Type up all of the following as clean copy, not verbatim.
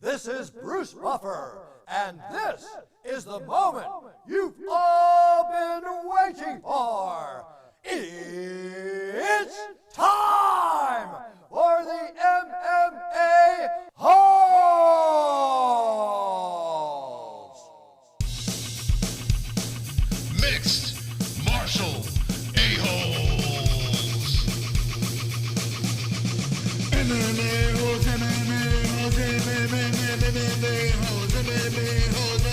This is Bruce Buffer, and this is the moment you've all been waiting for. It's time for the MMA-Holes! Mixed martial a-holes. MMA-Holes, MMA-Holes, MMA-Holes, MMA-Holes,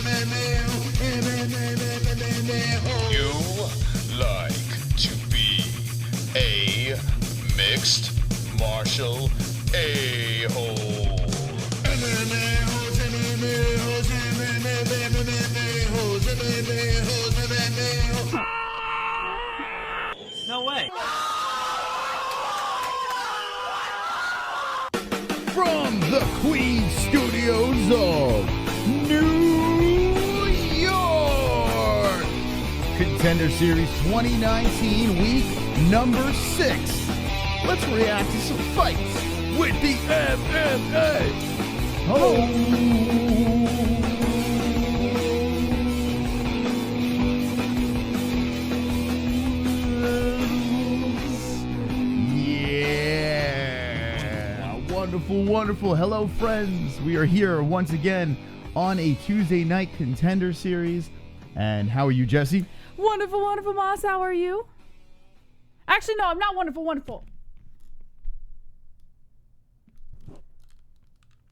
MMA-Holes. You like to be a mixed martial a-hole. MMA-Holes, MMA-Holes, MMA-Holes, MMA-Holes, MMA-Holes. No way. From the Queen Studios of New York, Contender Series 2019, week number 6. Let's react to some fights with the MMA-Holes. Wonderful, wonderful. Hello, friends. We are here once again on a Tuesday night Contender Series. And how are you, Jesse? Wonderful, wonderful, Moss. How are you? Actually, no, I'm not wonderful, wonderful.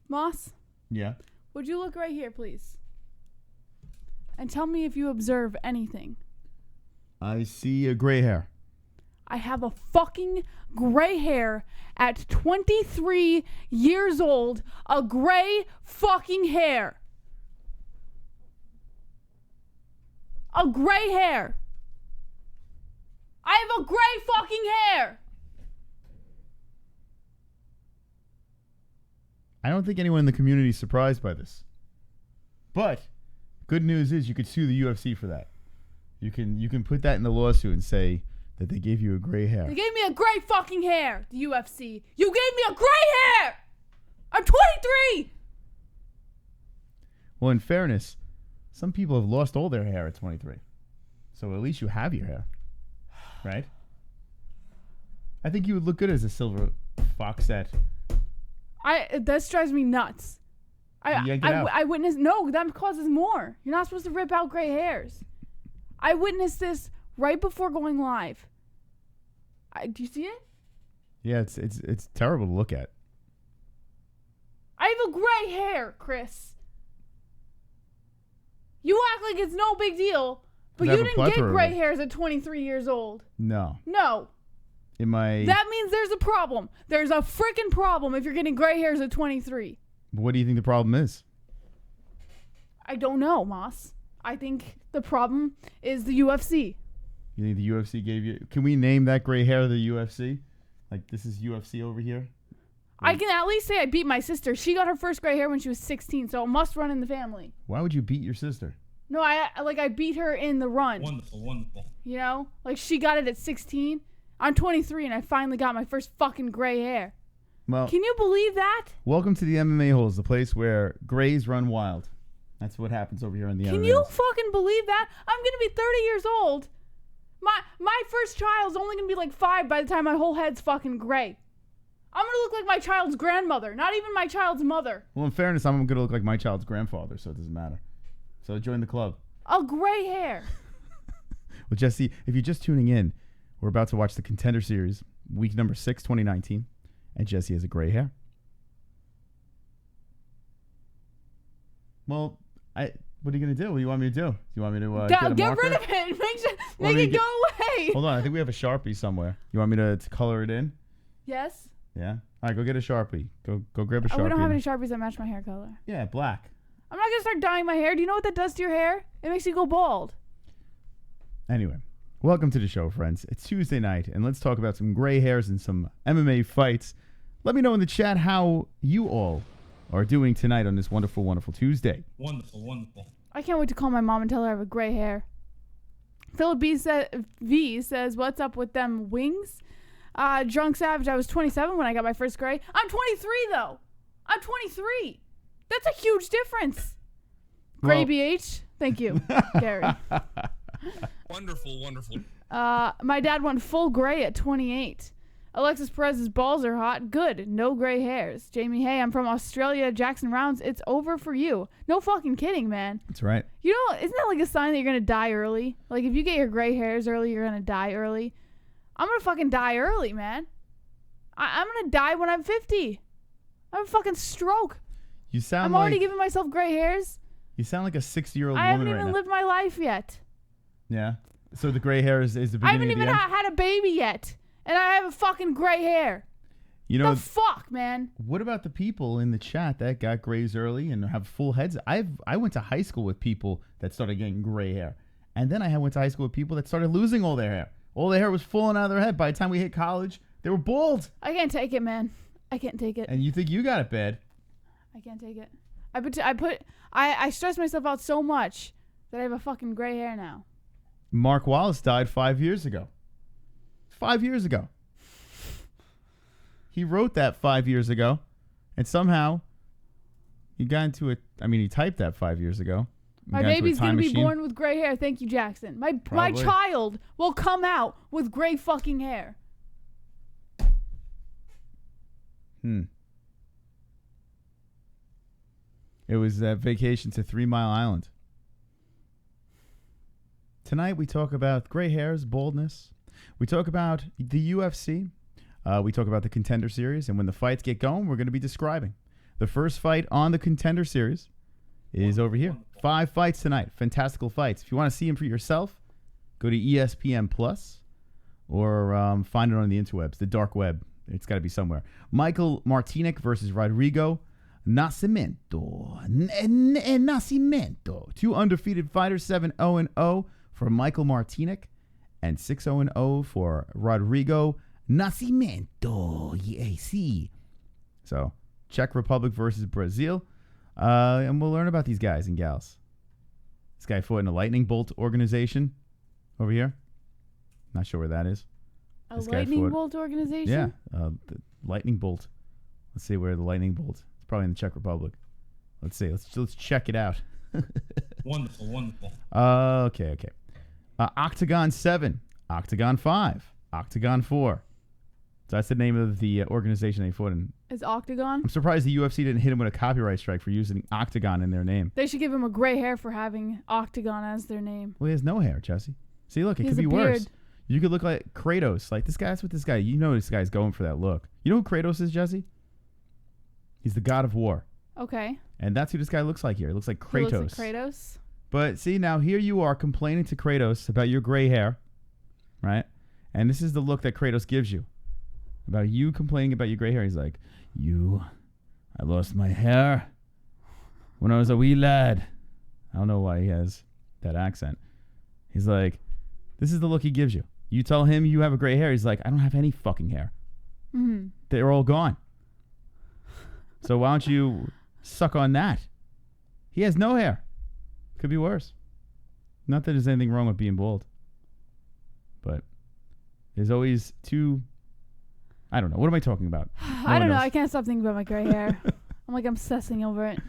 Moss, Yeah. would you look right here, please? And tell me if you observe anything. I see a gray hair. I have a fucking gray hair at 23 years old. A gray fucking hair. A gray hair. I have a gray fucking hair. I don't think anyone in the community is surprised by this. But good news is you could sue the UFC for that. You can put that in the lawsuit and say that they gave you a gray hair. They gave me a gray fucking hair, the UFC. You gave me a gray hair! I'm 23! Well, in fairness, some people have lost all their hair at 23. So at least you have your hair. Right? I think you would look good as a silver foxette. This drives me nuts. I witnessed, no, that causes more. You're not supposed to rip out gray hairs. I witnessed this right before going live. Do you see it? Yeah, it's terrible to look at. I have a gray hair, Chris. You act like it's no big deal, but you didn't get gray hairs at 23 years old. No. No. That means there's a problem. There's a freaking problem if you're getting gray hairs at 23. What do you think the problem is? I don't know, Moss. I think the problem is the UFC. You think the UFC gave you... Can we name that gray hair the UFC? Like, this is UFC over here? I can at least say I beat my sister. She got her first gray hair when she was 16, so it must run in the family. Why would you beat your sister? No, I beat her in the run. Wonderful, wonderful. You know? Like, she got it at 16. I'm 23, and I finally got my first fucking gray hair. Well, can you believe that? Welcome to the MMA-Holes, the place where grays run wild. That's what happens over here in the MMA-Holes. Can you fucking believe that? I'm going to be 30 years old. My first child's only going to be like 5 by the time my whole head's fucking gray. I'm going to look like my child's grandmother, not even my child's mother. Well, in fairness, I'm going to look like my child's grandfather, so it doesn't matter. So join the club. A gray hair. Well, Jesse, if you're just tuning in, we're about to watch the Contender Series, week number 6, 2019, and Jesse has a gray hair. Well, what are you going to do? What do you want me to do? Do you want me to get rid of it. Make it go away. Hold on. I think we have a Sharpie somewhere. You want me to color it in? Yes. Yeah? All right, go get a Sharpie. Go grab a Sharpie. We don't have any Sharpies that match my hair color. Yeah, black. I'm not going to start dyeing my hair. Do you know what that does to your hair? It makes you go bald. Anyway, welcome to the show, friends. It's Tuesday night, and let's talk about some gray hairs and some MMA fights. Let me know in the chat how you all are doing tonight on this wonderful, wonderful Tuesday. Wonderful, wonderful. I can't wait to call my mom and tell her I have a gray hair. Philip V says, what's up with them wings? Drunk Savage, I was 27 when I got my first gray. I'm 23, though. I'm 23. That's a huge difference. Gray BH. Thank you, Gary. Wonderful, wonderful. My dad went full gray at 28. Alexis Perez's balls are hot. Good. No gray hairs. Jamie, hey, I'm from Australia. Jackson Rounds, it's over for you. No fucking kidding, man. That's right. You know, isn't that like a sign that you're going to die early? Like, if you get your gray hairs early, you're going to die early. I'm going to fucking die early, man. I'm going to die when I'm 50. I have a fucking stroke. You sound I'm already giving myself gray hairs. You sound like a 60-year-old woman I haven't right even now. lived my life yet. Yeah. So the gray hair is the beginning I haven't of the even end? had a baby yet. And I have a fucking gray hair. You know, the fuck, man? What about the people in the chat that got grays early and have full heads? I went to high school with people that started getting gray hair. And then I went to high school with people that started losing all their hair. All their hair was falling out of their head. By the time we hit college, they were bald. I can't take it, man. I can't take it. And you think you got it bad. I can't take it. I stress myself out so much that I have a fucking gray hair now. Mark Wallace died 5 years ago. 5 years ago. He wrote that 5 years ago, and somehow he got into it. I mean, he typed that 5 years ago. My baby's going to be born with gray hair. Thank you, Jackson. My child will come out with gray fucking hair. It was a vacation to 3 Mile Island. Tonight we talk about gray hairs, baldness. We talk about the UFC. We talk about the Contender Series. And when the fights get going, we're going to be describing. The first fight on the Contender Series is over here. 5 fights tonight. Fantastical fights. If you want to see them for yourself, go to ESPN Plus or find it on the interwebs, the dark web. It's got to be somewhere. Michael MARTINEK versus RODRIGO. NASCIMENTO. 2 undefeated fighters, 7-0-0 for Michael MARTINEK and 6-0-0 for RODRIGO NASCIMENTO. Yeah, so, Czech Republic versus Brazil. And we'll learn about these guys and gals. This guy fought in a lightning bolt organization over here. Not sure where that is. A lightning bolt organization? Yeah, the lightning bolt. Let's see where the lightning bolt. It's probably in the Czech Republic. Let's see. Let's check it out. Wonderful, wonderful. Okay. Octagon 7, Octagon 5, Octagon 4. So that's the name of the organization they fought in. Is Octagon? I'm surprised the UFC didn't hit him with a copyright strike for using Octagon in their name. They should give him a gray hair for having Octagon as their name. Well, he has no hair, Jesse. See, look, it could be a worse. beard. You could look like Kratos. Like, that's what this guy, you know this guy's going for that look. You know who Kratos is, Jesse? He's the god of war. Okay. And that's who this guy looks like here. He looks like Kratos. He looks like Kratos. But see, now here you are complaining to Kratos about your gray hair, right? And this is the look that Kratos gives you. About you complaining about your gray hair. He's like, I lost my hair when I was a wee lad. I don't know why he has that accent. He's like, this is the look he gives you. You tell him you have a gray hair. He's like, I don't have any fucking hair. Mm-hmm. They're all gone. So why don't you suck on that? He has no hair. Could be worse. Not that there's anything wrong with being bald. But there's always two... I don't know. What am I talking about? I don't know. I can't stop thinking about my gray hair. I'm like obsessing over it.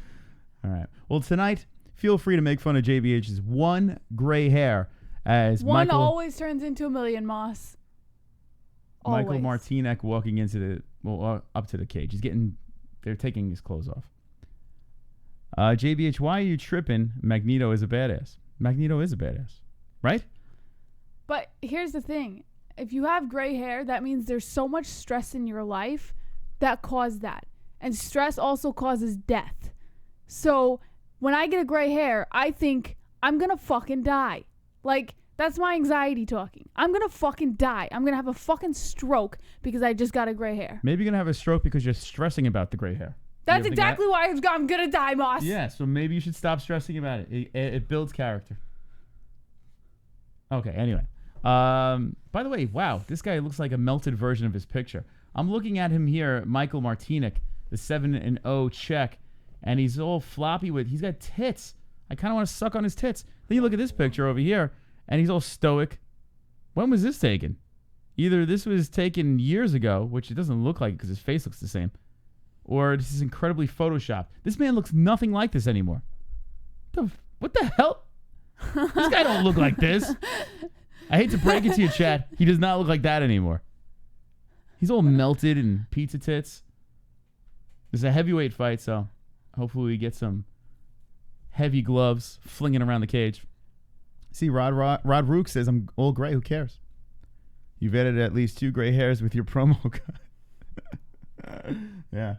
All right. Well, tonight, feel free to make fun of JBH's one gray hair as one Michael... always turns into a million, Moss. Michael Always. Martinek walking into the... Well, up to the cage. He's getting... They're taking his clothes off. JBH, why are you tripping? Magneto is a badass. Magneto is a badass. Right? But here's the thing. If you have gray hair, that means there's so much stress in your life that caused that. And stress also causes death. So when I get a gray hair, I think I'm going to fucking die. Like, that's my anxiety talking. I'm going to fucking die. I'm going to have a fucking stroke because I just got a gray hair. Maybe you're going to have a stroke because you're stressing about the gray hair. That's exactly why I'm going to die, Moss. Yeah, so maybe you should stop stressing about it. It builds character. Okay, anyway. By the way, wow, this guy looks like a melted version of his picture. I'm looking at him here, Michael Martinek, the 7-0 Czech, and he's all floppy he's got tits. I kind of want to suck on his tits. Then you look at this picture over here, and he's all stoic. When was this taken? Either this was taken years ago, which it doesn't look like because his face looks the same, or this is incredibly photoshopped. This man looks nothing like this anymore. What the hell? This guy don't look like this. I hate to break it to you, Chad. He does not look like that anymore. He's all melted and pizza tits. It's a heavyweight fight, so hopefully we get some heavy gloves flinging around the cage. See, Rodrigo says, I'm all gray. Who cares? You've added at least 2 gray hairs with your promo cut. Yeah.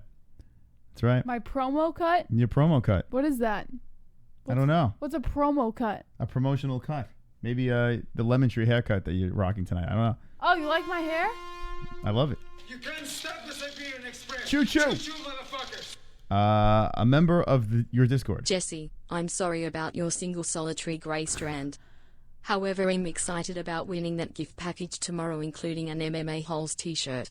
That's right. My promo cut? Your promo cut. What is that? I don't know. What's a promo cut? A promotional cut. Maybe the lemon tree haircut that you're rocking tonight. I don't know. Oh, you like my hair? I love it. You can't stop the Siberian Express. Choo choo. Choo motherfuckers. A member of your Discord. Jesse, I'm sorry about your single solitary grey strand. However, I'm excited about winning that gift package tomorrow, including an MMA-Holes t-shirt.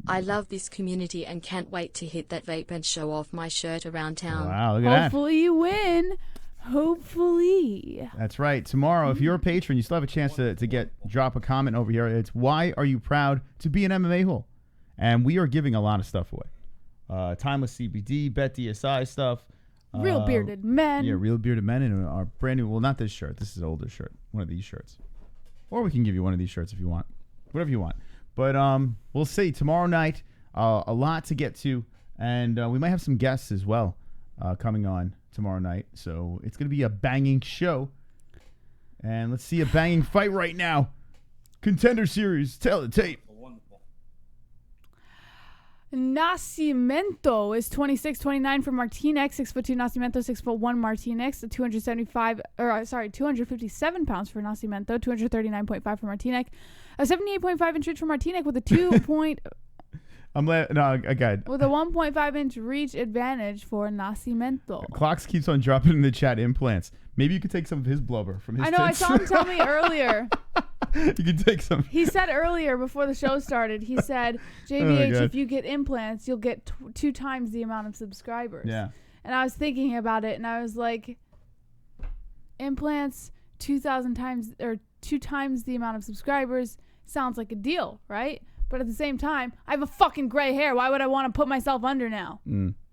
I love this community and can't wait to hit that vape and show off my shirt around town. Wow, look at that. Hopefully you win. Hopefully. That's right. Tomorrow, if you're a patron, you still have a chance to drop a comment over here. It's why are you proud to be an MMA hole? And we are giving a lot of stuff away. Timeless CBD, BetDSI stuff. Real bearded men. Yeah, real bearded men in our brand new, well, not this shirt. This is an older shirt. One of these shirts. Or we can give you one of these shirts if you want. Whatever you want. But we'll see. Tomorrow night, a lot to get to. And we might have some guests as well coming on tomorrow night. So it's going to be a banging show. And let's see a banging fight right now. Contender Series. Tell the tape. NASCIMENTO is 26-29 for Martinek, 6'2" NASCIMENTO, 6'1" Martinek, 257 pounds for NASCIMENTO, 239.5 for Martinek, a 78.5 inch reach for Martinek with a 1.5 inch reach advantage for NASCIMENTO. Clocks keeps on dropping in the chat implants. Maybe you could take some of his blubber from his I know, tits. I saw him tell me earlier. You can take some. He said earlier before the show started, he said, JVH, if you get implants, you'll get 2 times the amount of subscribers. Yeah. And I was thinking about it, and I was like, implants 2,000 times, or 2 times the amount of subscribers sounds like a deal, right? But at the same time, I have a fucking gray hair. Why would I want to put myself under now?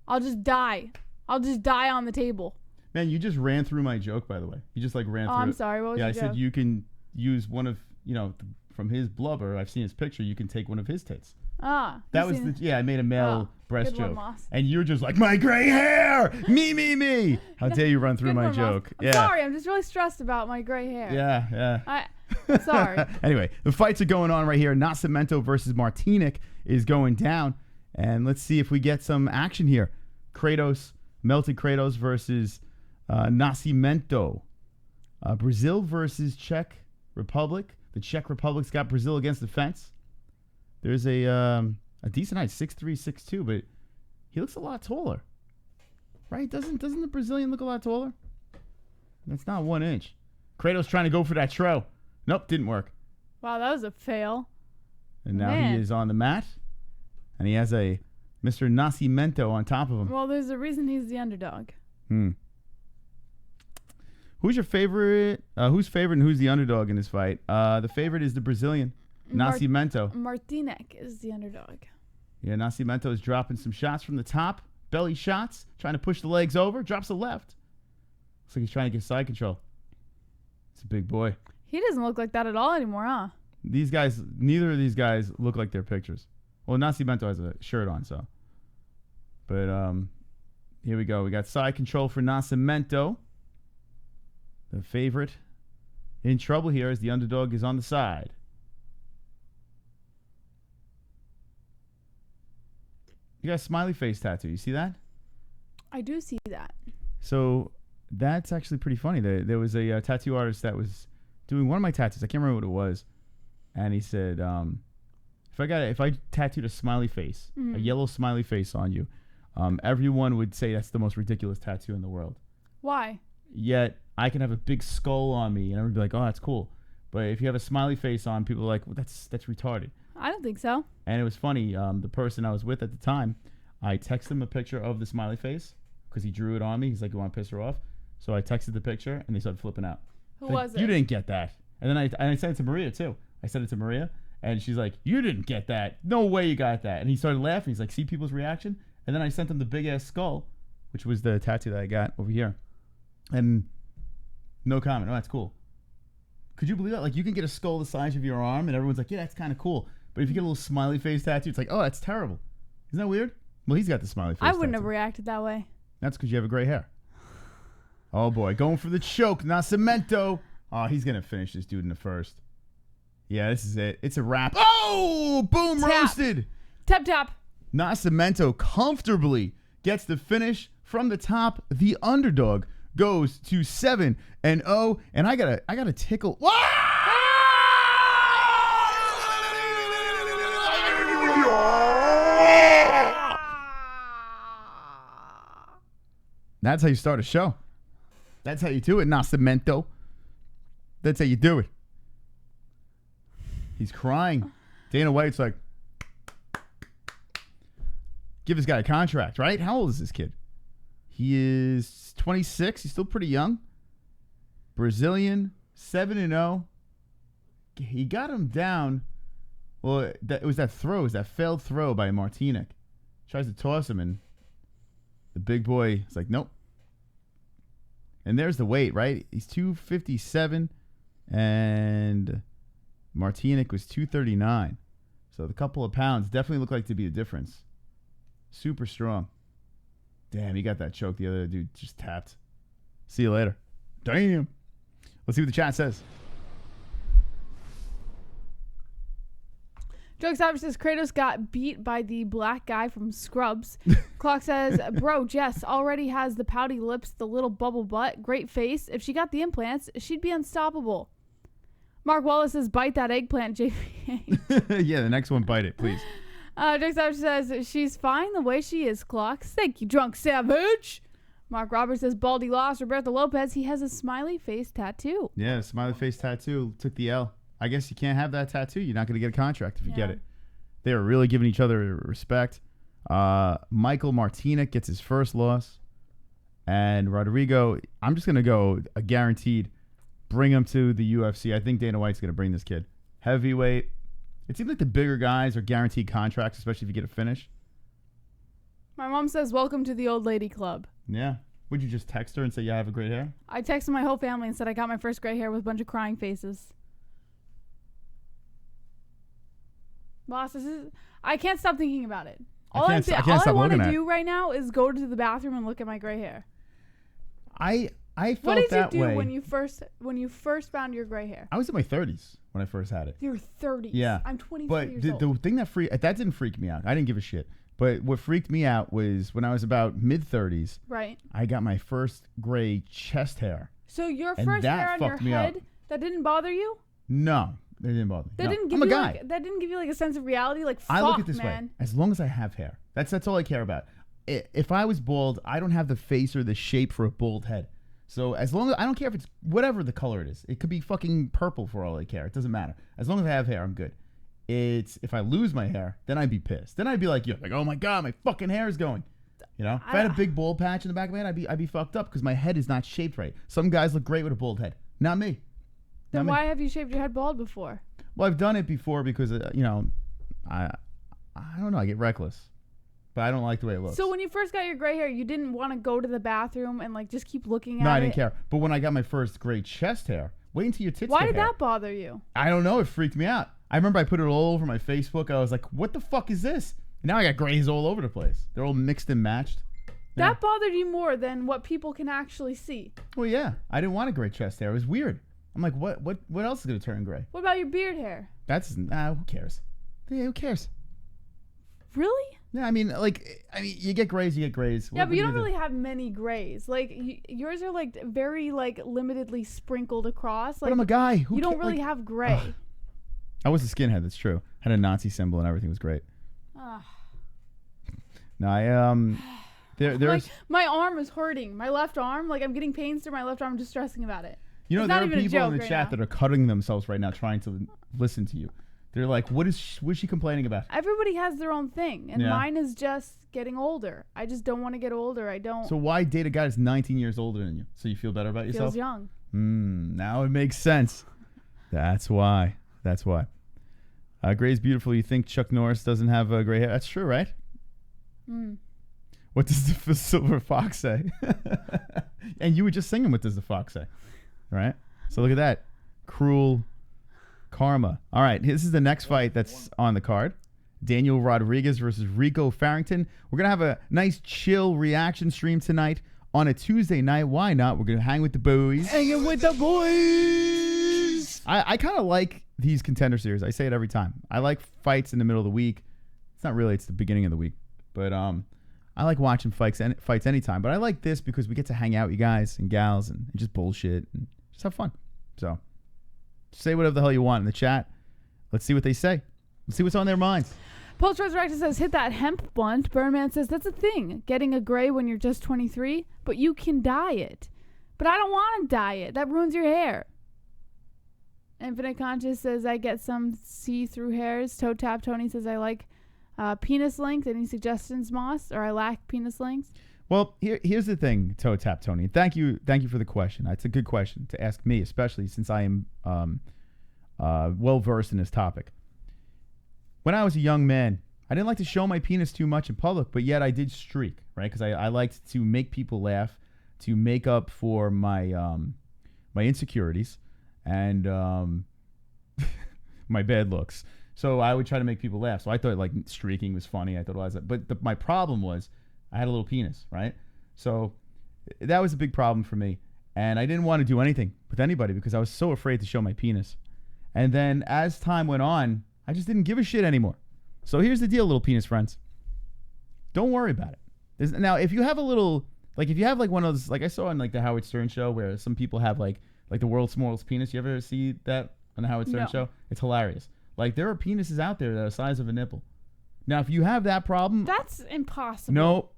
I'll just die. I'll just die on the table. Man, you just ran through my joke, by the way. You just ran through it. I'm sorry. What was your I joke? said you can use one of, from his blubber. I've seen his picture. You can take one of his tits. That was I made a male breast good one, joke. Moss. And you're just like, my gray hair! Me! How dare you run through Good my one, Moss. joke? I'm sorry. I'm just really stressed about my gray hair. Yeah. Sorry. Anyway, the fights are going on right here. NASCIMENTO versus Martinek is going down. And let's see if we get some action here. Melted Kratos versus NASCIMENTO. Brazil versus Czech Republic. The Czech Republic's got Brazil against the fence. There's a decent height, 6'3", 6'2", but he looks a lot taller. Right? Doesn't the Brazilian look a lot taller? That's not 1 inch. Kratos trying to go for that throw. Nope, didn't work. Wow, that was a fail. And now he is on the mat. And he has a Mr. NASCIMENTO on top of him. Well, there's a reason he's the underdog. Who's your favorite? Who's favorite and who's the underdog in this fight? The favorite is the Brazilian, NASCIMENTO. Martinek is the underdog. Yeah, NASCIMENTO is dropping some shots from the top. Belly shots. Trying to push the legs over. Drops a left. Looks like he's trying to get side control. It's a big boy. He doesn't look like that at all anymore, huh? Neither of these guys look like their pictures. Well, NASCIMENTO has a shirt on, so. But here we go. We got side control for NASCIMENTO. The favorite in trouble here as the underdog is on the side. You got a smiley face tattoo. You see that? I do see that. So that's actually pretty funny. There was a tattoo artist that was doing one of my tattoos. I can't remember what it was. And he said, if I tattooed a smiley face, a yellow smiley face on you, everyone would say that's the most ridiculous tattoo in the world. Why? Yet I can have a big skull on me, and everyone would be like, "Oh, that's cool." But if you have a smiley face on, people are like, "Well, that's retarded." I don't think so. And it was funny. The person I was with at the time, I texted him a picture of the smiley face because he drew it on me. He's like, "You want to piss her off?" So I texted the picture, and they started flipping out. Who was it? You didn't get that. And then I sent it to Maria too. I sent it to Maria, and she's like, "You didn't get that. No way you got that." And he started laughing. He's like, "See people's reaction?" And then I sent him the big ass skull, which was the tattoo that I got over here. And no comment. Oh, that's cool. Could you believe that? Like, you can get a skull the size of your arm, and everyone's like, yeah, that's kind of cool. But if you get a little smiley face tattoo, it's like, oh, that's terrible. Isn't that weird? Well, he's got the smiley face I wouldn't tattoo. have reacted that way. That's because you have a gray hair. Oh, boy. Going for the choke. NASCIMENTO. Oh, he's going to finish this dude in the first. Yeah, this is it. It's a wrap. Oh, boom, Tap. roasted. Tap, tap. NASCIMENTO comfortably gets the finish from the top. The underdog goes to 7-0, and I gotta tickle. That's how you start a show. That's how you do it, NASCIMENTO. That's how you do it. He's crying. Dana White's like, give this guy a contract, right? How old is this kid? He is 26. He's still pretty young. Brazilian, 7-0. He got him down. Well, it was that throw. It was that failed throw by MARTINEK. Tries to toss him, and the big boy is like, nope. And there's the weight, right? He's 257, and MARTINEK was 239. So the couple of pounds definitely look like to be the difference. Super strong. Damn, he got that choke. The other dude just tapped. See you later. Damn. Let's see what the chat says. Joke Savage says Kratos got beat by the black guy from Scrubs. Clock says, bro, Jess already has the pouty lips, the little bubble butt, great face. If she got the implants, she'd be unstoppable. Mark Wallace says, bite that eggplant, JPA. Yeah, the next one, bite it, please. Joke Savage says, she's fine the way she is, Clocks. Thank you, Drunk Savage. Mark Roberts says, Baldy lost. Roberto Lopez, he has a smiley face tattoo. Yeah, smiley face tattoo. Took the L. I guess you can't have that tattoo. You're not going to get a contract if you get it. They are really giving each other respect. Michael Martinek gets his first loss. And Rodrigo, I'm just going to go a guaranteed bring him to the UFC. I think Dana White's going to bring this kid. Heavyweight. It seems like the bigger guys are guaranteed contracts, especially if you get a finish. My mom says, welcome to the old lady club. Yeah. Would you just text her and say, yeah, I have a great hair? I texted my whole family and said I got my first gray hair with a bunch of crying faces. Boss, I can't stop thinking about it. All I want to do right now is go to the bathroom and look at my gray hair. I felt what did that you do way. when you first found your gray hair? I was in my 30s when I first had it. You're 30s. Yeah. I'm 23 but years old. The thing that didn't freak me out. I didn't give a shit. But what freaked me out was when I was about mid-30s. Right. I got my first gray chest hair. So your first hair on your head, that didn't bother you? No. That didn't bother me. That didn't give you like a sense of reality. Like, fuck, I look at this man. way. As long as I have hair, that's all I care about. If I was bald, I don't have the face or the shape for a bald head. So as long as I don't care if it's whatever the color it is, it could be fucking purple for all I care. It doesn't matter. As long as I have hair, I'm good. It's if I lose my hair, then I'd be pissed. Then I'd be like, oh my god, my fucking hair is going. You know, if I had a big bald patch in the back of my head, I'd be fucked up because my head is not shaped right. Some guys look great with a bald head. Not me. Then why have you shaved your head bald before? Well, I've done it before because I don't know. I get reckless, but I don't like the way it looks. So when you first got your gray hair, you didn't want to go to the bathroom and like just keep looking at it? No, I didn't care. But when I got my first gray chest hair, wait until your tits. Why did that bother you? I don't know. It freaked me out. I remember I put it all over my Facebook. I was like, "What the fuck is this?" And now I got grays all over the place. They're all mixed and matched. Yeah. That bothered you more than what people can actually see. Well, yeah. I didn't want a gray chest hair. It was weird. I'm like, what else is gonna turn gray? What about your beard hair? That's who cares? Yeah, who cares? Really? Yeah, I mean, you get grays, you get grays. Yeah, but you don't really have many grays. Like yours are like very like limitedly sprinkled across. Like, but I'm a guy. You don't really have gray. I was a skinhead. That's true. Had a Nazi symbol and everything was great. No, there's my arm is hurting. My left arm, like I'm getting pains through my left arm just stressing about it. You know, there are people in the chat that are cutting themselves right now trying to listen to you. They're like, what is she complaining about? Everybody has their own thing, and mine is just getting older. I just don't want to get older. I don't. So why date a guy that's 19 years older than you? So you feel better about yourself? Feels young. Now it makes sense. That's why. Gray's beautiful. You think Chuck Norris doesn't have gray hair? That's true, right? What does the silver fox say? And you were just singing, what does the fox say? Right? So look at that. Cruel karma. All right, this is the next fight that's on the card. Daniel Rodriguez versus Rico Farrington. We're going to have a nice chill reaction stream tonight on a Tuesday night. Why not? We're going to hang with the boys. Hanging with the boys. I kind of like these Contender series. I say it every time. I like fights in the middle of the week. It's not really, it's the beginning of the week. But I like watching fights anytime. But I like this because we get to hang out, you guys and gals, and just bullshit and just have fun. So say whatever the hell you want in the chat. Let's see what they say. Let's see what's on their minds. Post Resurrected says, hit that hemp blunt. Birdman says, that's a thing. Getting a gray when you're just 23, but you can dye it. But I don't want to dye it. That ruins your hair. Infinite Conscious says, I get some see-through hairs. Toe Tap Tony says, I like penis length. Any suggestions, Moss? Or I lack penis length? Well, here's the thing, Toe Tap Tony. Thank you for the question. It's a good question to ask me, especially since I am well-versed in this topic. When I was a young man, I didn't like to show my penis too much in public, but yet I did streak, right? Because I liked to make people laugh, to make up for my my insecurities and my bad looks. So I would try to make people laugh. So I thought like streaking was funny. I thought it was, but my problem was I had a little penis, right? So that was a big problem for me, and I didn't want to do anything with anybody because I was so afraid to show my penis. And then as time went on, I just didn't give a shit anymore. So here's the deal, little penis friends. Don't worry about it. Now, if you have a little, like if you have like one of those, like I saw on like the Howard Stern show where some people have like the world's smallest penis. You ever see that on the Howard Stern show? It's hilarious. Like there are penises out there that are the size of a nipple. Now, if you have that problem. That's impossible. No.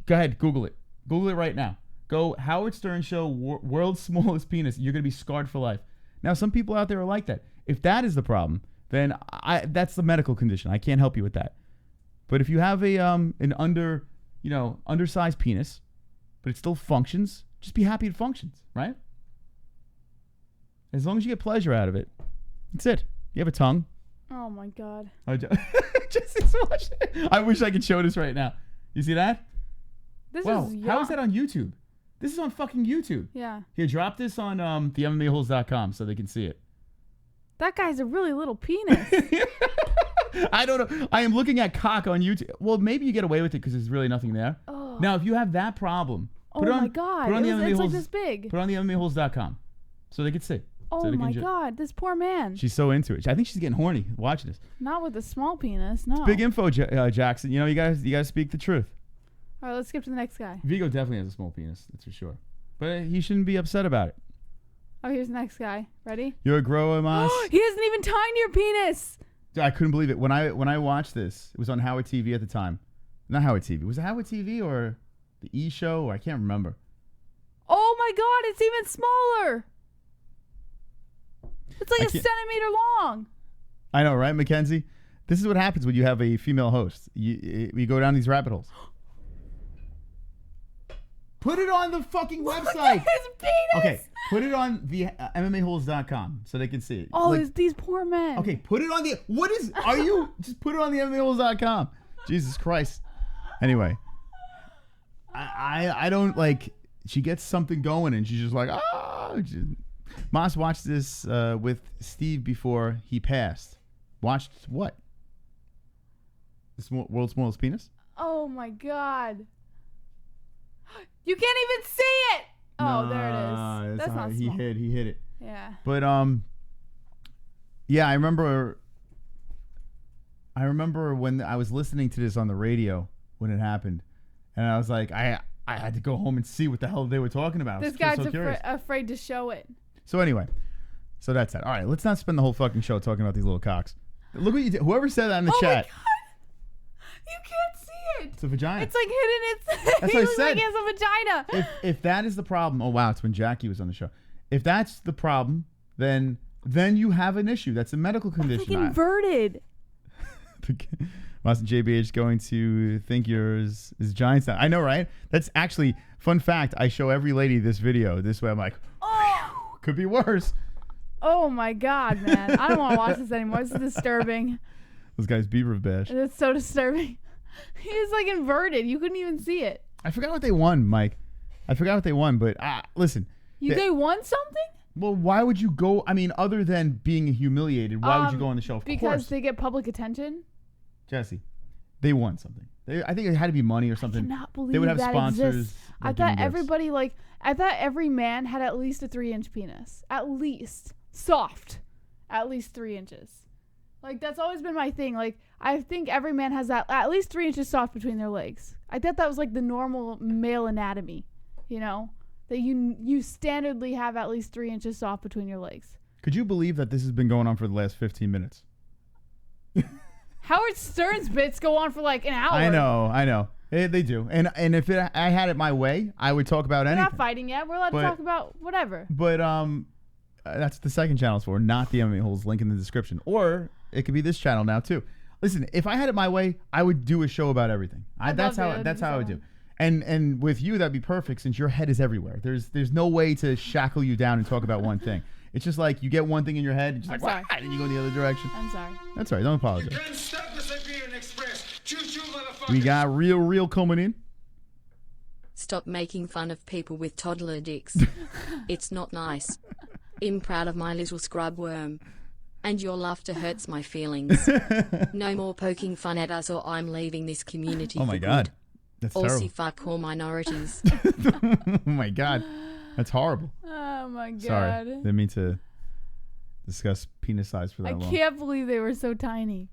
Go ahead. Google it. Google it right now. Go Howard Stern show, world's smallest penis. You're going to be scarred for life. Now, some people out there are like that. If that is the problem, then that's the medical condition. I can't help you with that. But if you have a an undersized penis, but it still functions, just be happy it functions, right? As long as you get pleasure out of it, that's it. You have a tongue. Oh my God. I wish I could show this right now. You see that? How is that on YouTube? This is on fucking YouTube. Yeah. Here, drop this on the MMA-Holes.com so they can see it. That guy's a really little penis. I don't know. I am looking at cock on YouTube. Well, maybe you get away with it because there's really nothing there. Oh. Now, if you have that problem, my God. It's like this big. Put it on the MMA-Holes.com so they can see. Oh my God, this poor man. She's so into it. I think she's getting horny watching this. Not with a small penis, no. It's big info, Jackson. You know, you guys speak the truth. All right, let's skip to the next guy. Vigo definitely has a small penis, that's for sure. But he shouldn't be upset about it. Oh, here's the next guy. Ready? You're a grower, Mas. He has an even tinier penis. I couldn't believe it. When I watched this, it was on Howard TV at the time. Not Howard TV. Was it Howard TV or the E! Show? Or I can't remember. Oh my God, it's even smaller. It's like a centimeter long. I know, right, Mackenzie? This is what happens when you have a female host. You go down these rabbit holes. Put it on the fucking website. Look at his penis. Okay, put it on the MMAHoles.com so they can see it. Oh, these poor men. Okay, put it on the... Just put it on the MMAHoles.com. Jesus Christ. Anyway. I don't like... She gets something going and she's just like, Moss watched this with Steve before he passed. Watched what? The world's smallest penis? Oh my God. You can't even see it. Oh, there it is. That's not small. He hit it. Yeah. But yeah, I remember when I was listening to this on the radio when it happened, and I was like, I had to go home and see what the hell they were talking about. This guy's afraid to show it. So anyway, so that's that. All right, let's not spend the whole fucking show talking about these little cocks. Look what you did. Whoever said that in the chat. Oh my God. You can't see it. It's a vagina. It's like hidden. That's what I said. Like he has a vagina. If that is the problem, oh wow, it's when Jackie was on the show. If that's the problem, then you have an issue. That's a medical condition. It's like inverted. Must JBH going to think yours is giant style. I know, right? That's actually fun fact. I show every lady this video. This way, I'm like, could be worse. Oh my God, man! I don't want to watch this anymore. This is disturbing. Those guys beaver bash. It's so disturbing. He was like inverted. You couldn't even see it. I forgot what they won, Mike. I forgot what they won, but listen. They won something? Well, why would you go? I mean, other than being humiliated, why would you go on the show? Of because course. They get public attention. Jesse, they won something. I think it had to be money or something. I cannot believe they would have that sponsors. Exists. I thought everybody I thought every man had at least a 3-inch penis. At least. Soft. At least 3 inches. Like, that's always been my thing. Like, I think every man has that at least 3 inches soft between their legs. I thought that was like the normal male anatomy, you know? That you standardly have at least 3 inches soft between your legs. Could you believe that this has been going on for the last 15 minutes? Howard Stern's bits go on for like an hour. I know. They do. And if I had it my way, I would talk about anything. We're not fighting yet. We're allowed to talk about whatever. But that's what the second channel's for, not the MMA-Holes. Link in the description. Or it could be this channel now too. Listen, if I had it my way, I would do a show about everything. That's how I would do. And with you, that'd be perfect since your head is everywhere. There's no way to shackle you down and talk about one thing. It's just like you get one thing in your head, and just like, and you go in the other direction. I'm sorry. That's all right. Don't apologize. You can't stop the Siberian Express. Choo-choo, motherfucker. We got real coming in. Stop making fun of people with toddler dicks. It's not nice. I'm proud of my little scrub worm. And your laughter hurts my feelings. No more poking fun at us or I'm leaving this community. Oh my God. That's terrible. Aussie fuck all minorities. Oh my God. That's horrible. Oh my God. Sorry. Didn't mean to discuss penis size for that long. I can't believe they were so tiny.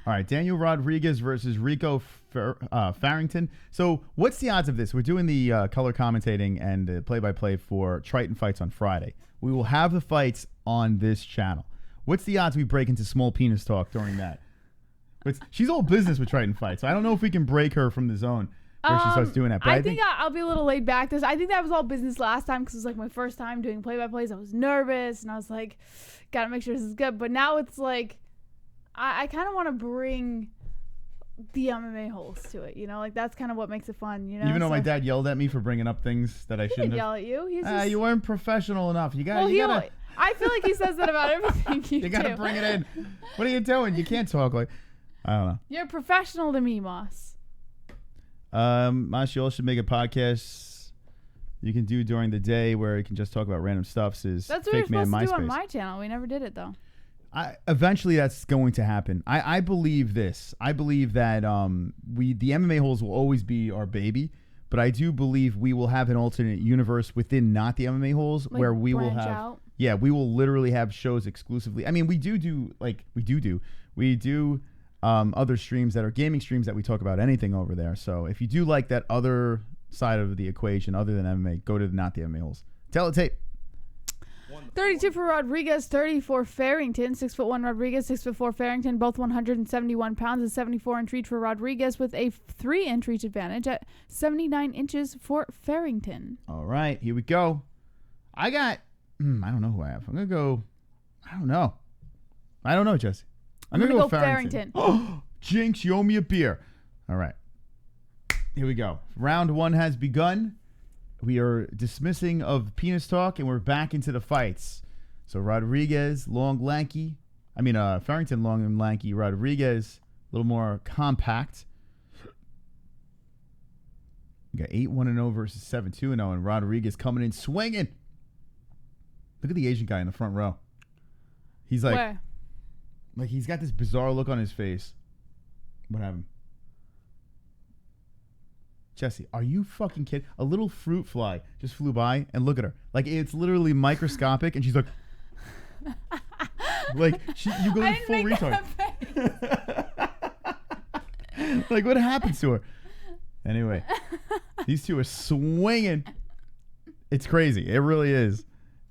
All right. Daniel Rodriguez versus Rico Farrington. So what's the odds of this? We're doing the color commentating and the play-by-play for Triton fights on Friday. We will have the fights on this channel. What's the odds we break into small penis talk during that? She's all business with Triton fights. So I don't know if we can break her from the zone where she starts doing that. But I think I'll be a little laid back. I think that was all business last time because it was like my first time doing play-by-plays. I was nervous and I was like, gotta make sure this is good. But now it's like, I kind of want to bring the MMA-Holes to it. You know, like that's kind of what makes it fun. You know, even though my dad yelled at me for bringing up things that I shouldn't have. Yell at you. He's You weren't professional enough. You gotta. I feel like he says that about everything you gotta bring it in. What are you doing? You can't talk like. I don't know. You're professional to me, Moss. Moss, you all should make a podcast you can do during the day where you can just talk about random stuff. That's what we're supposed to do on my channel. We never did it though. Eventually that's going to happen. I believe this. I believe that the MMA-Holes will always be our baby, but I do believe we will have an alternate universe within not the MMA-Holes like where we will have out. Yeah, we will literally have shows exclusively. I mean, we do other streams that are gaming streams that we talk about anything over there. So if you do like that other side of the equation other than MMA, go to not the MMA-Holes. Tell it tape. 32 for Rodriguez, 30 for Farrington. 6'1" Rodriguez, 6'4" Farrington, both 171 pounds. A 74-inch reach for Rodriguez with a 3-inch reach advantage at 79 inches for Farrington. All right, here we go. I got, I don't know who I have. I'm going to go, I don't know, Jesse. I'm going to go Farrington. Oh, Jinx, you owe me a beer. All right. Here we go. Round 1 has begun. We are dismissing of penis talk, and we're back into the fights. So Rodriguez, long, lanky. Farrington, long and lanky. Rodriguez, a little more compact. You got 8-1-0 versus 7-2-0, and Rodriguez coming in swinging. Look at the Asian guy in the front row. He's like, Where? Like he's got this bizarre look on his face. What happened? Jesse, are you fucking kidding? A little fruit fly just flew by, and look at her. Like, it's literally microscopic, and she's like, you go full retard. Like, what happens to her? Anyway, these two are swinging. It's crazy. It really is.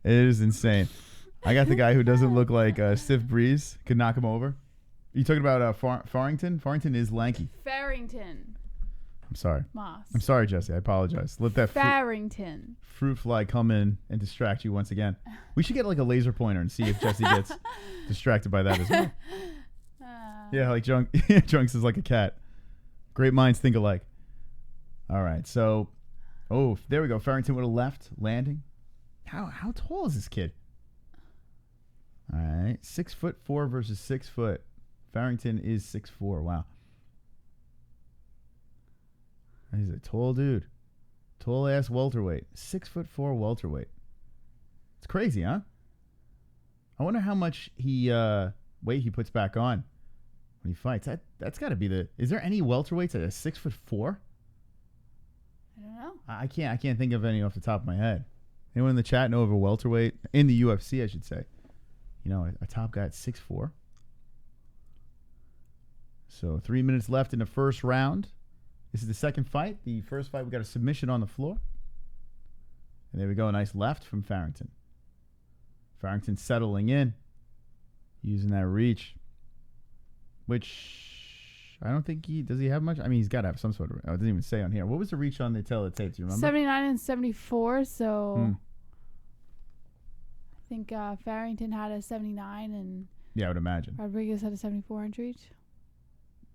It is insane. I got the guy who doesn't look like Stiff Breeze. Could knock him over. Are you talking about Farrington? Farrington is lanky. Farrington. I'm sorry. Moss. I'm sorry, Jesse. I apologize. Let that Farrington. Fruit fly come in and distract you once again. We should get like a laser pointer and see if Jesse gets distracted by that as well. Yeah, like Junks is like a cat. Great minds think alike. All right, so, there we go. Farrington with a left landing. How tall is this kid? All right, 6'4" versus 6 foot. Farrington is 6'4". Wow. He's a tall dude. Tall ass welterweight. 6'4" welterweight. It's crazy, huh? I wonder how much weight he puts back on when he fights. That's got to be the. Is there any welterweights at a 6'4"? I don't know. I can't think of any off the top of my head. Anyone in the chat know of a welterweight in the UFC? I should say. You know, a top guy at 6'4". So 3 minutes left in the first round. This is the second fight. The first fight, we got a submission on the floor. And there we go. A nice left from Farrington. Farrington settling in. Using that reach. Which, I don't think does he have much? I mean, he's got to have some sort of, it doesn't even say on here. What was the reach on the tail of the tape? Do you remember? 79 and 74, so I think Farrington had a 79 and yeah, I would imagine. Rodriguez had a 74-inch reach.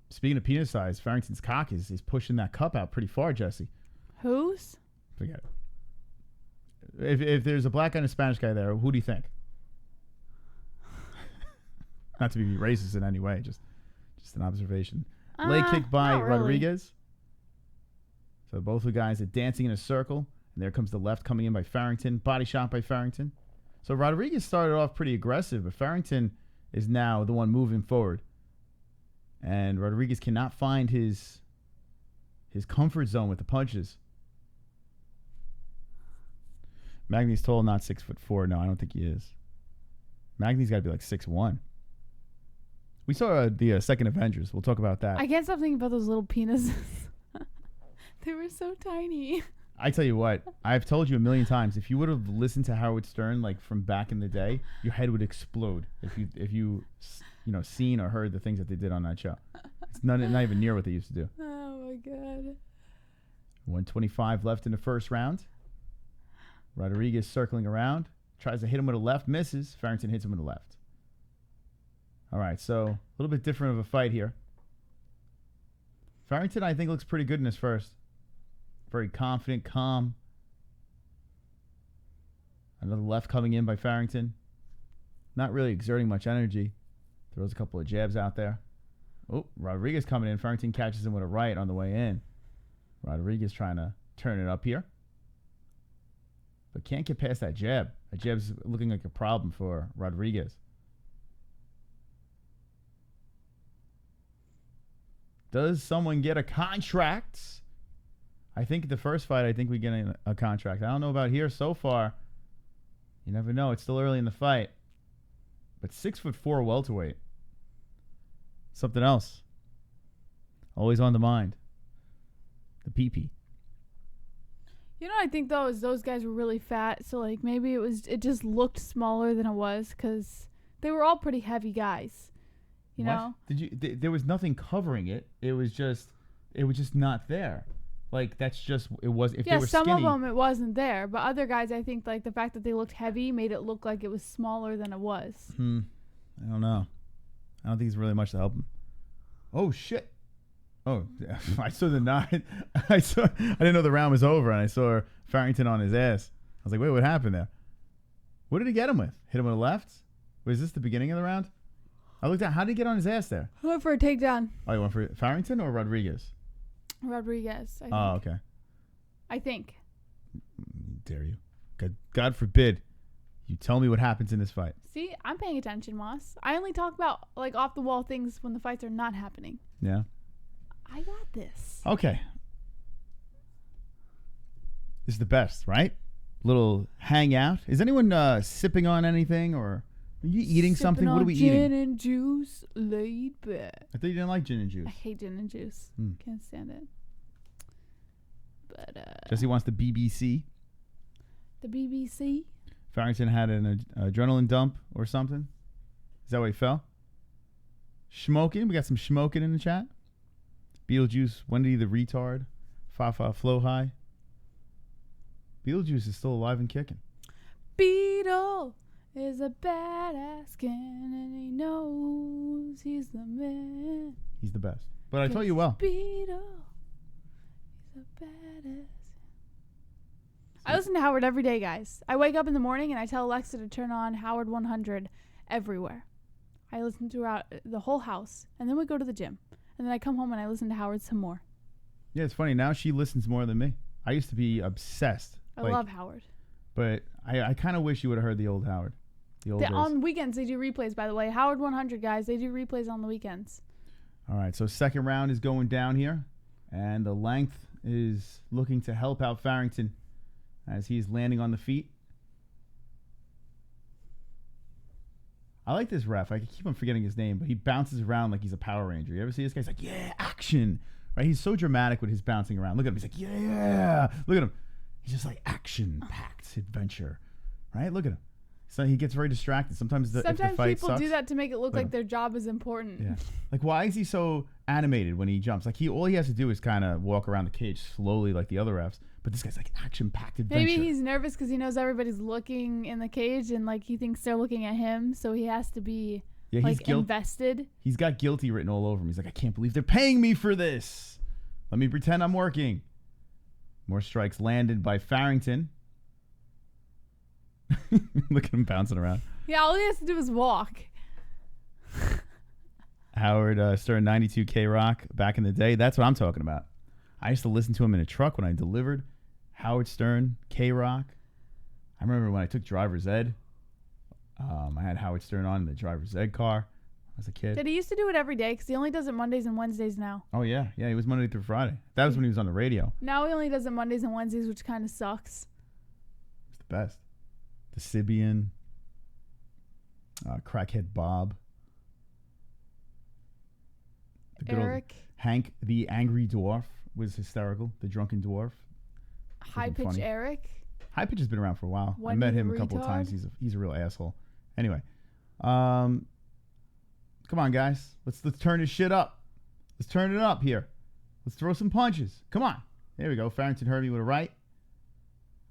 Speaking of penis size, Farrington's cock is pushing that cup out pretty far, Jesse. Whose? Forget it. If there's a black guy and a Spanish guy there, who do you think? Not to be racist in any way, just an observation. Leg kick by Rodriguez. So both the guys are dancing in a circle, and there comes the left coming in by Farrington. Body shot by Farrington. So Rodriguez started off pretty aggressive, but Farrington is now the one moving forward. And Rodriguez cannot find his comfort zone with the punches. Magny's tall, not 6'4". No, I don't think he is. Magny's got to be like 6'1". We saw the second Avengers. We'll talk about that. I can't stop thinking about those little penises. They were so tiny. I tell you what, I've told you a million times, if you would have listened to Howard Stern like from back in the day, your head would explode if you seen or heard the things that they did on that show. It's not even near what they used to do. Oh my god. 125 left in the first round. Rodriguez circling around, tries to hit him with a left, misses. Farrington hits him with a left. All right, so a little bit different of a fight here. Farrington, I think, looks pretty good in his first. Very confident, calm. Another left coming in by Farrington. Not really exerting much energy. Throws a couple of jabs out there. Oh, Rodriguez coming in. Farrington catches him with a right on the way in. Rodriguez trying to turn it up here. But can't get past that jab. That jab's looking like a problem for Rodriguez. Does someone get a contract? I think the first fight, we get a contract. I don't know about here so far. You never know. It's still early in the fight. But 6'4" welterweight. Something else. Always on the mind. The pee-pee. You know what I think, though, is those guys were really fat. So, like, maybe it just looked smaller than it was because they were all pretty heavy guys. You know? There was nothing covering it. It was just not there. Like, that's just, it was, if they were skinny. Yeah, some of them it wasn't there. But other guys, I think, like, the fact that they looked heavy made it look like it was smaller than it was. I don't know. I don't think it's really much to help him. Oh, shit. Oh, I saw the nine. I didn't know the round was over, and I saw Farrington on his ass. I was like, wait, what happened there? What did he get him with? Hit him with a left? Was this the beginning of the round? I looked at, how did he get on his ass there? I went for a takedown. Oh, you went for Farrington or Rodriguez? Rodriguez, I think. Oh, okay. I think. Dare you. God forbid you tell me what happens in this fight. See, I'm paying attention, Moss. I only talk about, like, off-the-wall things when the fights are not happening. Yeah. I got this. Okay. This is the best, right? Little hangout. Is anyone sipping on anything, or are you eating something? What are we eating? Gin and juice, laid back. I thought you didn't like gin and juice. I hate gin and juice. Can't stand it. But Jesse wants the BBC. The BBC? Farrington had an adrenaline dump or something. Is that why he fell? Schmoking. We got some schmoking in the chat. Beetlejuice, Wendy the retard, Fafa Flow High. Beetlejuice is still alive and kicking. Beetle is a badass skin and he knows he's the man. He's the best. But I told you well. Beetle, he's a badass. I listen to Howard every day, guys. I wake up in the morning and I tell Alexa to turn on Howard 100 everywhere. I listen throughout the whole house, and then we go to the gym. And then I come home and I listen to Howard some more. Yeah, it's funny. Now she listens more than me. I used to be obsessed. I love Howard. But I kind of wish you would have heard the old Howard. The old days. On weekends, they do replays, by the way. Howard 100, guys. They do replays on the weekends. All right, so second round is going down here. And the length is looking to help out Farrington as he's landing on the feet. I like this ref. I keep on forgetting his name, but he bounces around like he's a Power Ranger. You ever see this guy? He's like, yeah, action. Right? He's so dramatic with his bouncing around. Look at him. He's like, yeah. Look at him. He's just like action-packed adventure. Right? Look at him. So he gets very distracted. Sometimes if the fight people sucks, do that to make it look like their job is important. Yeah. Like, why is he so animated when he jumps? Like, all he has to do is kind of walk around the cage slowly like the other refs. But this guy's like action-packed adventure. Maybe he's nervous because he knows everybody's looking in the cage and like he thinks they're looking at him, so he has to be invested. He's got guilty written all over him. He's like, I can't believe they're paying me for this. Let me pretend I'm working. More strikes landed by Farrington. Look at him bouncing around. Yeah, all he has to do is walk. Howard Stern, 92 K-Rock back in the day. That's what I'm talking about. I used to listen to him in a truck when I delivered. Howard Stern, K-Rock. I remember when I took driver's ed. I had Howard Stern on in the driver's ed car as a kid. Did he used to do it every day? Because he only does it Mondays and Wednesdays now. Oh, yeah. Yeah, he was Monday through Friday. That was when he was on the radio. Now he only does it Mondays and Wednesdays, which kind of sucks. It's the best. The Sibian. Crackhead Bob. The good Eric. Old Hank, the angry dwarf, was hysterical. The drunken dwarf. High Pitch Eric. High Pitch has been around for a while. Wendy I met him the a couple of retard. times. He's a real asshole. Anyway, come on, guys. Let's turn this shit up. Let's turn it up here. Let's throw some punches. Come on. There we go. Farrington hurt me with a right.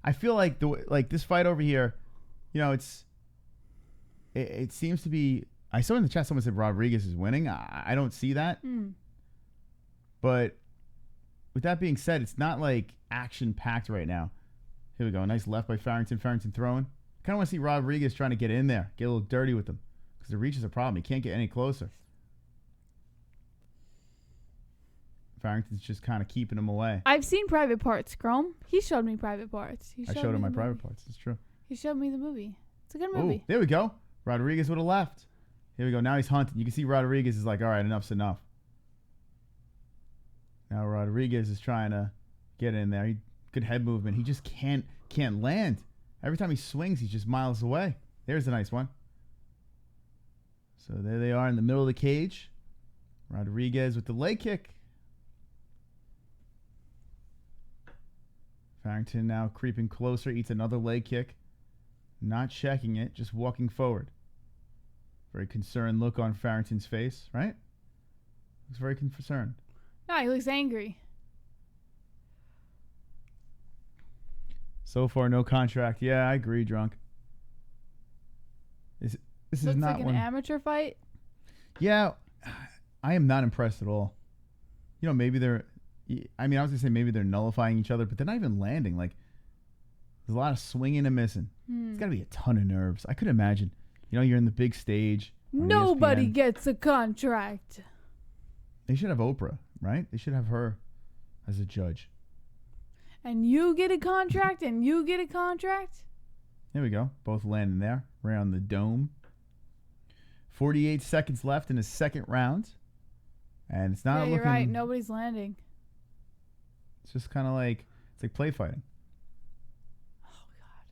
I feel like this fight over here, you know, it seems to be. I saw in the chat someone said Rodriguez is winning. I don't see that. But with that being said, it's not like action packed right now. Here we go. Nice left by Farrington. Farrington throwing. Kind of want to see Rodriguez trying to get in there, get a little dirty with him, because the reach is a problem. He can't get any closer. Farrington's just kind of keeping him away. I've seen Private Parts, Chrome. He showed me Private Parts. I showed him my Private Parts. It's true. He showed me the movie. It's a good movie. Ooh, there we go. Rodriguez would have left. Here we go. Now he's hunting. You can see Rodriguez is like, all right, enough's enough. Now Rodriguez is trying to get in there. Good head movement. He just can't land. Every time he swings, he's just miles away. There's a nice one. So there they are in the middle of the cage. Rodriguez with the leg kick. Farrington now creeping closer, eats another leg kick. Not checking it, just walking forward. Very concerned look on Farrington's face, right? Looks very concerned. No, he looks angry. So far, no contract. Yeah, I agree, drunk. This is Looks not like one. an amateur fight. Yeah, I am not impressed at all. You know, maybe they're. I mean, I was gonna say maybe they're nullifying each other, but they're not even landing. Like, there's a lot of swinging and missing. It's got to be a ton of nerves. I could imagine. You know, you're in the big stage. on Nobody ESPN. gets a contract. They should have Oprah, right? They should have her as a judge. And you get a contract, and you get a contract. There we go. Both landing there, right on the dome. 48 seconds left in the second round. And it's not Yeah, looking... you're right. Nobody's landing. It's just kind of like... It's like play fighting. Oh, God.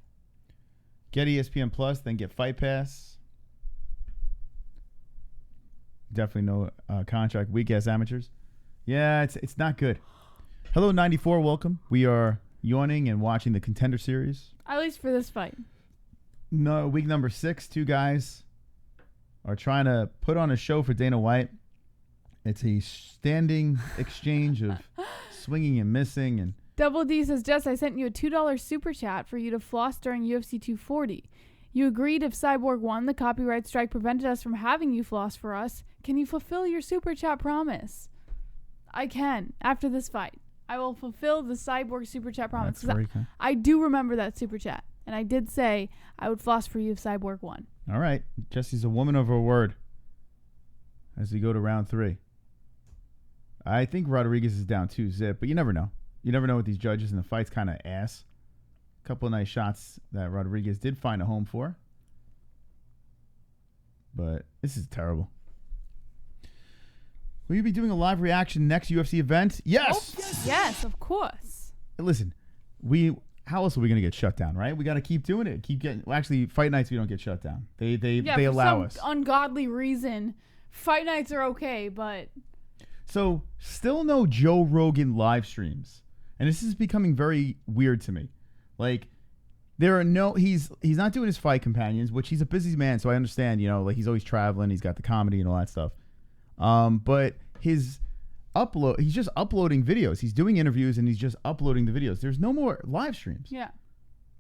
Get ESPN Plus, then get Fight Pass. Definitely no contract. Weak-ass amateurs. Yeah, it's not good. Hello, 94. Welcome. We are yawning and watching the Contender series. At least for this fight. No, week number 6. Two guys are trying to put on a show for Dana White. It's a standing exchange of swinging and missing. And Double D says, Jess, I sent you a $2 super chat for you to floss during UFC 240. You agreed if Cyborg won, the copyright strike prevented us from having you floss for us. Can you fulfill your super chat promise? I can. After this fight, I will fulfill the Cyborg super chat promise. That's very kind. I do remember that super chat. And I did say I would floss for you if Cyborg won. All right. Jesse's a woman of her word as we go to round 3. I think Rodriguez is down 2-0, but you never know. You never know with these judges, and the fight's kind of ass. A couple of nice shots that Rodriguez did find a home for. But this is terrible. Will you be doing a live reaction next UFC event? Yes! Oh, yes, of course. Listen, how else are we going to get shut down, right? We got to keep doing it. Keep getting. Well, actually, fight nights we don't get shut down. They allow us. For some ungodly reason, fight nights are okay, but so still no Joe Rogan live streams, and this is becoming very weird to me. Like there are no. He's not doing his fight companions, which he's a busy man, so I understand. You know, like he's always traveling. He's got the comedy and all that stuff. But he's just uploading videos. He's doing interviews and he's just uploading the videos. There's no more live streams. Yeah.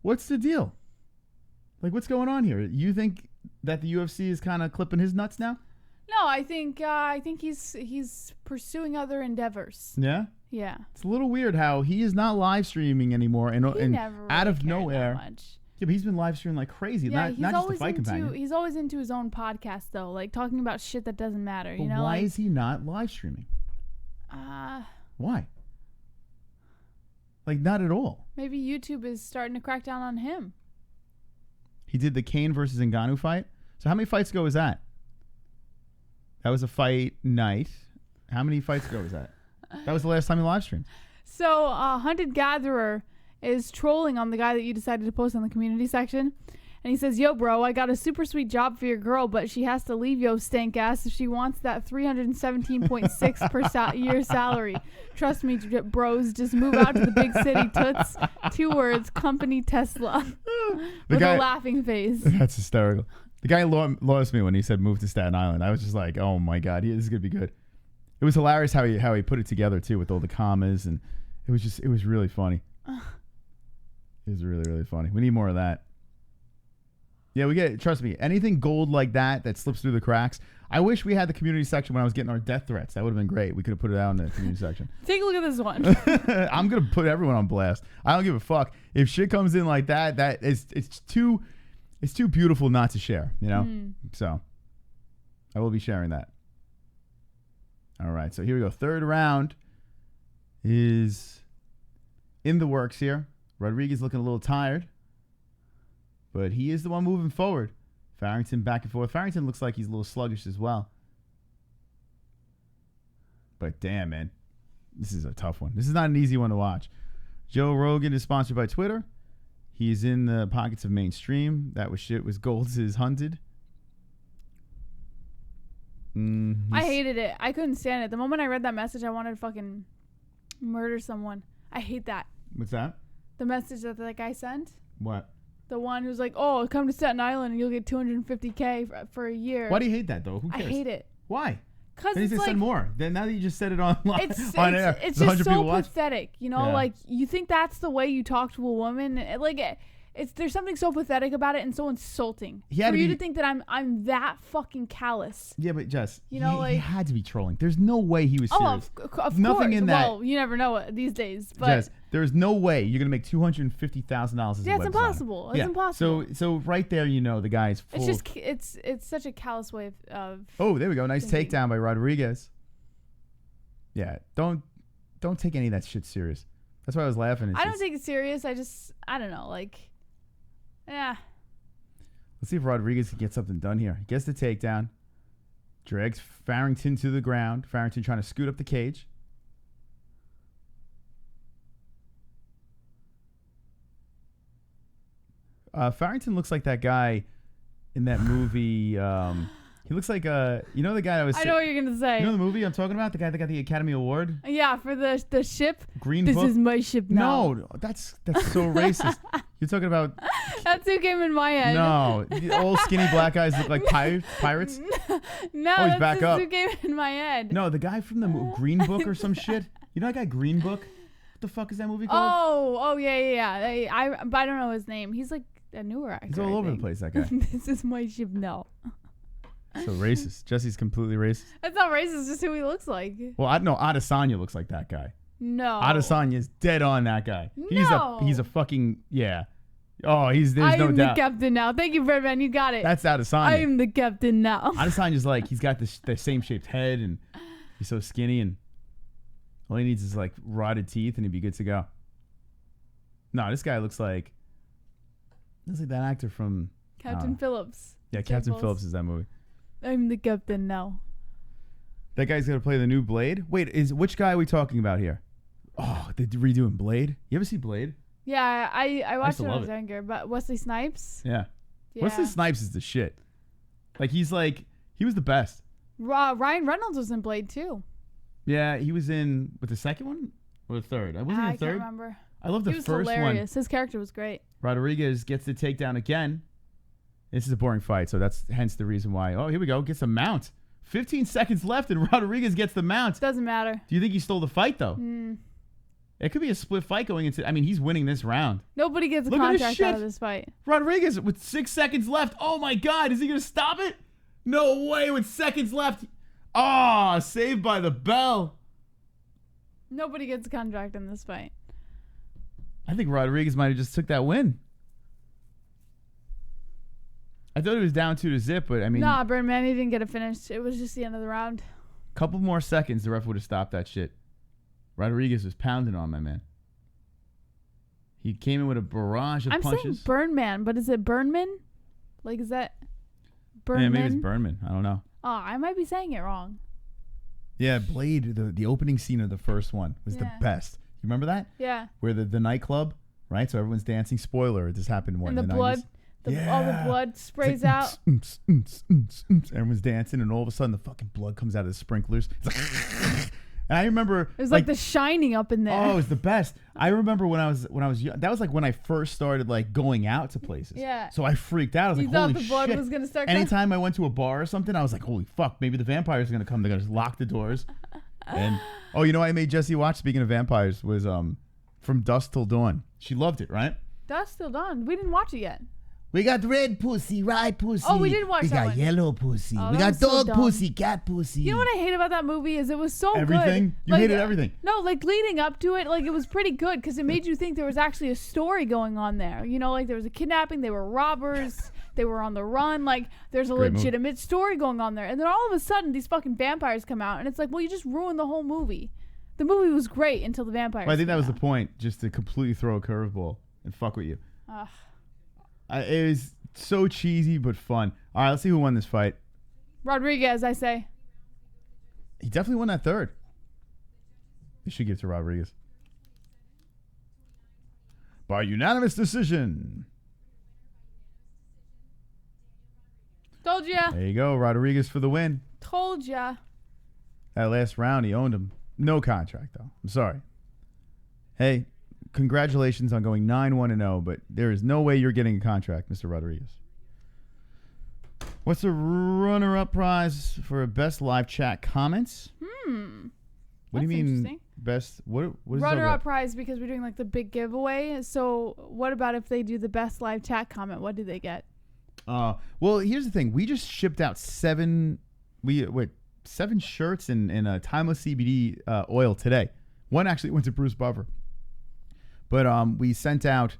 What's the deal? Like, what's going on here? You think that the UFC is kind of clipping his nuts now? No, I think he's pursuing other endeavors. Yeah? Yeah. It's a little weird how he is not live streaming anymore and never really out of cared nowhere. that much. Yeah, but he's been live streaming like crazy. Yeah, not just the fight companion. He's always into his own podcast though, like talking about shit that doesn't matter. But You know, why like, is he not live streaming? Why? Like, not at all. Maybe YouTube is starting to crack down on him. He did the Kane versus Ngannou fight. So how many fights ago was that? That was a fight night. How many fights ago was that? That was the last time he live streamed. So Hunted Gatherer is trolling on the guy that you decided to post on the community section. And he says, yo, bro, I got a super sweet job for your girl, but she has to leave yo stank ass if she wants that $317.6 per year salary. Trust me, bros, just move out to the big city, toots. 2 words, company Tesla. With a laughing face. That's hysterical. The guy lost me when he said move to Staten Island. I was just like, oh, my God, this is going to be good. It was hilarious how he put it together, too, with all the commas. And it was really funny. It was really, really funny. We need more of that. Yeah, trust me, anything gold like that slips through the cracks. I wish we had the community section when I was getting our death threats. That would have been great. We could have put it out in the community section. Take a look at this one. I'm going to put everyone on blast. I don't give a fuck. If shit comes in like that, it's too beautiful not to share, you know? So I will be sharing that. All right, so here we go. Third round is in the works here. Rodriguez looking a little tired, but he is the one moving forward. Farrington back and forth. Farrington looks like he's a little sluggish as well. But damn, man, this is a tough one. This is not an easy one to watch. Joe Rogan is sponsored by Twitter. He's in the pockets of mainstream. That was shit was Golds is hunted. I hated it. I couldn't stand it. The moment I read that message, I wanted to fucking murder someone. I hate that. What's that? The message that guy sent. What? The one who's like, oh, come to Staten Island and you'll get $250K for a year. Why do you hate that, though? Who cares? I hate it. Why? Because it's like, send more. Then now that you just said it on air, it's just so pathetic. You know, like, you think that's the way you talk to a woman? There's something so pathetic about it and so insulting for you to think that I'm that fucking callous. Yeah, but Jess, you know, he had to be trolling. There's no way he was serious. Of Nothing course. in that. Well, you never know these days. But Jess, there's no way you're gonna make $250,000. Yeah, it's impossible. It's impossible. So right there, you know, the guy's full. It's just it's such a callous way of. Oh, there we go. Nice takedown by Rodriguez. Yeah, don't take any of that shit serious. That's why I was laughing. I don't take it serious. I don't know, like. Yeah. Let's see if Rodriguez can get something done here. He gets the takedown. Drags Farrington to the ground. Farrington trying to scoot up the cage. Farrington looks like that guy in that movie. He looks like you know the guy I was. I know what you're gonna say. You know the movie I'm talking about? The guy that got the Academy Award. Yeah, for the ship. Green This Book? is my ship now. No, that's so racist. You're talking about. That's who came in my head. No, the old skinny black guys look like pirates. No, he's back up. who came in my head. No, the guy from the Green Book or some shit. You know that guy Green Book? What the fuck is that movie called? Oh yeah. But I don't know his name. He's like a newer actor. He's all over the place. That guy. This is my ship now. So racist. Jesse's completely racist. That's not racist. It's just who he looks like. Well, I know Adesanya looks like that guy. No. Adesanya's dead on that guy. No. He's a fucking yeah. Oh, there's no doubt. I am the captain now. Thank you, Birdman. You got it. That's Adesanya. I am the captain now. Adesanya's like he's got the same shaped head and he's so skinny and All he needs is like rotted teeth, and he'd be good to go. No, this guy looks like that actor from Captain Phillips. Yeah, Captain Phillips is that movie. I'm the captain now. That guy's gonna play the new Blade. Wait, which guy are we talking about here? Oh, they're redoing Blade. You ever see Blade? Yeah, I watched it when I was younger. But Wesley Snipes. Yeah. Wesley Snipes is the shit. Like he was the best. Ryan Reynolds was in Blade too. Yeah, he was in with the second one or the third. I wasn't in the third. I can't remember. I love the he was first hilarious. one. His character was great. Rodriguez gets the takedown again. This is a boring fight, so that's hence the reason why. Oh, here we go. Gets a mount. 15 seconds left, and Rodriguez gets the mount. Doesn't matter. Do you think he stole the fight, though? It could be a split fight going into... I mean, he's winning this round. Nobody gets a contract out of this fight. Rodriguez with 6 seconds left. Oh, my God. Is he going to stop it? No way. With seconds left. Ah, saved by the bell. Nobody gets a contract in this fight. I think Rodriguez might have just took that win. I thought it was down 2-0, but I mean... Nah, Birdman, he didn't get it finished. It was just the end of the round. Couple more seconds, the ref would have stopped that shit. Rodriguez was pounding on my man. He came in with a barrage of punches. I'm saying Burnman, but is it Burnman? Like, is that Burnman? Yeah, maybe it's Burnman. I don't know. Oh, I might be saying it wrong. Yeah, Blade, the opening scene of the first one was the best. You remember that? Yeah. Where the nightclub, right? So everyone's dancing. Spoiler, this happened in the blood. 90s. All the blood sprays like, out. Everyone's dancing, and all of a sudden the fucking blood comes out of the sprinklers. And I remember it was like The Shining up in there. Oh, it was the best. I remember when I was young, that was like when I first started like going out to places. Yeah. So I freaked out. I was you like, thought holy the blood shit. was gonna start Anytime I went to a bar or something, I was like, holy fuck, maybe the vampires are gonna come. They're gonna just lock the doors. And you know what I made Jesse watch, speaking of vampires, was From Dusk Till Dawn. She loved it, right? Dusk Till Dawn. We didn't watch it yet. We got red pussy, right pussy. Oh, we didn't watch that one. We got yellow pussy. Oh, we got dog so pussy, cat pussy. You know what I hate about that movie is it was so everything? good. You hated everything. No, like leading up to it, like it was pretty good because it made you think there was actually a story going on there. You know, like there was a kidnapping, they were robbers, they were on the run. Like there's a legitimate story going on there. And then all of a sudden, these fucking vampires come out, and it's like, well, you just ruined the whole movie. The movie was great until the vampires. Well, I think that was the point, just to completely throw a curveball and fuck with you. It was so cheesy but fun. All right, let's see who won this fight. Rodriguez, I say. He definitely won that third. They should give it to Rodriguez. By unanimous decision. Told ya. There you go, Rodriguez for the win. Told ya. That last round, he owned him. No contract, though. I'm sorry. Hey, congratulations on going 9-1-0, but there is no way you're getting a contract, Mr. Rodriguez. What's the runner-up prize for best live chat comments? What do you mean best? What is runner-up prize because we're doing like the big giveaway. So what about if they do the best live chat comment? What do they get? Well, here's the thing. We just shipped out 7 shirts and a timeless CBD oil today. One actually went to Bruce Buffer. But we sent out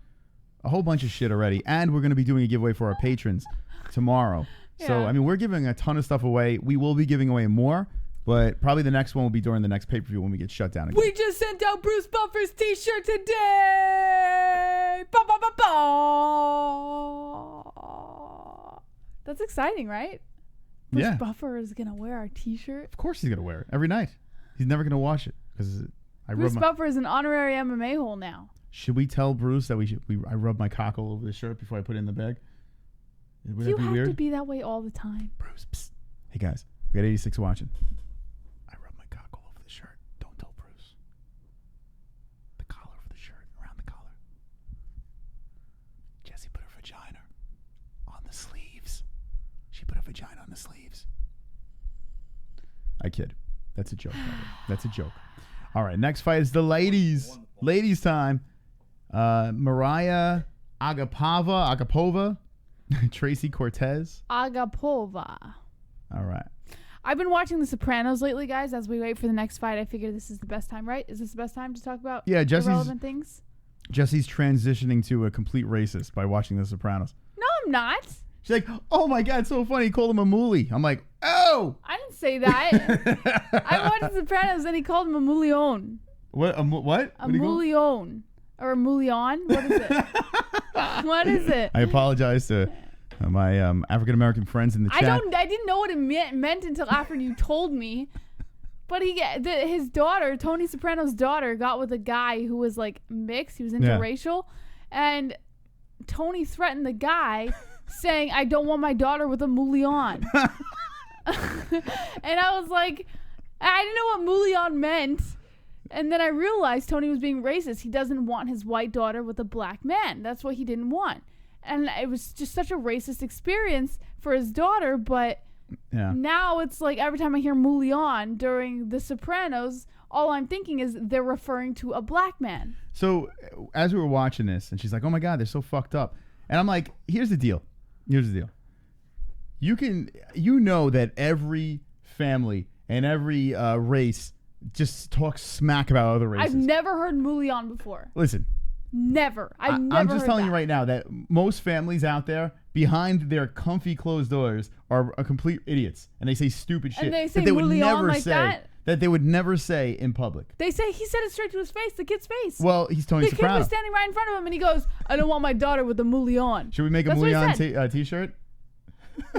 a whole bunch of shit already, and we're going to be doing a giveaway for our patrons tomorrow. Yeah. So, I mean, we're giving a ton of stuff away. We will be giving away more, but probably the next one will be during the next pay-per-view when we get shut down again. We just sent out Bruce Buffer's t-shirt today! Ba, ba, ba, ba. That's exciting, right? Bruce Buffer is going to wear our t-shirt? Of course he's going to wear it every night. He's never going to wash it because Bruce Buffer is an honorary MMA-hole now. Should we tell Bruce that I rub my cock all over the shirt before I put it in the bag? Would you that be have weird? to be that way all the time. Bruce, psst. Hey guys, we got 86 watching. I rub my cock all over the shirt. Don't tell Bruce. The collar of the shirt, around the collar. Jessie put her vagina on the sleeves. She put her vagina on the sleeves. I kid. That's a joke. That's a joke. All right, next fight is the ladies. Ladies time. MARIYA, AGAPOVA, TRACY CORTEZ. AGAPOVA. All right. I've been watching The Sopranos lately, guys. As we wait for the next fight, I figure this is the best time, right? Is this the best time to talk about irrelevant things? Jesse's transitioning to a complete racist by watching The Sopranos. No, I'm not. She's like, oh my God, it's so funny. He called him a moolie. I'm like, oh. I didn't say that. I watched The Sopranos and he called him a mullion. What? What? A mullion. Or a mullion? What is it? What is it? I apologize to my African American friends in the chat. I didn't know what it meant until after you told me. But his daughter, Tony Soprano's daughter, got with a guy who was like mixed. He was interracial. And Tony threatened the guy saying, I don't want my daughter with a mullion. And I was like, I didn't know what mullion meant. And then I realized Tony was being racist. He doesn't want his white daughter with a black man. That's what he didn't want. And it was just such a racist experience for his daughter. But now it's like every time I hear mullion during The Sopranos, all I'm thinking is they're referring to a black man. So as we were watching this, and she's like, oh my God, they're so fucked up. And I'm like, here's the deal. You know that every family and every race just talks smack about other races. I've never heard mullion before. Listen. Never. I'm just telling you right now that most families out there behind their comfy closed doors are complete idiots, and they say stupid shit and they say that they would never like say. That they would never say in public. He said it straight to his face, the kid's face. Well, he's Tony Soprano. The kid was standing right in front of him, and he goes, I don't want my daughter with a mullion. Should we make a mullion t-shirt?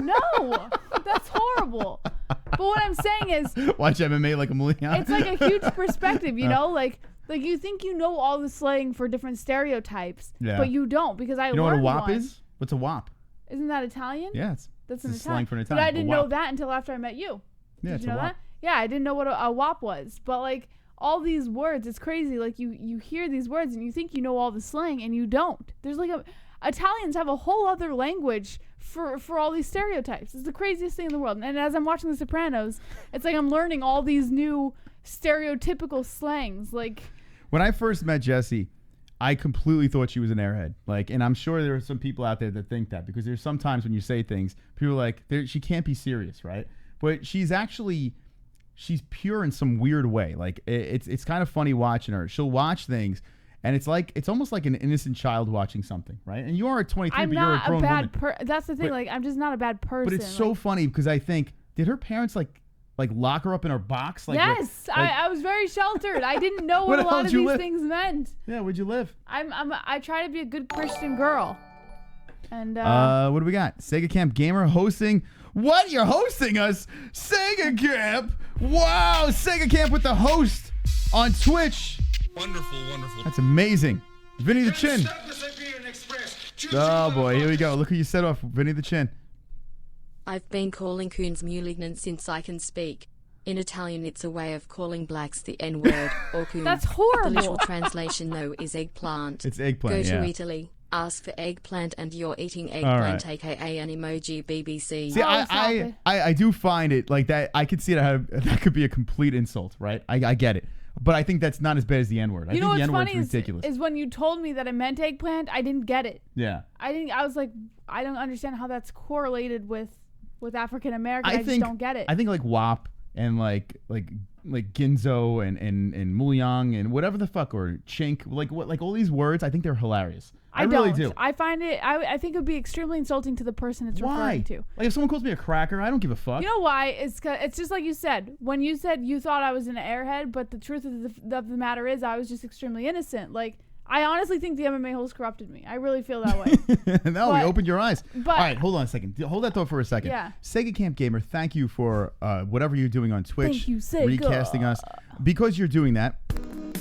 No, that's horrible. But what I'm saying is... Watch MMA like a mullion. It's like a huge perspective, you know? Like you think you know all the slang for different stereotypes, but you don't, because I learned You know what a WAP is? What's a WAP? Isn't that Italian? Yeah, that's an Italian. Slang for an Italian. But I didn't know that until after I met you. Yeah, Did you know that? Yeah, I didn't know what a WAP was. But like all these words, it's crazy. Like you hear these words and you think you know all the slang and you don't. There's like Italians have a whole other language for all these stereotypes. It's the craziest thing in the world. And as I'm watching The Sopranos, it's like I'm learning all these new stereotypical slangs. Like when I first met Jessie, I completely thought she was an airhead. Like, and I'm sure there are some people out there that think that, because there's sometimes when you say things, people are like, she can't be serious, right? But she's pure in some weird way. Like it's kind of funny watching her. She'll watch things, and it's almost like an innocent child watching something, right? And you are a 23, but you're a grown woman. That's the thing. Like I'm just not a bad person. But it's so funny because I think, did her parents like lock her up in her box? Like, yes, I was very sheltered. I didn't know what a lot of these things meant. Yeah, where'd you live? I try to be a good Christian girl. And what do we got? Sega Camp Gamer hosting. What? You're hosting us? Sega Camp? Wow, Sega Camp with the host on Twitch. Wonderful. That's amazing. Vinny the Chin. Oh boy, here we go. Look who you set off, Vinny the Chin. I've been calling coons mulignan since I can speak. In Italian, it's a way of calling blacks the N-word or coon. That's horrible. The literal translation, though, is eggplant. It's eggplant, Go to Italy, ask for eggplant, and you're eating eggplant, aka an emoji BBC. See, I do find it like that. I could see that could be a complete insult, right? I get it. But I think that's not as bad as the N-word. I think the N-word's ridiculous. Is when you told me that it meant eggplant, I didn't get it. Yeah. I was like, I don't understand how that's correlated with African American. I just don't get it. I think like WAP and like Ginzo and Mulyang and whatever the fuck, or Chink, like all these words, I think they're hilarious. I really do. I find it. I think it would be extremely insulting to the person it's referring to. Like if someone calls me a cracker, I don't give a fuck. You know why? It's just like you said. When you said you thought I was an airhead, but the truth of the matter is I was just extremely innocent. Like I honestly think the MMA-Holes corrupted me. I really feel that way. No, we opened your eyes. All right, hold on a second. Hold that thought for a second. Yeah. Sega Camp Gamer, thank you for whatever you're doing on Twitch. Thank you, Sega. Recasting us. Because you're doing that,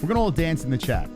we're gonna all dance in the chat.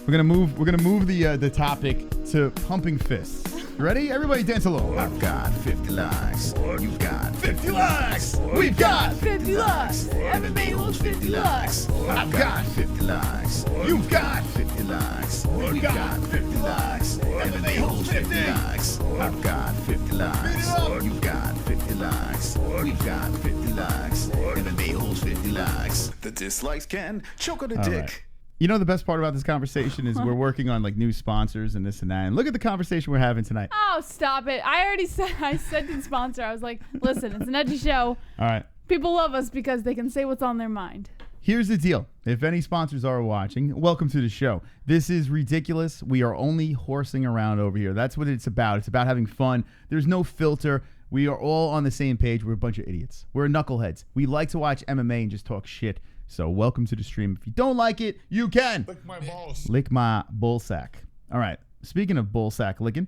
We're gonna move the topic to pumping fists. You ready? Everybody dance along. I've got 50 likes. You've got 50 likes. We've got 50 likes. MMA-Holes 50 likes. I've got 50 likes. You've got 50 likes. We've got 50 likes. MMA-Holes 50 likes. I've got 50 likes. You've got 50 likes. We've got 50 likes. MMA-Holes 50 likes. The dislikes can choke on a dick. Right. You know the best part about this conversation is we're working on like new sponsors and this and that. And look at the conversation we're having tonight. Oh, stop it. I said to the sponsor, I was like, listen, it's an edgy show. All right. People love us because they can say what's on their mind. Here's the deal. If any sponsors are watching, welcome to the show. This is ridiculous. We are only horsing around over here. That's what it's about. It's about having fun. There's no filter. We are all on the same page. We're a bunch of idiots. We're knuckleheads. We like to watch MMA and just talk shit. So welcome to the stream. If you don't like it, you can. Lick my balls. Lick my bull sack. All right. Speaking of bull sack licking,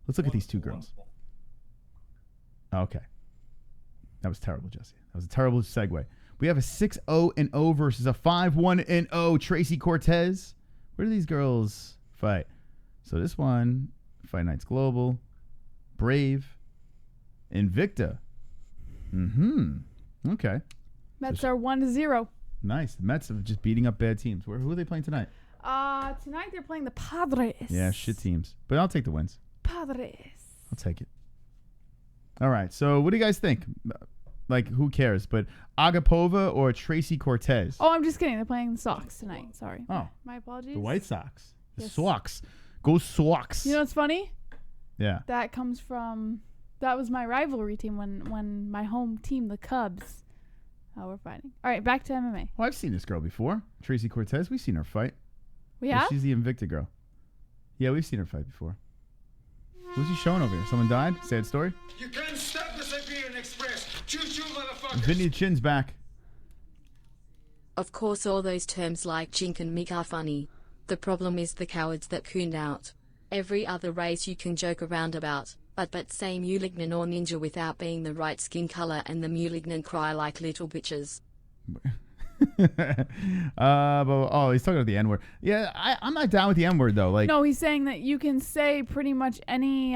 let's look at these two girls. Okay. That was terrible, Jesse. That was a terrible segue. We have a 6-0-0 versus a 5-1-0 Tracy Cortez. Where do these girls fight? So this one, Fight Nights Global, Brave, Invicta. Okay. Mets are 1-0. Nice. The Mets are just beating up bad teams. Who are they playing tonight? Tonight they're playing the Padres. Yeah, shit teams. But I'll take the wins. Padres. I'll take it. All right. So what do you guys think? Like, who cares? But AGAPOVA or Tracy Cortez? Oh, I'm just kidding. They're playing the Sox tonight. Sorry. Oh. My apologies. The White Sox. The Yes. Sox. Go Sox. You know what's funny? Yeah. That comes from... That was my rivalry team when my home team, the Cubs, were fighting. All right, back to MMA. Well, I've seen this girl before. Tracy Cortez. We've seen her fight. We Yeah, have? she's the Invicta girl. Yeah, we've seen her fight before. Who's he showing over here? Someone died? Sad story? You can't stop the Siberian Express. Choo-choo, motherfuckers. Vinny Chin's back. Of course all those terms like chink and mick are funny. The problem is the cowards that cooned out. Every other race you can joke around about, but say Mulignan or Ninja without being the right skin color and the Mulignan cry like little bitches. But, he's talking about the N-word. Yeah, I'm not down with the N-word, though. Like, No, he's saying that you can say pretty much any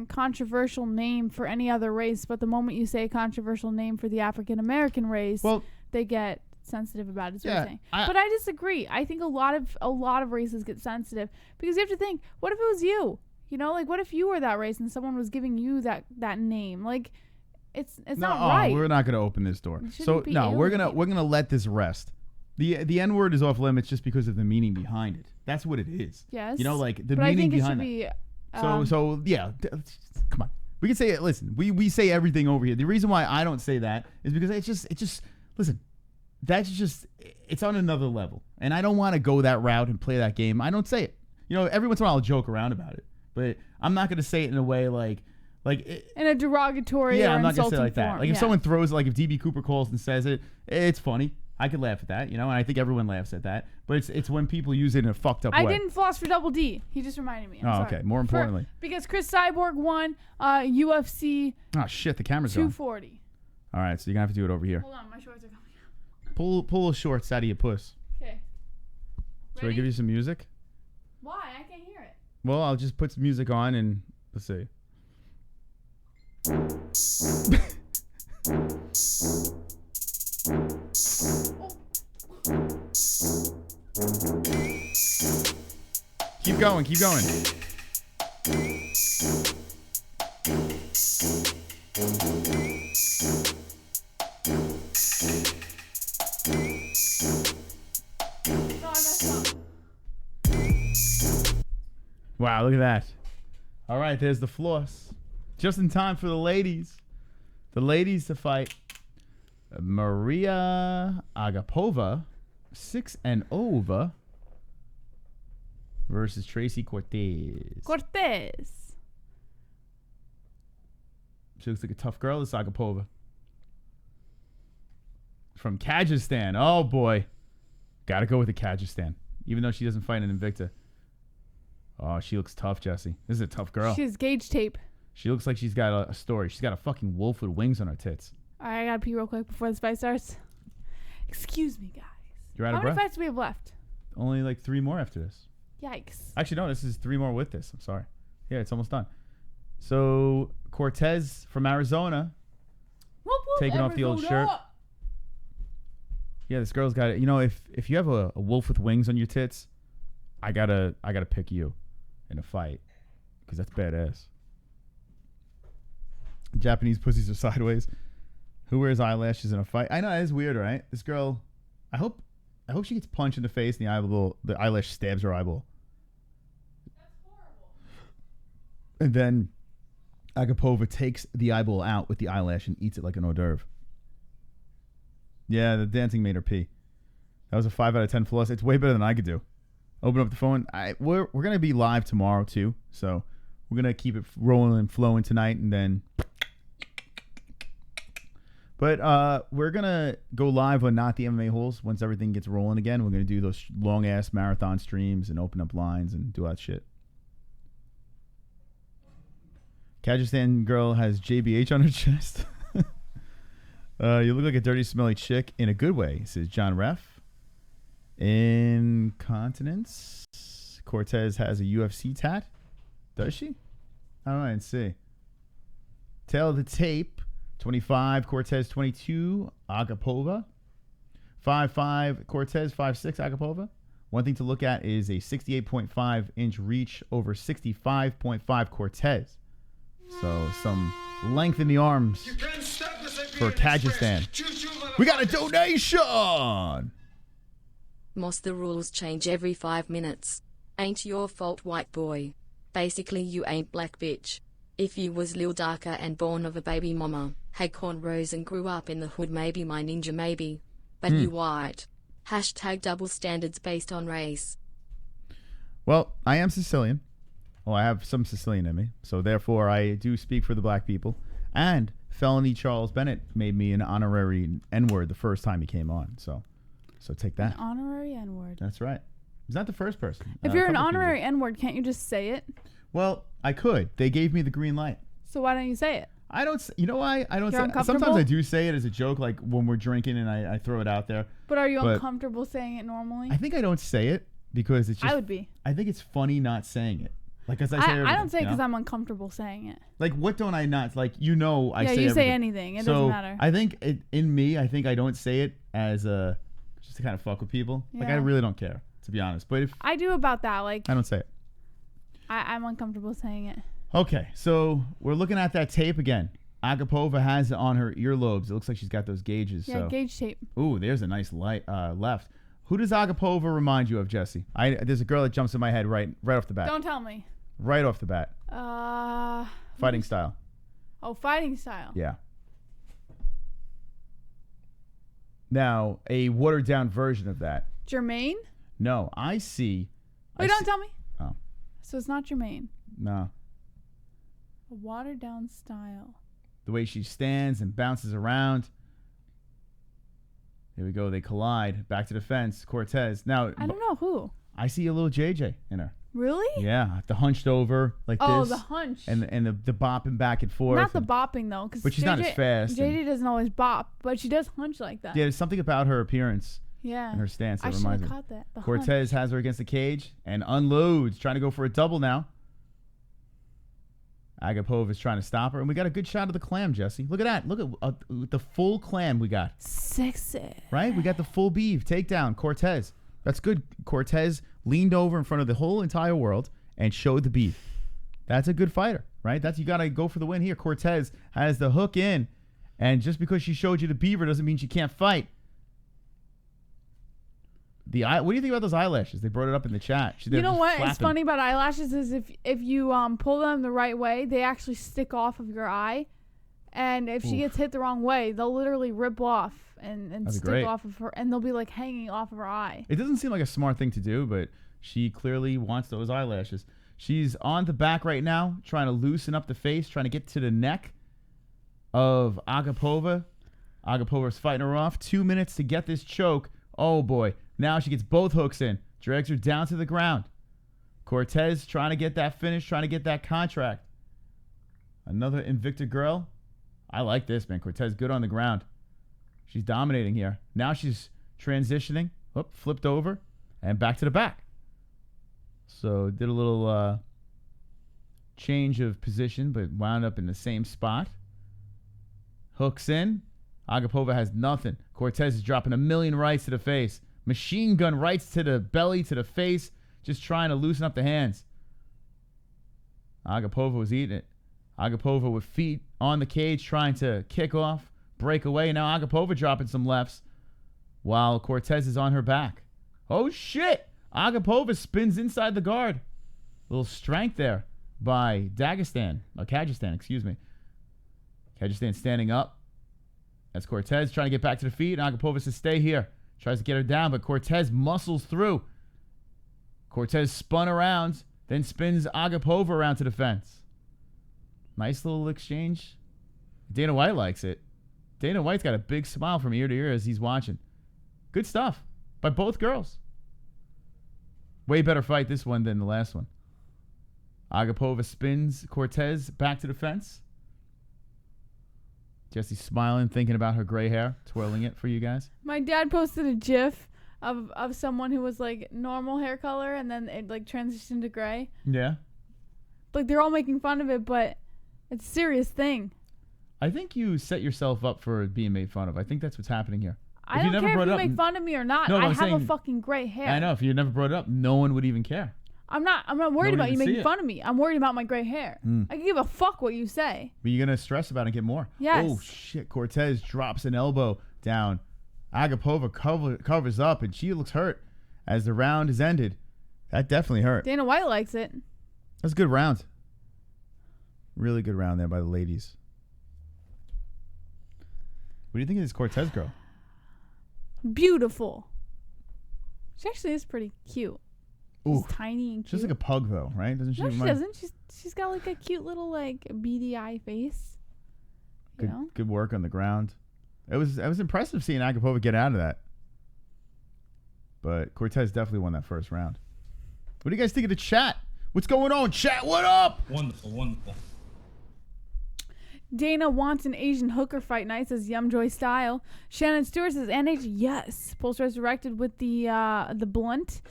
controversial name for any other race, but the moment you say a controversial name for the African American race, well, they get sensitive about it. Is what Yeah, I'm saying. But I disagree. I think a lot of races get sensitive because you have to think, what if it was you? You know, like what if you were that race and someone was giving you that name? Like, it's not right. We're not gonna open this door. It shouldn't So be no, we're alienated. gonna let this rest. The N-word is off limits just because of the meaning behind it. That's what it is. Yes. You know, like the but I meaning think it behind should it. be. So yeah, come on. We can say it. Listen, we say everything over here. The reason why I don't say that is because it just listen. That's just it's on another level, and I don't want to go that route and play that game. I don't say it. You know, every once in a while I'll joke around about it, but I'm not gonna say it in a way like in a derogatory. Yeah, or I'm not gonna say it insulting like that. form. Like if Yeah. someone throws, like if DB Cooper calls and says it, it's funny. I could laugh at that, you know, and I think everyone laughs at that. But it's when people use it in a fucked up way. I didn't floss for Double D. He just reminded me. I'm sorry. Okay. More importantly, because Chris Cyborg won UFC oh shit, the camera's gone. 240. All right, so you're gonna have to do it over here. Hold on, my shorts are coming out. Pull shorts out of your puss. Okay. Should I give you some music? Why? I can't hear it. Well, I'll just put some music on and let's see. Keep going, keep going. Wow, look at that. All right, there's the floss. Just in time for the ladies. The ladies to fight MARIYA AGAPOVA 6-0 versus Tracy Cortez. Cortez. She looks like a tough girl, this AGAPOVA. From Kyrgyzstan. Oh, boy. Got to go with the Kyrgyzstan. Even though she doesn't fight an Invicta. Oh, she looks tough, Jesse. This is a tough girl. She has gauge tape. She looks like she's got a story. She's got a fucking wolf with wings on her tits. All right, I gotta pee real quick before this fight starts. Excuse me, guys. You're out How of many breath? fights do we have left? Only like 3 more after this. Yikes. Actually, no, this is 3 more with this. I'm sorry. Yeah, it's almost done. So, Cortez from Arizona. Whoop, whoop, Taking off the old Arizona. shirt. Yeah, this girl's got it. You know, if you have a wolf with wings on your tits, I gotta pick you in a fight because that's badass. Japanese pussies are sideways. Who wears eyelashes in a fight? I know that is weird, right? This girl, I hope she gets punched in the face and the eyelash stabs her eyeball. That's horrible. And then AGAPOVA takes the eyeball out with the eyelash and eats it like an hors d'oeuvre. Yeah, the dancing made her pee. That was a 5 out of 10 floss. It's way better than I could do. Open up the phone. We're gonna be live tomorrow too, so we're gonna keep it rolling and flowing tonight, and then But we're going to go live on Not the MMA Holes once everything gets rolling again. We're going to do those long-ass marathon streams and open up lines and do all that shit. Kyrgyzstan girl has JBH on her chest. You look like a dirty, smelly chick in a good way, says John Ref. Incontinence. Cortez has a UFC tat. Does she? I don't know. I didn't see. Tail of the tape. 25, Cortez 22, AGAPOVA. 5'5", Cortez, 5'6", AGAPOVA. One thing to look at is a 68.5-inch reach over 65.5 Cortez. So some length in the arms for Kyrgyzstan. We got a donation! Moss, the rules change every 5 minutes. Ain't your fault, white boy. Basically, you ain't black bitch. If you was lil darker and born of a baby mama, had cornrows and grew up in the hood, maybe my ninja maybe. But you white. Hashtag double standards based on race. Well, I am Sicilian. Well, I have some Sicilian in me. So therefore, I do speak for the black people. And Felony Charles Bennett made me an honorary N-word the first time he came on. So take that. An honorary N-word. That's right. He's not the first person. If you're an honorary N-word, can't you just say it? Well, I could. They gave me the green light. So why don't you say it? I don't. You know why? I don't. You're say uncomfortable? Sometimes I do say it as a joke, like when we're drinking and I throw it out there. But are you uncomfortable saying it normally? I think I don't say it because it's just. I would be. I think it's funny not saying it. Like as I say I don't say it because I'm uncomfortable saying it. Like what don't I not? Like I say Yeah, you say anything. It doesn't matter. I think in me, I think I don't say it as just to kind of fuck with people. Yeah. Like I really don't care, to be honest. But if I do about that, like I don't say it. I'm uncomfortable saying it. Okay, so we're looking at that tape again. AGAPOVA has it on her earlobes. It looks like she's got those gauges. Yeah, so. gauge tape. Ooh, there's a nice light left. Who does AGAPOVA remind you of, Jesse? There's a girl that jumps in my head right off the bat. Don't tell me. Right off the bat. Fighting style. Oh, fighting style. Yeah. Now, a watered down version of that. Jermaine? No, I see. Wait, don't tell me. Oh. So it's not Jermaine. No. A watered down style. The way she stands and bounces around. Here we go. They collide. Back to the fence. Cortez. Now, I don't know who. I see a little JJ in her. Really? Yeah, the hunched over like this. Oh, the hunch. And the bopping back and forth. Not the bopping though, but she's not as fast. JJ doesn't always bop, but she does hunch like that. Yeah, there's something about her appearance. Yeah. And her stance that I reminds me. caught that. The Cortez has her against the cage and unloads, trying to go for a double now. AGAPOVA is trying to stop her, and we got a good shot of the clam, Jesse. Look at that. Look at the full clam we got. Sexy. Right? We got the full beef takedown. Cortez. That's good. Cortez leaned over in front of the whole entire world and showed the beef. That's a good fighter, right? You got to go for the win here. Cortez has the hook in, and just because she showed you the beaver doesn't mean she can't fight. What do you think about those eyelashes? They brought it up in the chat. You know what? It's funny about eyelashes is if you pull them the right way, they actually stick off of your eye. And if she gets hit the wrong way, they'll literally rip off and stick off of her, and they'll be like hanging off of her eye. It doesn't seem like a smart thing to do, but she clearly wants those eyelashes. She's on the back right now, trying to loosen up the face, trying to get to the neck of AGAPOVA. AGAPOVA's fighting her off. 2 minutes to get this choke. Oh, boy. Now she gets both hooks in. Drags her down to the ground. Cortez trying to get that finish, trying to get that contract. Another Invicta girl. I like this, man. Cortez good on the ground. She's dominating here. Now she's transitioning. Flipped over. And back to the back. So did a little change of position, but wound up in the same spot. Hooks in. AGAPOVA has nothing. Cortez is dropping a million rights to the face. Machine gun rights to the belly, to the face. Just trying to loosen up the hands. AGAPOVA was eating it. AGAPOVA with feet on the cage trying to kick off, break away. Now AGAPOVA dropping some lefts while Cortez is on her back. Oh, shit. AGAPOVA spins inside the guard. A little strength there by Kyrgyzstan, excuse me. Kyrgyzstan standing up. That's Cortez trying to get back to the feet. And AGAPOVA says, stay here. Tries to get her down, but Cortez muscles through. Cortez spun around, then spins AGAPOVA around to the fence. Nice little exchange. Dana White likes it. Dana White's got a big smile from ear to ear as he's watching. Good stuff by both girls. Way better fight this one than the last one. AGAPOVA spins CORTEZ back to the fence. Jesse's smiling, thinking about her gray hair, twirling it for you guys. My dad posted a GIF of someone who was like normal hair color and then it like transitioned to gray. Yeah. Like they're all making fun of it, but it's a serious thing. I think you set yourself up for being made fun of. I think that's what's happening here. I don't care if you make fun of me or not. No, I have a fucking gray hair. I know. If you never brought it up, no one would even care. I'm not worried about you making fun of me. I'm worried about my gray hair. I can give a fuck what you say. But you're going to stress about it and get more. Yes. Oh, shit. CORTEZ drops an elbow down. AGAPOVA covers up, and she looks hurt as the round is ended. That definitely hurt. Dana White likes it. That's a good round. Really good round there by the ladies. What do you think of this CORTEZ girl? Beautiful. She actually is pretty cute. Ooh. She's tiny and cute. She's like a pug, though, right? Doesn't she? No, she doesn't. She's got like a cute little like beady eye face. You know? Good work on the ground. It was impressive seeing AGAPOVA get out of that. But CORTEZ definitely won that first round. What do you guys think of the chat? What's going on, chat? What up? Wonderful, wonderful. Dana wants an Asian hooker fight night, says Yumjoy style. Shannon Stewart says NH yes. Pulse resurrected with the blunt.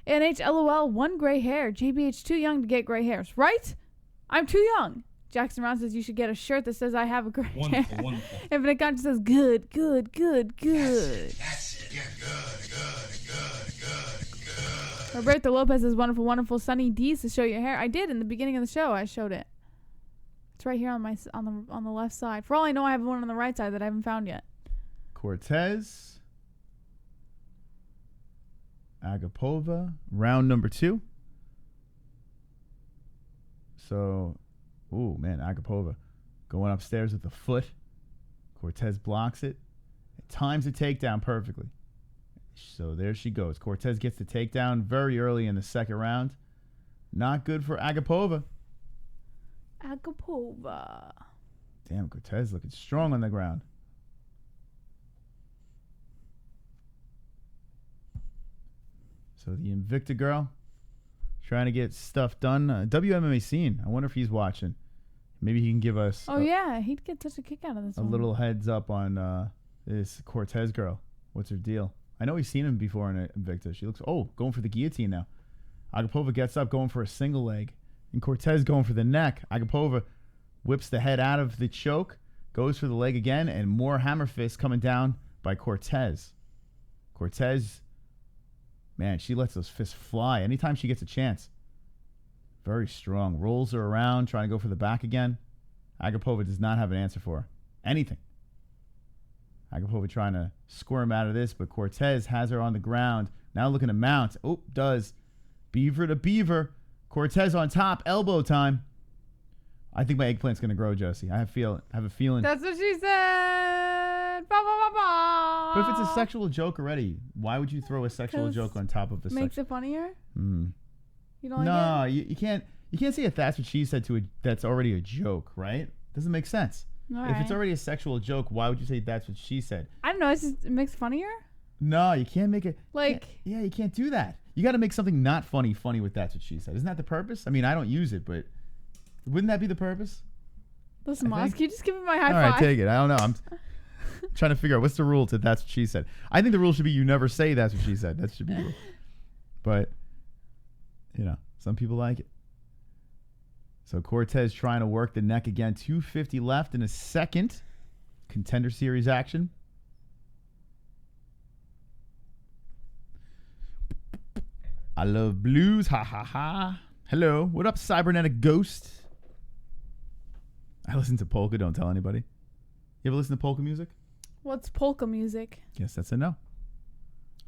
NH LOL, one gray hair. JBH too young to get gray hairs. Right? I'm too young. Jackson Round says you should get a shirt that says I have a gray hair. Wonderful. Infinite Conscious says good. That's it. Yeah, good. Roberto Lopez says wonderful. Sunny D says show your hair. I did in the beginning of the show. I showed it. It's right here on the left side. For all I know, I have one on the right side that I haven't found yet. CORTEZ. AGAPOVA. Round number 2. So, ooh, man, AGAPOVA going upstairs with the foot. CORTEZ blocks it. Times the takedown perfectly. So there she goes. CORTEZ gets the takedown very early in the second round. Not good for AGAPOVA. AGAPOVA. Damn, CORTEZ looking strong on the ground. So the Invicta girl trying to get stuff done. WMMA scene. I wonder if he's watching. Maybe he can give us yeah, he'd get such a kick out of this a little heads up on this CORTEZ girl. What's her deal? I know we've seen him before in Invicta. She looks, going for the guillotine now. AGAPOVA gets up, going for a single leg. And CORTEZ going for the neck. AGAPOVA whips the head out of the choke, goes for the leg again, and more hammer fists coming down by CORTEZ. CORTEZ, man, she lets those fists fly anytime she gets a chance. Very strong. Rolls her around, trying to go for the back again. AGAPOVA does not have an answer for her. Anything. AGAPOVA trying to squirm out of this, but CORTEZ has her on the ground. Now looking to mount. Does. Beaver to beaver. CORTEZ on top. Elbow time. I think my eggplant's going to grow, Josie. I have a feeling. That's what she said. Ba, ba, ba, ba. But if it's a sexual joke already, why would you throw a sexual joke on top of the makes it funnier? Mm. You don't like no, you can't say if that's what she said to that's already a joke, right? Doesn't make sense. All if it's already a sexual joke, why would you say that's what she said? I don't know. It makes it funnier? No, you can't make it. Like. You can't do that. You got to make something not funny with that's what she said. Isn't that the purpose? I mean, I don't use it, but wouldn't that be the purpose? Listen, Moss, can you just give me my high five? All right, take it. I don't know. I'm trying to figure out what's the rule to that's what she said. I think the rule should be you never say that's what she said. That should be the rule. But, some people like it. So CORTEZ trying to work the neck again. 250 left in a second. Contender Series action. I love blues. Ha ha ha. Hello. What up, cybernetic ghost? I listen to polka. Don't tell anybody. You ever listen to polka music? What's polka music? Yes, that's a no.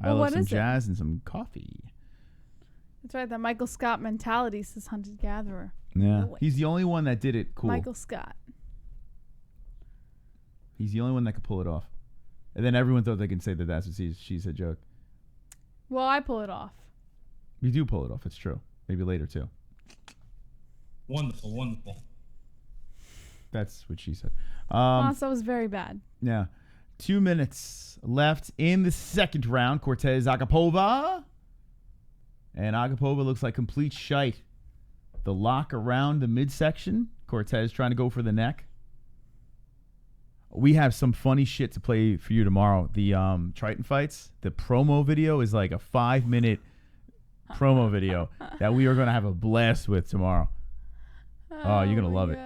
Well, I love what some is jazz and some coffee. That's right. That Michael Scott mentality, says Hunted Gatherer. Yeah. No way. He's the only one that did it cool. Michael Scott. He's the only one that could pull it off. And then everyone thought they can say that that's what she said joke. Well, I pull it off. You do pull it off. It's true. Maybe later, too. Wonderful. That's what she said. That was very bad. Yeah. 2 minutes left in the second round. CORTEZ AGAPOVA. And AGAPOVA looks like complete shite. The lock around the midsection. CORTEZ trying to go for the neck. We have some funny shit to play for you tomorrow. The Triton fights. The promo video is like a 5-minute promo video that we are going to have a blast with tomorrow. Oh, you're going to love it.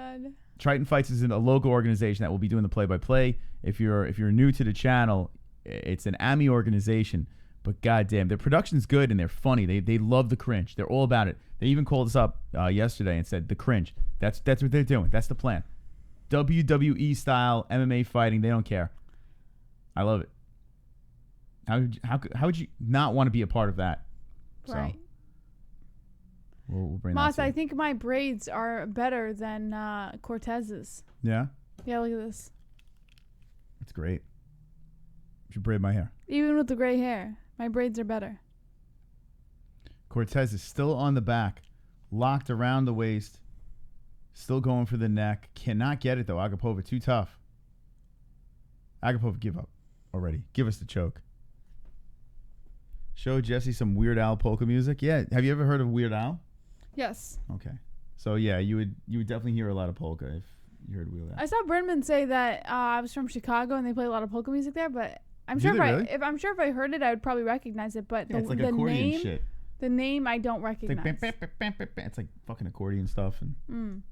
Triton Fights is a local organization that will be doing the play-by-play. If you're new to the channel, it's an AMI organization, but goddamn, their production's good and they're funny. They love the cringe. They're all about it. They even called us up yesterday and said the cringe. That's what they're doing. That's the plan. WWE style MMA fighting. They don't care. I love it. How would you not want to be a part of that? Right. So, we'll bring Moss, that to you. I think my braids are better than CORTEZ's. Yeah? Yeah, look at this. That's great. You should braid my hair. Even with the gray hair, my braids are better. CORTEZ is still on the back, locked around the waist, still going for the neck. Cannot get it, though. AGAPOVA, too tough. AGAPOVA, give up already. Give us the choke. Show Jesse some Weird Al polka music. Yeah. Have you ever heard of Weird Al? Yes. Okay. So, yeah, you would definitely hear a lot of polka if you heard Weird Al. I saw Brenman say that I was from Chicago and they play a lot of polka music there, but I'm sure if I heard it, I would probably recognize it. But Yeah, it's like accordion shit. The name I don't recognize. It's like fucking accordion stuff. And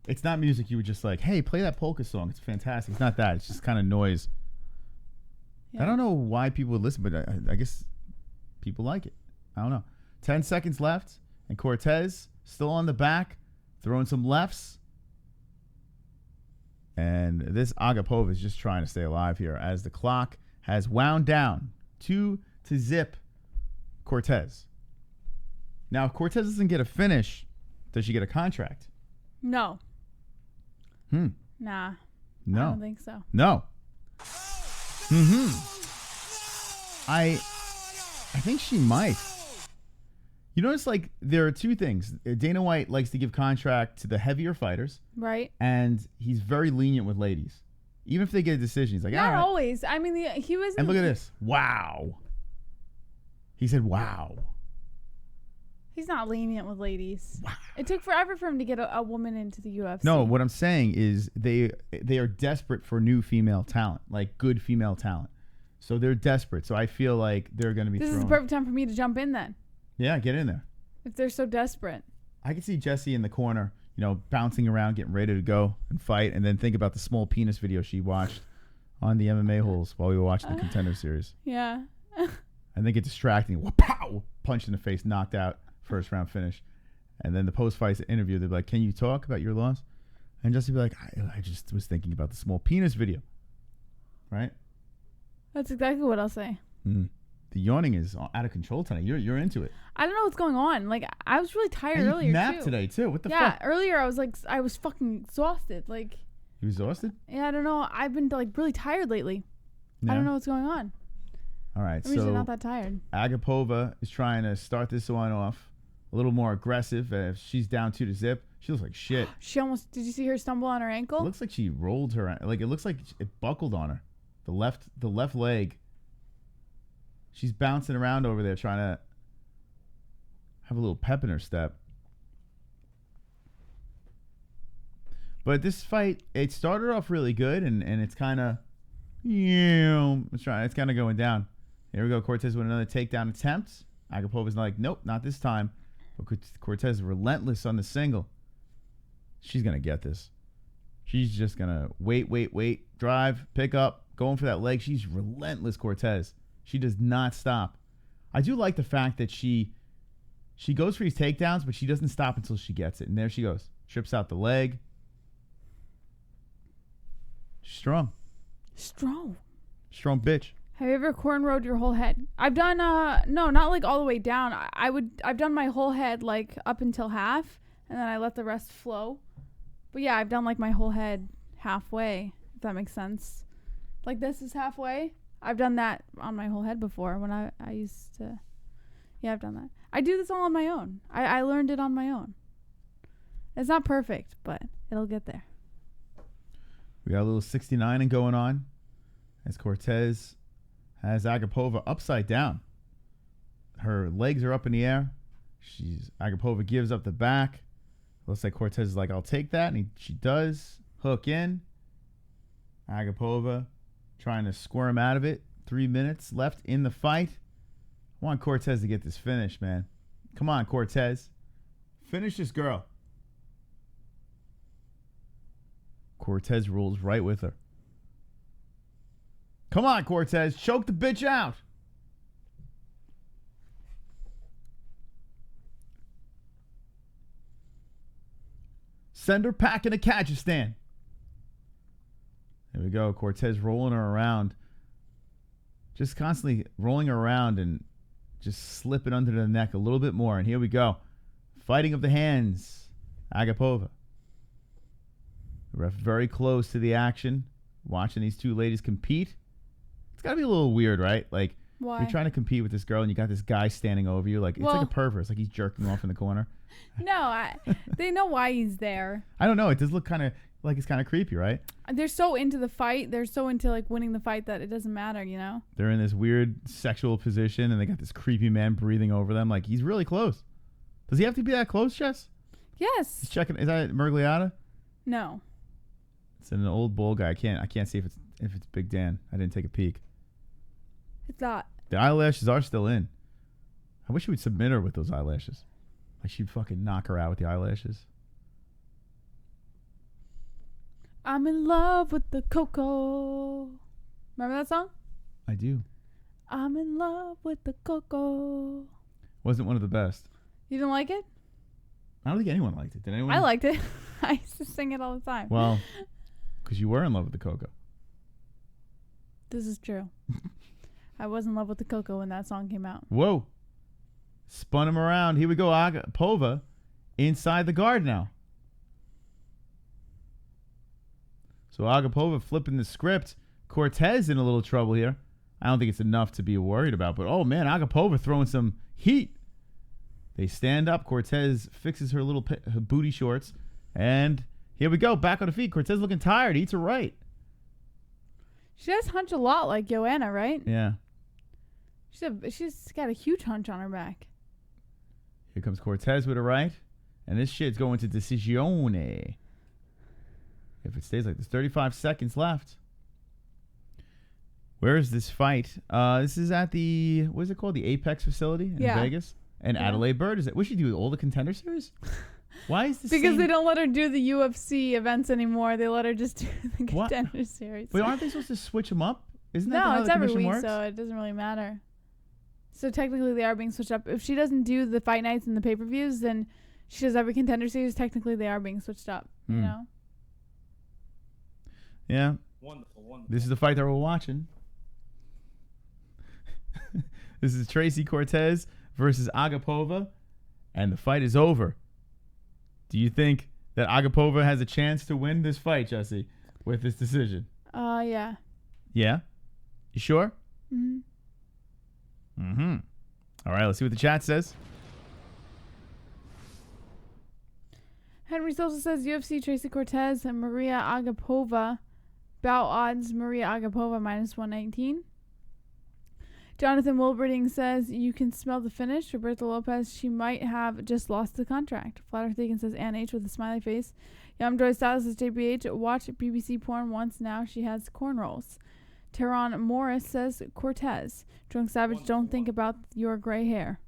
it's not music you would just like, hey, play that polka song. It's fantastic. It's not that. It's just kind of noise. Yeah. I don't know why people would listen, but I guess people like it. I don't know. 10 seconds left, and CORTEZ still on the back, throwing some lefts. And this AGAPOVA is just trying to stay alive here as the clock has wound down 2-0 CORTEZ. Now, if CORTEZ doesn't get a finish, does she get a contract? No. Nah. No. I don't think so. No. I think she might. You notice, like, there are two things. Dana White likes to give contract to the heavier fighters. Right. And he's very lenient with ladies. Even if they get a decision, he's like, all right. Not always. I mean, he was... And look at this. Wow. He said, wow. He's not lenient with ladies. Wow. It took forever for him to get a woman into the UFC. No, what I'm saying is they are desperate for new female talent, like good female talent. So they're desperate. So I feel like they're going to be This is the perfect time for me to jump in then. Yeah, get in there. If they're so desperate. I can see Jessie in the corner, bouncing around, getting ready to go and fight, and then think about the small penis video she watched on the MMA-Holes while we were watching the Contender series. Yeah. And then get distracting. Pow! Punched in the face, knocked out. First round finish. And then the post-fight interview, they'd be like, can you talk about your loss? And Jessie would be like, I just was thinking about the small penis video. Right? That's exactly what I'll say. The yawning is out of control tonight. You're into it. I don't know what's going on. Like, I was really tired earlier, you napped today, too. What the fuck? Yeah, earlier I was fucking exhausted. Like... You exhausted? Yeah, I don't know. I've been, really tired lately. Yeah. I don't know what's going on. All right, I'm usually not that tired. AGAPOVA is trying to start this one off a little more aggressive. She's down 2-0. She looks like shit. Did you see her stumble on her ankle? It looks like she rolled her. Like, it looks like it buckled on her. The left leg. She's bouncing around over there trying to have a little pep in her step. But this fight, it started off really good, and it's kind of, it's kind of going down. Here we go. CORTEZ with another takedown attempt. AGAPOVA's like, nope, not this time. But CORTEZ is relentless on the single. She's going to get this. She's just going to wait, drive, pick up, going for that leg. She's relentless, CORTEZ. She does not stop. I do like the fact that she goes for these takedowns, but she doesn't stop until she gets it. And there she goes. Trips out the leg. Strong bitch. Have you ever cornrowed your whole head? I've done no, not like all the way down. I've done my whole head like up until half, and then I let the rest flow. But yeah, I've done like my whole head halfway, if that makes sense. Like this is halfway. I've done that on my whole head before when I used to. Yeah, I've done that. I do this all on my own. I learned it on my own. It's not perfect, but it'll get there. We got a little 69ing going on as Cortez has AGAPOVA upside down. Her legs are up in the air. AGAPOVA gives up the back. Looks like Cortez is like, I'll take that. And she does. Hook in. AGAPOVA trying to squirm out of it. 3 minutes left in the fight. I want Cortez to get this finish, man. Come on, Cortez. Finish this girl. Cortez rolls right with her. Come on, Cortez. Choke the bitch out. Send her packing to Kyrgyzstan. There we go. Cortez rolling her around. Just constantly rolling her around and just slipping under the neck a little bit more. And here we go. Fighting of the hands. AGAPOVA. The ref very close to the action. Watching these two ladies compete. It's got to be a little weird, right? Like, why? You're trying to compete with this girl and you got this guy standing over you. Like, it's like a pervert. It's like he's jerking off in the corner. No, they know why he's there. I don't know. It does look kind of like it's kind of creepy, right? They're so into the fight. They're so into like winning the fight that it doesn't matter, you know? They're in this weird sexual position and they got this creepy man breathing over them. Like, he's really close. Does he have to be that close, Jess? Yes. He's checking. Is that Mergliata? No. It's an old bull guy. I can't see if it's Big Dan. I didn't take a peek. It's not. The eyelashes are still in. I wish you would submit her with those eyelashes. Like, she'd fucking knock her out with the eyelashes. I'm in love with the cocoa. Remember that song? I do. I'm in love with the cocoa. Wasn't one of the best. You didn't like it? I don't think anyone liked it. Did anyone? I liked it. I used to sing it all the time. Well, because you were in love with the cocoa. This is true. I was in love with the cocoa when that song came out. Whoa. Spun him around. Here we go. AGAPOVA inside the guard now. So AGAPOVA flipping the script. Cortez in a little trouble here. I don't think it's enough to be worried about, but oh man, AGAPOVA throwing some heat. They stand up. Cortez fixes her little her booty shorts. And here we go. Back on the feet. Cortez looking tired. Eats her right. She does hunch a lot like Joanna, right? Yeah. She's got a huge hunch on her back. Here comes Cortez with a right. And this shit's going to decisione. If it stays like this. 35 seconds left. Where is this fight? This is at the, what is it called? The Apex facility in Vegas? And Adelaide Bird. Is it? What should you do? All the Contender series? Why is this? Because they don't let her do the UFC events anymore. They let her just do the Contender series. Wait, aren't they supposed to switch them up? Isn't that no, how it's the every commission week, works? so it doesn't really matter. So technically, they are being switched up. If she doesn't do the fight nights and the pay-per-views, then she does every Contender series. Technically, they are being switched up. You know? Yeah. Wonderful. This is the fight that we're watching. This is TRACY Cortez versus AGAPOVA, and the fight is over. Do you think that AGAPOVA has a chance to win this fight, Jesse, with this decision? Yeah. Yeah? You sure? Mm-hmm. Mm-hmm. All right, let's see what the chat says. Henry Sosa says UFC TRACY Cortez and MARIYA AGAPOVA. Bout odds MARIYA AGAPOVA -119. Jonathan Wilberding says you can smell the finish. Roberto Lopez, she might have just lost the contract. Flat Earth Deacon says Ann H with a smiley face. Yamjoy Styles says JBH, watch BBC porn once now she has cornrows. Teron Morris says Cortez. Drunk Savage, don't think about your gray hair.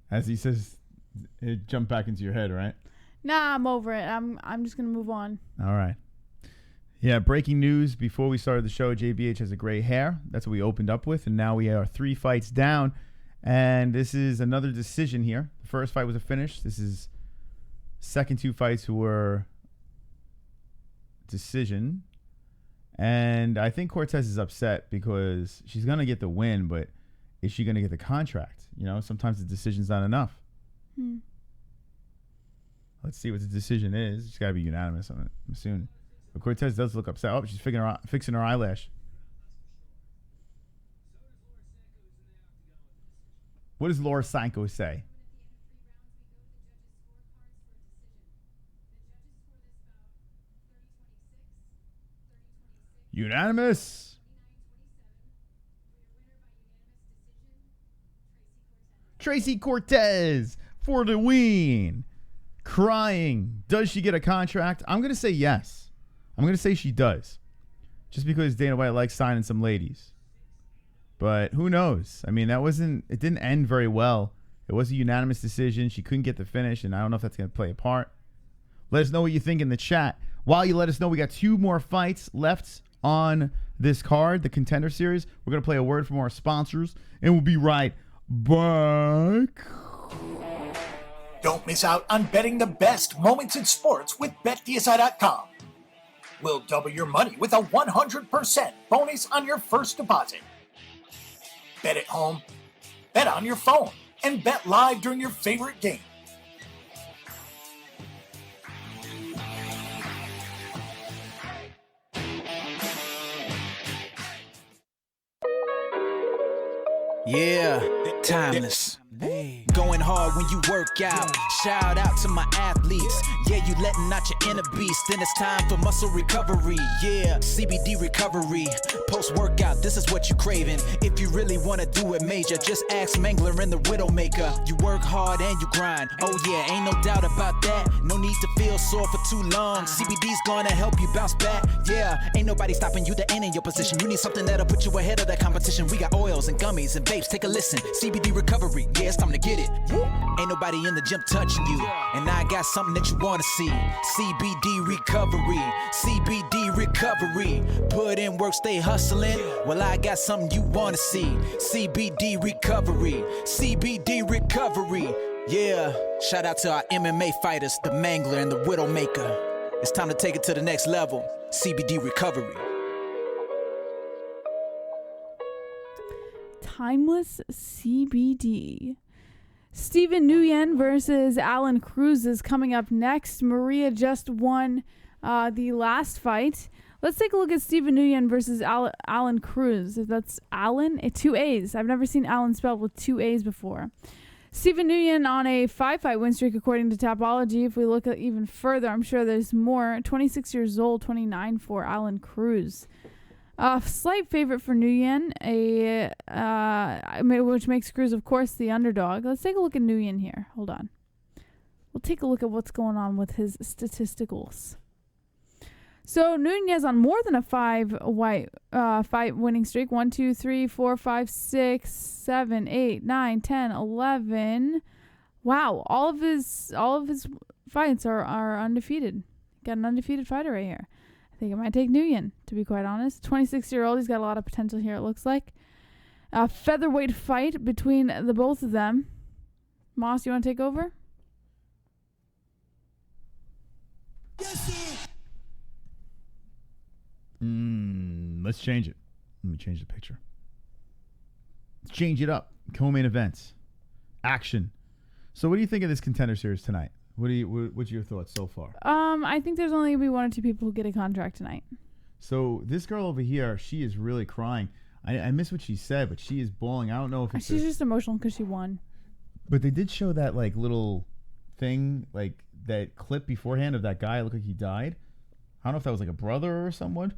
As he says, it jumped back into your head, right? Nah, I'm over it. I'm just gonna move on. All right. Yeah, breaking news before we started the show, JBH has a gray hair. That's what we opened up with, and now we are 3 fights down, and this is another decision here. The first fight was a finish. This is second 2 fights were decision, and I think Cortez is upset because she's going to get the win, but is she going to get the contract? You know, sometimes the decision's not enough. Let's see what the decision is. It's got to be unanimous on it, I'm assuming. But Cortez does look upset. Oh, she's fixing her eyelash. What does Laura Sanko say? Unanimous. TRACY CORTEZ for the win. Crying. Does she get a contract? I'm going to say yes. I'm going to say she does. Just because Dana White likes signing some ladies. But who knows? I mean, it didn't end very well. It was a unanimous decision. She couldn't get the finish, and I don't know if that's going to play a part. Let us know what you think in the chat. While you let us know, we got 2 more fights left on this card, the Contender Series. We're going to play a word from our sponsors, and we'll be right back. Don't miss out on betting the best moments in sports with BetDSI.com. We'll double your money with a 100% bonus on your first deposit. Bet at home, bet on your phone, and bet live during your favorite game. Yeah, timeless. Going hard when you work out. Shout out to my athletes. Yeah, you letting out your inner beast. Then it's time for muscle recovery. Yeah, CBD recovery. Post-workout, this is what you craving. If you really want to do it major, just ask Mangler and the Widowmaker. You work hard and you grind. Oh yeah, ain't no doubt about that. No need to feel sore for too long. CBD's gonna help you bounce back. Yeah, ain't nobody stopping you that ain't in your position. You need something that'll put you ahead of that competition. We got oils and gummies and vapes. Take a listen. CBD recovery. Yeah, it's time to get it. Ain't nobody in the gym touching you. And I got something that you wanna see. CBD recovery. CBD recovery. Put in work, stay hustling. Well, I got something you wanna see. CBD recovery. CBD recovery. Yeah. Shout out to our MMA fighters, the Mangler and the Widowmaker. It's time to take it to the next level. CBD recovery. Timeless CBD. Steven Nguyen versus Aalon Cruz is coming up next. MARIYA just won the last fight. Let's take a look at Steven Nguyen versus Aalon Cruz. If that's Aalon, 2 A's. I've never seen Aalon spelled with 2 A's before. Steven Nguyen on a 5-fight win streak according to Tapology. If we look at even further, I'm sure there's more. 26 years old, 29 for Aalon Cruz. Slight favorite for Nuyen, which makes Cruz, of course, the underdog. Let's take a look at Nuyen here. Hold on. We'll take a look at what's going on with his statisticals. So Nuyen is on more than a 5-fight winning streak. 1, 2, 3, 4, 5, 6, 7, 8, 9, 10, 11. Wow, all of his fights are undefeated. Got an undefeated fighter right here. I think it might take Nuyen, to be quite honest. 26-year-old, he's got a lot of potential here, it looks like. A featherweight fight between the both of them. Moss, you want to take over? Let's change it. Let me change the picture. Let's change it up. Co-main events. Action. So what do you think of this Contender Series tonight? What's your thoughts so far? I think there's only going to be 1 or 2 people who get a contract tonight. So this girl over here, she is really crying. I miss what she said, but she is bawling. I don't know if it's she's just emotional because she won. But they did show that like little thing, like that clip beforehand of that guy. It looked like he died. I don't know if that was like a brother or someone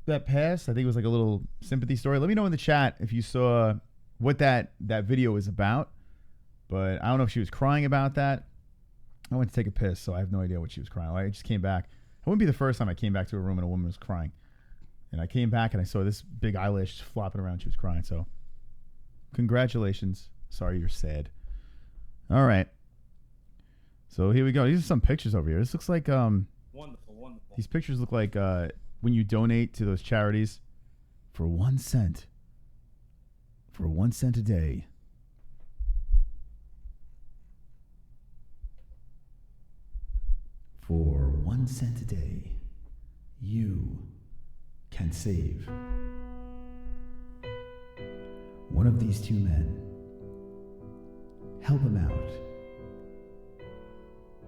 that passed. I think it was like a little sympathy story. Let me know in the chat if you saw what that video was about. But I don't know if she was crying about that. I went to take a piss, so I have no idea what she was crying. I just came back. It wouldn't be the first time I came back to a room and a woman was crying. And I came back and I saw this big eyelash flopping around. She was crying. So congratulations. Sorry you're sad. All right. So here we go. These are some pictures over here. This looks like Wonderful. These pictures look like when you donate to those charities for 1 cent. For 1 cent a day. For 1 cent a day, you can save one of these 2 men. Help them out.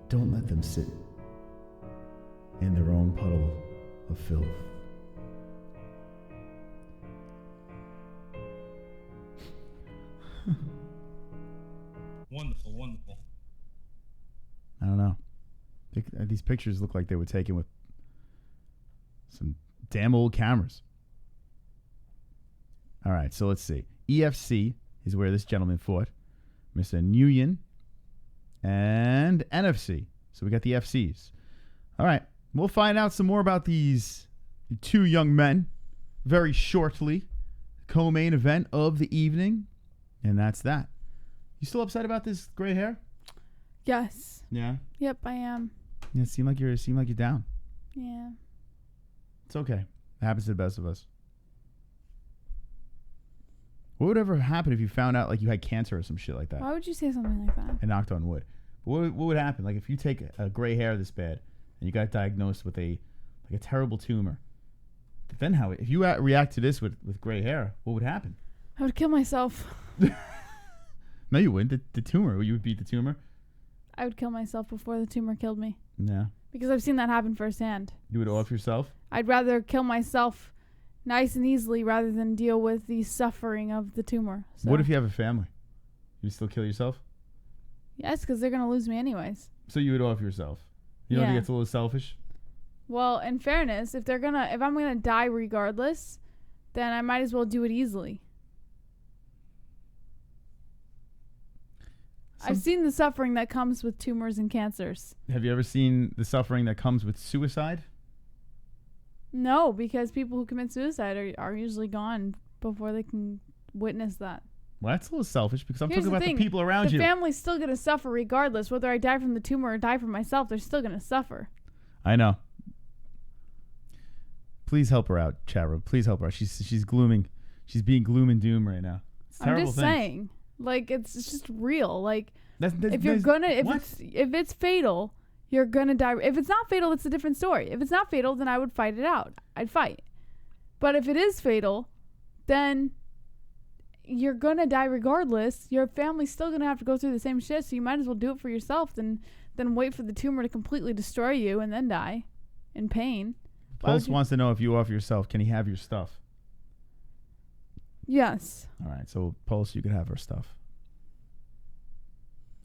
Don't let them sit in their own puddle of filth. Wonderful. I don't know. These pictures look like they were taken with some Damn old cameras. All right, so let's see. EFC is where this gentleman fought. Mr. Nguyen. And NFC. So we got the FCs. All right. We'll find out some more about these two young men very shortly. Co-main event of the evening. And that's that. You still upset about this gray hair? Yes. Yeah? Yep, I am. Yeah, it seemed like you're down. Yeah. It's okay. It happens to the best of us. What would ever happen if you found out like you had cancer or some shit like that? Why would you say something like that? I knocked on wood. What would happen? Like if you take a gray hair this bad and you got diagnosed with a terrible tumor, then how? If you react to this with gray hair, what would happen? I would kill myself. No, you wouldn't. The tumor. You would beat the tumor. I would kill myself before the tumor killed me. Yeah. Because I've seen that happen firsthand. You would off yourself? I'd rather kill myself nice and easily rather than deal with the suffering of the tumor. So. What if you have a family? You still kill yourself? Yes, because they're going to lose me anyways. So you would off yourself? You don't think it's a little selfish? Well, in fairness, if I'm gonna die regardless, then I might as well do it easily. I've seen the suffering that comes with tumors and cancers. Have you ever seen the suffering that comes with suicide? No, because people who commit suicide are usually gone before they can witness that. Well, that's a little selfish because I'm Here's talking about thing. the people around you. The family's still going to suffer regardless. Whether I die from the tumor or die from myself, they're still going to suffer. I know. Please help her out, chat room. Please help her out. She's glooming. She's being gloom and doom right now. It's terrible. I'm just saying. Like, it's just real. Like, if it's fatal, you're gonna die. If it's not fatal, it's a different story. If it's not fatal, then I would fight it out. I'd fight. But if it is fatal, then you're gonna die regardless. Your family's still gonna have to go through the same shit, so you might as well do it for yourself than wait for the tumor to completely destroy you and then die in pain. Pulse wants to know if you off yourself, can he have your stuff? Yes. All right, so Pulse, you could have her stuff.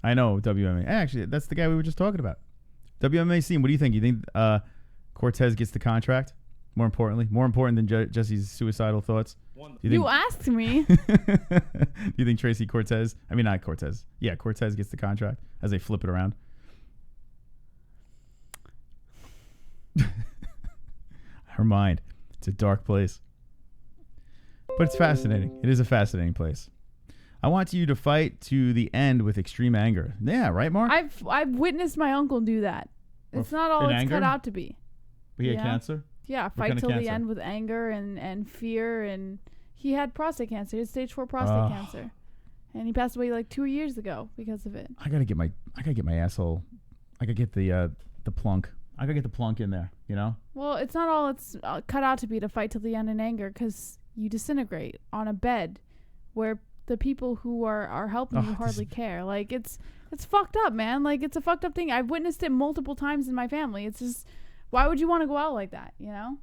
I know, WMA. Actually, that's the guy we were just talking about. WMA scene, what do you think? You think Cortez gets the contract? More important than Jesse's suicidal thoughts? You asked me. Do you think Tracy Cortez, I mean, not Cortez. Yeah, Cortez gets the contract as they flip it around? Her mind. It's a dark place. But it's fascinating. It is a fascinating place. I want you to fight to the end with extreme anger. Yeah, right, Mark? I've witnessed my uncle do that. It's not all it's cut out to be. But he had cancer? Yeah, fight till the end with anger and fear, and he had prostate cancer. He had stage 4 prostate cancer. And he passed away like 2 years ago because of it. I gotta get my asshole. I gotta get the plunk. I gotta get the plunk in there, you know? Well, it's not all it's cut out to be to fight till the end in anger, because you disintegrate on a bed where the people who are helping you hardly care. Like, it's fucked up, man. Like, it's a fucked up thing. I've witnessed it multiple times in my family. It's just, why would you want to go out like that, you know?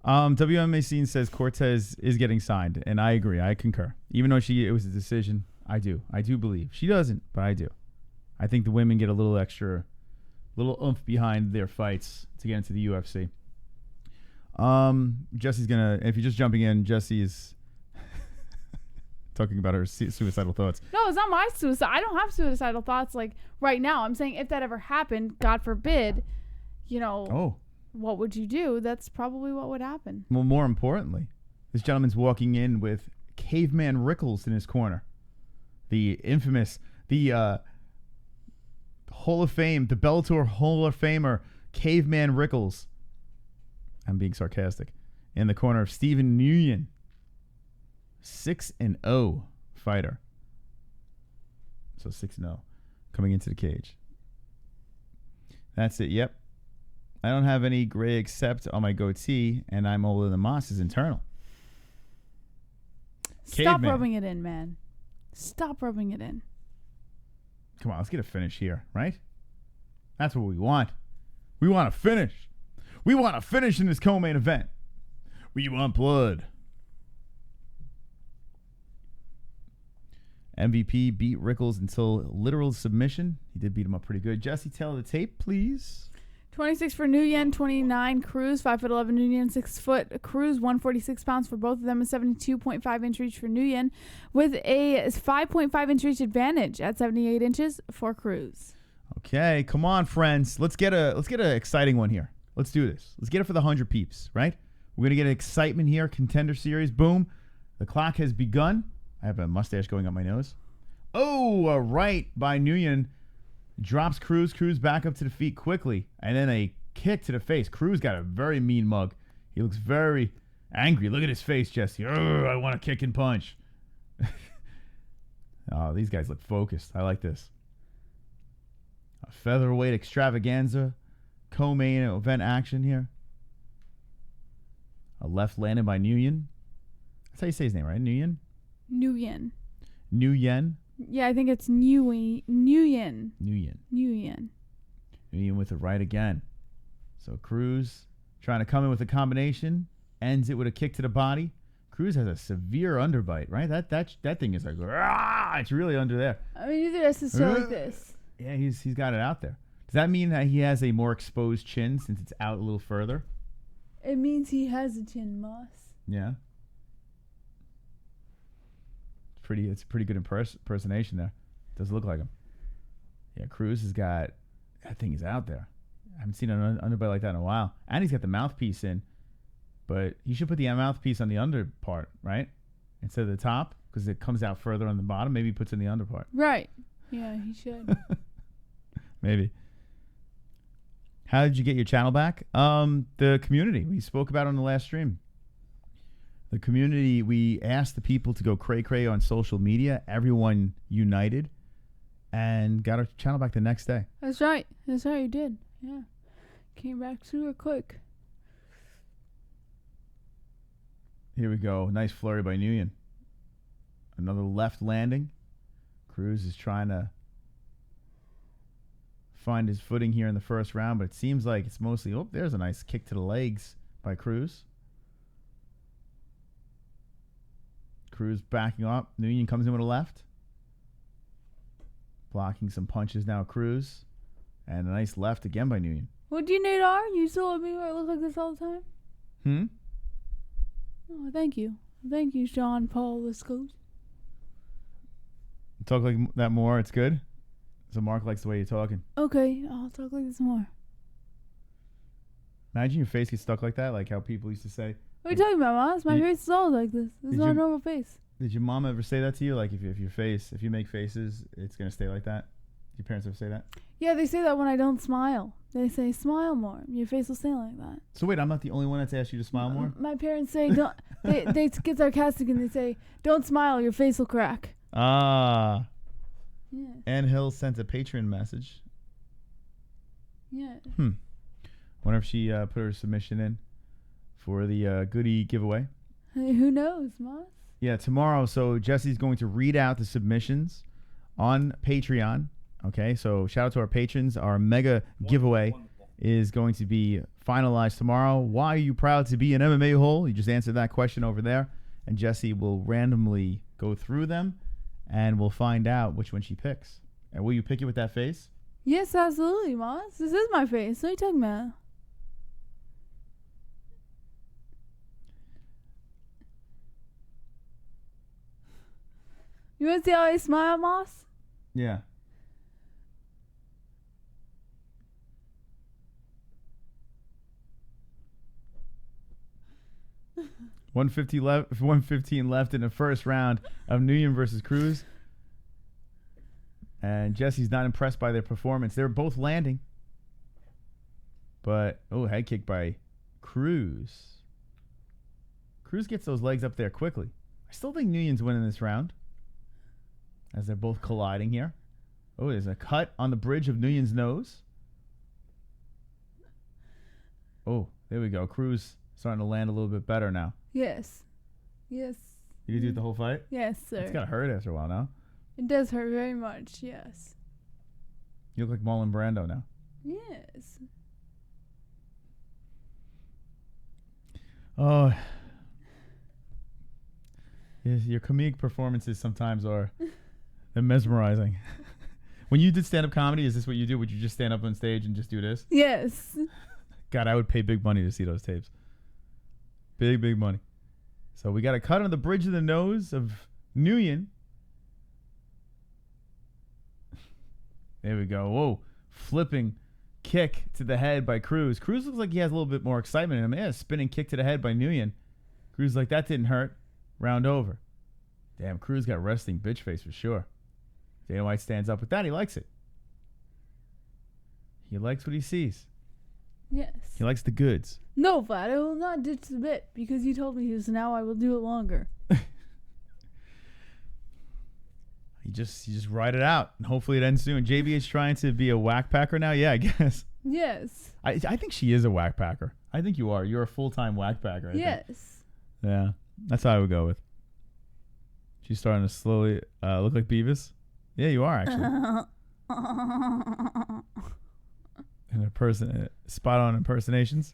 WMA Scene says Cortez is getting signed, and I agree. I concur. Even though it was a decision, I do believe. She doesn't, but I do. I think the women get a little extra, little oomph behind their fights to get into the UFC. Jesse's gonna, if you're just jumping in, Jesse is talking about her suicidal thoughts. No, it's not my suicide. I don't have suicidal thoughts like right now. I'm saying if that ever happened, God forbid, you know, what would you do? That's probably what would happen. Well, more importantly, this gentleman's walking in with Caveman Rickles in his corner. The infamous, the Hall of Fame, the Bellator Hall of Famer, Caveman Rickles. I'm being sarcastic. In the corner of Stephen Nuyen. 6-0 fighter. So 6-0 coming into the cage. That's it. Yep. I don't have any gray except on my goatee, and I'm older than Moss is internal. Stop rubbing it in, man. Stop rubbing it in. Come on, let's get a finish here, right? That's what we want. We want to finish. We want to finish in this co-main event. We want blood. MVP beat Rickles until literal submission. He did beat him up pretty good. Jesse, tell the tape, please. 26 for Nguyen, 29 Cruz, 5'11" Nuyen, 6 foot Cruz, 146 pounds for both of them, a 72.5 inch reach for Nuyen, with a 5.5 inch reach advantage at 78 inches for Cruz. Okay, come on, friends. Let's get an exciting one here. Let's do this. Let's get it for the 100 peeps, right? We're gonna get excitement here. Contender series, boom. The clock has begun. I have a mustache going up my nose. Oh, a right by Nuyen. Drops Cruz. Cruz back up to the feet quickly. And then a kick to the face. Cruz got a very mean mug. He looks very angry. Look at his face, Jesse. I want to kick and punch. Oh, these guys look focused. I like this. A featherweight extravaganza. Co-main event action here. A left landed by Nuyen. That's how you say his name, right? Nuyen? Nuyen. Nuyen? Yeah, I think it's Nuyen. Nuyen. Nuyen. Nuyen with the right again. So Cruz trying to come in with a combination. Ends it with a kick to the body. Cruz has a severe underbite, right? That thing is like, it's really under there. I mean, either this is so like this. Yeah, he's got it out there. Does that mean that he has a more exposed chin since it's out a little further? It means he has a chin, Moss. Yeah. It's a pretty good impersonation there. Does look like him. Yeah, Cruz has got, that thing is out there. I haven't seen an underbite like that in a while. And he's got the mouthpiece in, but he should put the mouthpiece on the under part, right? Instead of the top, because it comes out further on the bottom. Maybe he puts in the under part. Right. Yeah, he should. Maybe. How did you get your channel back? The community. We spoke about it on the last stream. The community, we asked the people to go cray-cray on social media. Everyone united and got our channel back the next day. That's right. That's how you did. Yeah. Came back super quick. Here we go. Nice flurry by Nuyen. Another left landing. Cruz is trying to find his footing here in the first round, but it seems like it's mostly, oh, there's a nice kick to the legs by Cruz. Cruz backing up. Nuyen comes in with a left. Blocking some punches now, Cruz. And a nice left again by Nuyen. What do you need, R? You still let me look like this all the time? Oh, thank you. Thank you, Sean Paul Liscos. Talk like that more. It's good. So Mark likes the way you're talking. Okay, I'll talk like this more. Imagine your face gets stuck like that, like how people used to say. What are you talking about, Moss? My face is always like this. This is not a normal face. Did your mom ever say that to you? Like if you make faces, it's going to stay like that? Your parents ever say that? Yeah, they say that when I don't smile. They say, smile more. Your face will stay like that. So wait, I'm not the only one that's asked you to smile more? My parents say, don't. they get sarcastic and they say, don't smile, your face will crack. Ah. Yeah. Ann Hill sent a Patreon message. Yeah. Wonder if she put her submission in for the goodie giveaway. Hey, who knows, Moss? Yeah, tomorrow. So Jesse's going to read out the submissions on Patreon. Okay, so shout out to our patrons. Our mega giveaway is going to be finalized tomorrow. Why are you proud to be an MMA hole? You just answered that question over there. And Jesse will randomly go through them, and we'll find out which one she picks. And will you pick it with that face? Yes, absolutely, Moss. This is my face. What are you talking about? You want to see how I smile, Moss? Yeah. $115 left in the first round of Nuyen versus Cruz. And Jesse's not impressed by their performance. They're both landing. But, head kick by Cruz. Cruz gets those legs up there quickly. I still think Nguyen's winning this round, as they're both colliding here. Oh, there's a cut on the bridge of Nguyen's nose. Oh, there we go. Cruz starting to land a little bit better now. Yes. Yes. You can do it the whole fight? Yes, sir. It's got to hurt after a while now. It does hurt very much, yes. You look like Marlon Brando now. Yes. Oh. Yes, your comedic performances sometimes are mesmerizing. When you did stand-up comedy, is this what you do? Would you just stand up on stage and just do this? Yes. God, I would pay big money to see those tapes. Big, big money. So we got a cut on the bridge of the nose of Nuyen. There we go. Whoa. Flipping kick to the head by Cruz. Cruz looks like he has a little bit more excitement in him. Yeah, spinning kick to the head by Nuyen. Cruz like, that didn't hurt. Round over. Damn, Cruz got resting bitch face for sure. Dana White stands up with that. He likes it. He likes what he sees. Yes. He likes the goods. No, Vlad, I will not ditch the bit because you told me to, so now I will do it longer. You just ride it out, and hopefully it ends soon. JBH trying to be a whack packer now? Yeah, I guess. Yes. I think she is a whack packer. I think you are. You're a full-time whack packer. I yes. think. Yeah, that's how I would go with. She's starting to slowly look like Beavis. Yeah, you are, actually. And spot-on impersonations.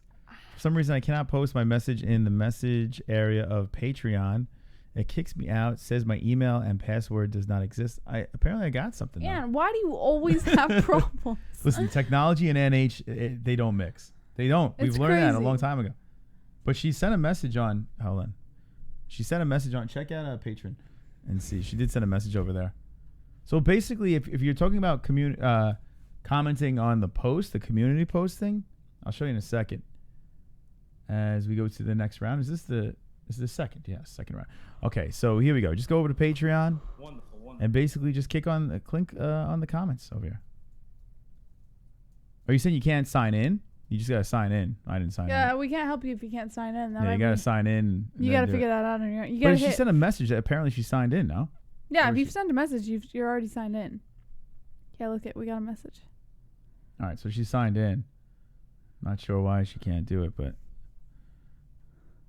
For some reason, I cannot post my message in the message area of Patreon. It kicks me out, says my email and password does not exist. Apparently I got something. Yeah, why do you always have problems? Listen, technology and NH, they don't mix. They don't. We've learned that a long time ago. But she sent a message on, hold on. She sent a message on, check out Patreon and see. She did send a message over there. So basically, if you're talking about commenting on the post, the community post thing, I'll show you in a second. As we go to the next round. Is this the second? Yeah, second round. Okay, so here we go. Just go over to Patreon. Wonderful. And basically just click on the comments over here. Are you saying you can't sign in? You just gotta sign in. I didn't sign in. Yeah, we can't help you if you can't sign in. Yeah, you gotta sign in. You gotta figure that out on your own. But she sent a message that apparently she signed in, no? Yeah, if you've sent a message, you're already signed in. Yeah, look we got a message. All right, so she signed in. Not sure why she can't do it, but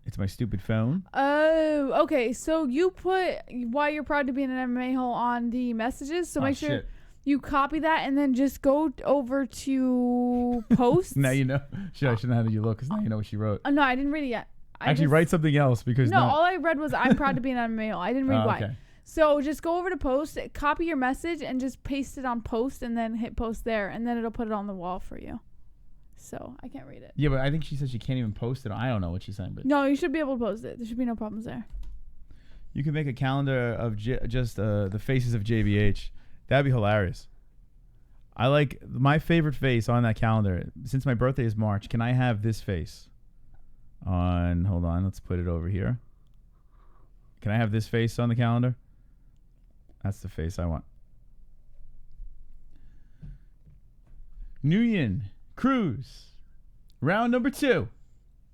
it's my stupid phone. Oh, okay. So you put why you're proud to be in an MMA hole on the messages. So make sure you copy that and then just go over to posts. Now you know. I shouldn't have had you look because now you know what she wrote. No, I didn't read it yet. Actually, write something else because all I read was I'm proud to be an MMA hole. I didn't read why. Okay. So just go over to post, copy your message, and just paste it on post, and then hit post there, and then it'll put it on the wall for you. So I can't read it. Yeah, but I think she said she can't even post it. I don't know what she's saying, but no, you should be able to post it. There should be no problems there. You can make a calendar of just the faces of JBH. That'd be hilarious. I like my favorite face on that calendar. Since my birthday is March, can I have this face? Hold on, let's put it over here. Can I have this face on the calendar? That's the face I want. Nguyen Cruz. Round number 2.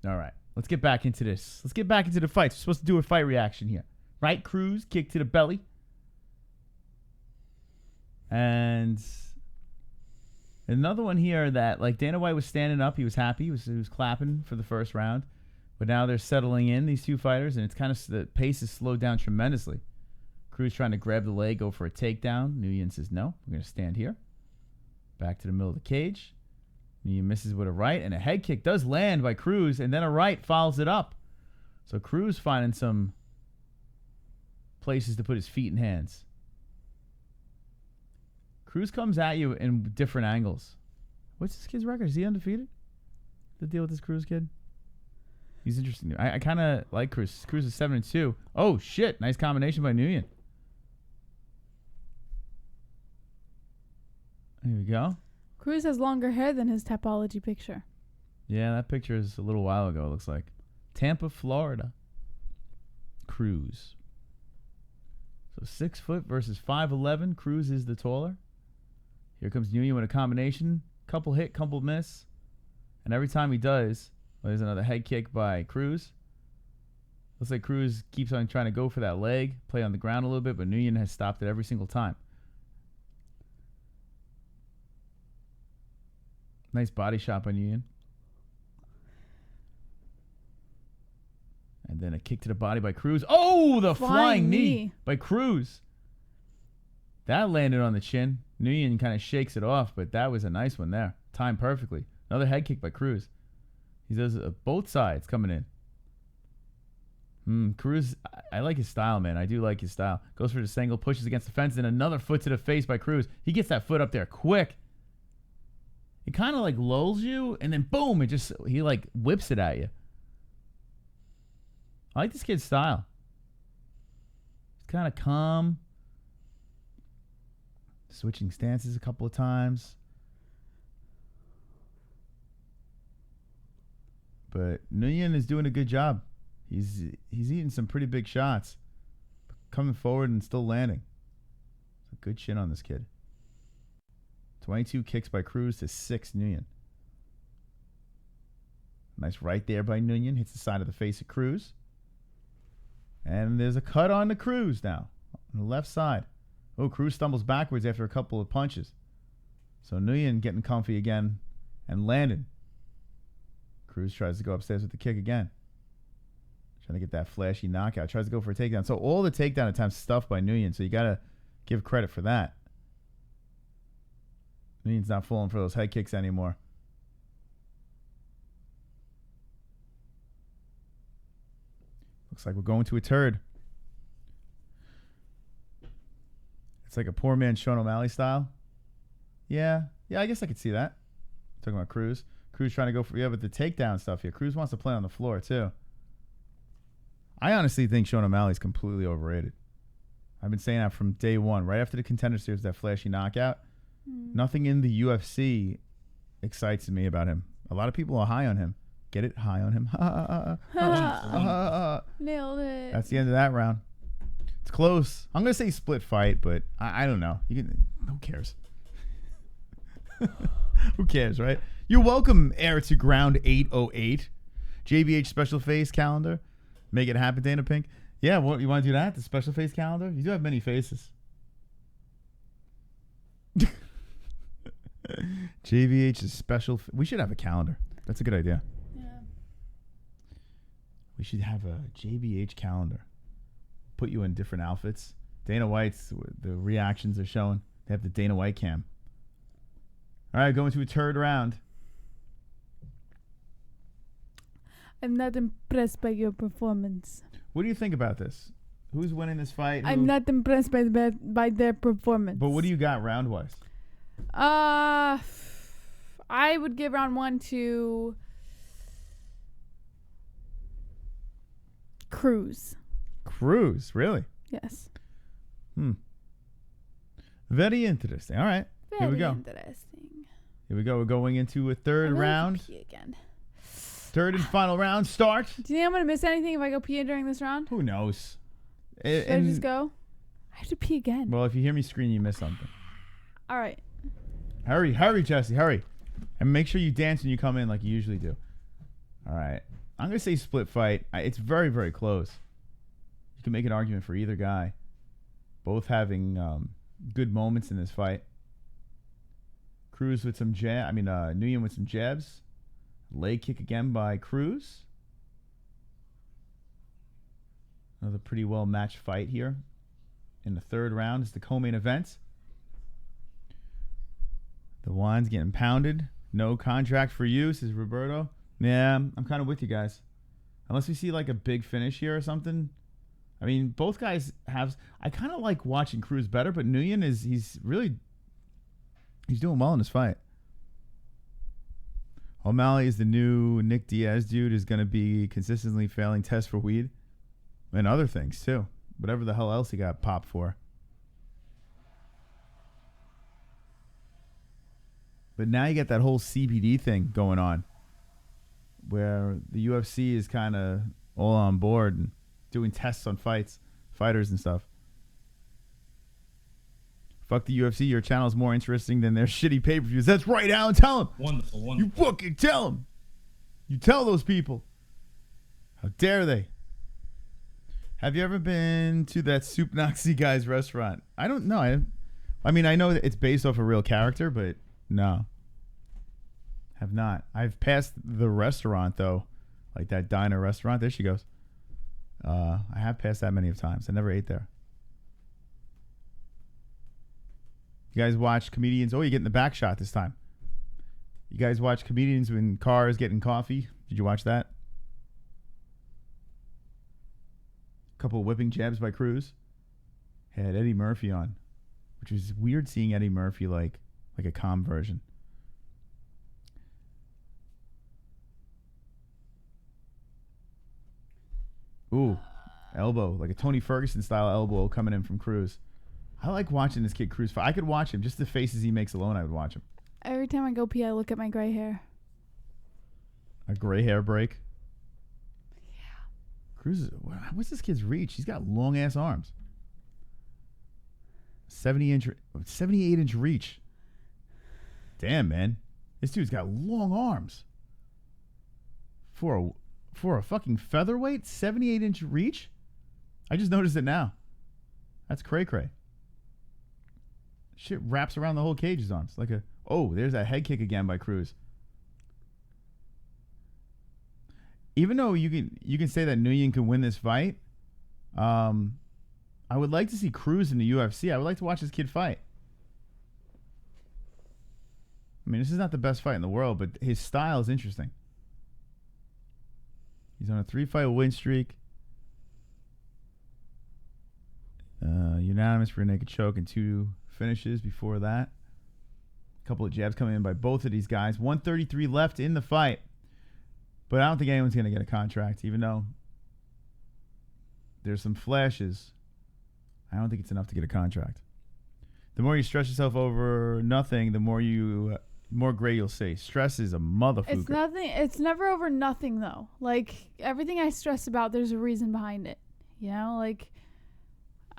All right. Let's get back into this. Let's get back into the fights. We're supposed to do a fight reaction here. Right? Cruz, kick to the belly. And another one here that, like, Dana White was standing up. He was happy. He was clapping for the first round. But now they're settling in, these two fighters, and it's kind of, the pace is slowed down tremendously. Cruz trying to grab the leg, go for a takedown. Nguyen says, no, we're going to stand here. Back to the middle of the cage. Nguyen misses with a right, and a head kick does land by Cruz, and then a right follows it up. So Cruz finding some places to put his feet and hands. Cruz comes at you in different angles. What's this kid's record? Is he undefeated? The deal with this Cruz kid? He's interesting. I kind of like Cruz. Cruz is 7-2. Oh, shit. Nice combination by Nuyen. There we go. Cruz has longer hair than his Tapology picture. Yeah, that picture is a little while ago, it looks like. Tampa, Florida. Cruz. So 6 foot versus 5'11". Cruz is the taller. Here comes Nuyen with a combination. Couple hit, couple miss. And every time he does, there's another head kick by Cruz. Looks like Cruz keeps on trying to go for that leg, play on the ground a little bit, but Nuyen has stopped it every single time. Nice body shot by Nuyen. And then a kick to the body by Cruz. Oh, the flying knee by Cruz. That landed on the chin. Nuyen kind of shakes it off, but that was a nice one there. Timed perfectly. Another head kick by Cruz. He does both sides coming in. Cruz, I like his style, man. I do like his style. Goes for the single, pushes against the fence, and another foot to the face by Cruz. He gets that foot up there quick. It kind of like lulls you, and then boom, he like whips it at you. I like this kid's style. He's kind of calm. Switching stances a couple of times. But Nuyen is doing a good job. He's eating some pretty big shots. Coming forward and still landing. A good chin on this kid. 22 kicks by Cruz to 6 Nuyen. Nice right there by Nuyen. Hits the side of the face of Cruz. And there's a cut on the Cruz now. On the left side. Oh, Cruz stumbles backwards after a couple of punches. So Nuyen getting comfy again and landing. Cruz tries to go upstairs with the kick again. Trying to get that flashy knockout. Tries to go for a takedown. So all the takedown attempts stuffed by Nuyen. So you got to give credit for that. Nuyen's not falling for those head kicks anymore. Looks like we're going to a turd. It's like a poor man's Sean O'Malley style. Yeah, I guess I could see that. Talking about Cruz. Cruz trying to go for, but the takedown stuff here. Cruz wants to play on the floor, too. I honestly think Sean O'Malley's completely overrated. I've been saying that from day one. Right after the Contender Series, that flashy knockout. Nothing in the UFC excites me about him. A lot of people are high on him. Get it? High on him. Nailed it. That's the end of that round. It's close. I'm going to say split fight, but I don't know. Who cares? Who cares, right? You're welcome, Air to Ground 808. JBH special face calendar. Make it happen, Dana Pink. Yeah, what you want to do that? The special face calendar? You do have many faces. JVH's special. We should have a calendar. That's a good idea. Yeah. We should have a JVH calendar. Put you in different outfits. Dana White's, the reactions are showing. They have the Dana White cam. All right, going to a third round. I'm not impressed by your performance. What do you think about this? Who's winning this fight? I'm not impressed by their performance. But what do you got round-wise? I would give round 1 to Cruz. Cruz, really? Yes. Very interesting. All right. Here we go. Interesting. Here we go. We're going into a third round. Pee again. Third and final round. Start. Do you think I'm going to miss anything if I go pee during this round? Who knows? Should I just go? I have to pee again. Well, if you hear me scream, you miss something. All right. Hurry, Jesse, hurry. And make sure you dance when you come in like you usually do. All right. I'm going to say split fight. It's very, very close. You can make an argument for either guy. Both having good moments in this fight. Cruz with some Nuyen with some jabs. Leg kick again by Cruz. Another pretty well matched fight here. In the third round is the co-main event. The wine's getting pounded. No contract for you, says Roberto. Yeah, I'm kind of with you guys. Unless we see like a big finish here or something. I mean, both guys have... I kind of like watching Cruz better, but Nuyen he's doing well in this fight. O'Malley is the new Nick Diaz dude, is going to be consistently failing tests for weed. And other things, too. Whatever the hell else he got popped for. But now you got that whole CBD thing going on, where the UFC is kind of all on board and doing tests on fighters and stuff. Fuck the UFC. Your channel's more interesting than their shitty pay-per-views. That's right, Alan. Tell them. Wonderful. You fucking tell them. You tell those people. How dare they? Have you ever been to that Soup Nazi guy's restaurant? I don't know. I mean, I know that it's based off a real character, but no. Have not. I've passed the restaurant, though. Like that diner restaurant. There she goes. I have passed that many of times. I never ate there. You guys watch comedians? Oh, you're getting the back shot this time. You guys watch comedians in cars getting coffee? Did you watch that? couple whipping jabs by Cruz. Had Eddie Murphy on, which was weird seeing Eddie Murphy like a calm version. Ooh, elbow, like a Tony Ferguson style elbow coming in from Cruz. I like watching this kid Cruz fight. I could watch him. Just the faces he makes alone, I would watch him. Every time I go pee, I look at my gray hair. A gray hair break? Yeah. Cruz, what's this kid's reach? He's got long ass arms. 78-inch reach. Damn, man. This dude's got long arms. For a fucking featherweight, 78-inch reach? I just noticed it now. That's cray-cray. Shit wraps around the whole cage's arms. Like a... Oh, there's that head kick again by Cruz. Even though you can say that Nuyen can win this fight, I would like to see Cruz in the UFC. I would like to watch this kid fight. I mean, this is not the best fight in the world, but his style is interesting. He's on a 3-fight win streak. Unanimous for a naked choke and 2 finishes before that. A couple of jabs coming in by both of these guys. 133 left in the fight. But I don't think anyone's going to get a contract, even though there's some flashes. I don't think it's enough to get a contract. The more you stress yourself over nothing, the more gray you'll see. Stress is a motherfucker. It's nothing. It's never over nothing, though. Like, everything I stress about, there's a reason behind it. You know, like,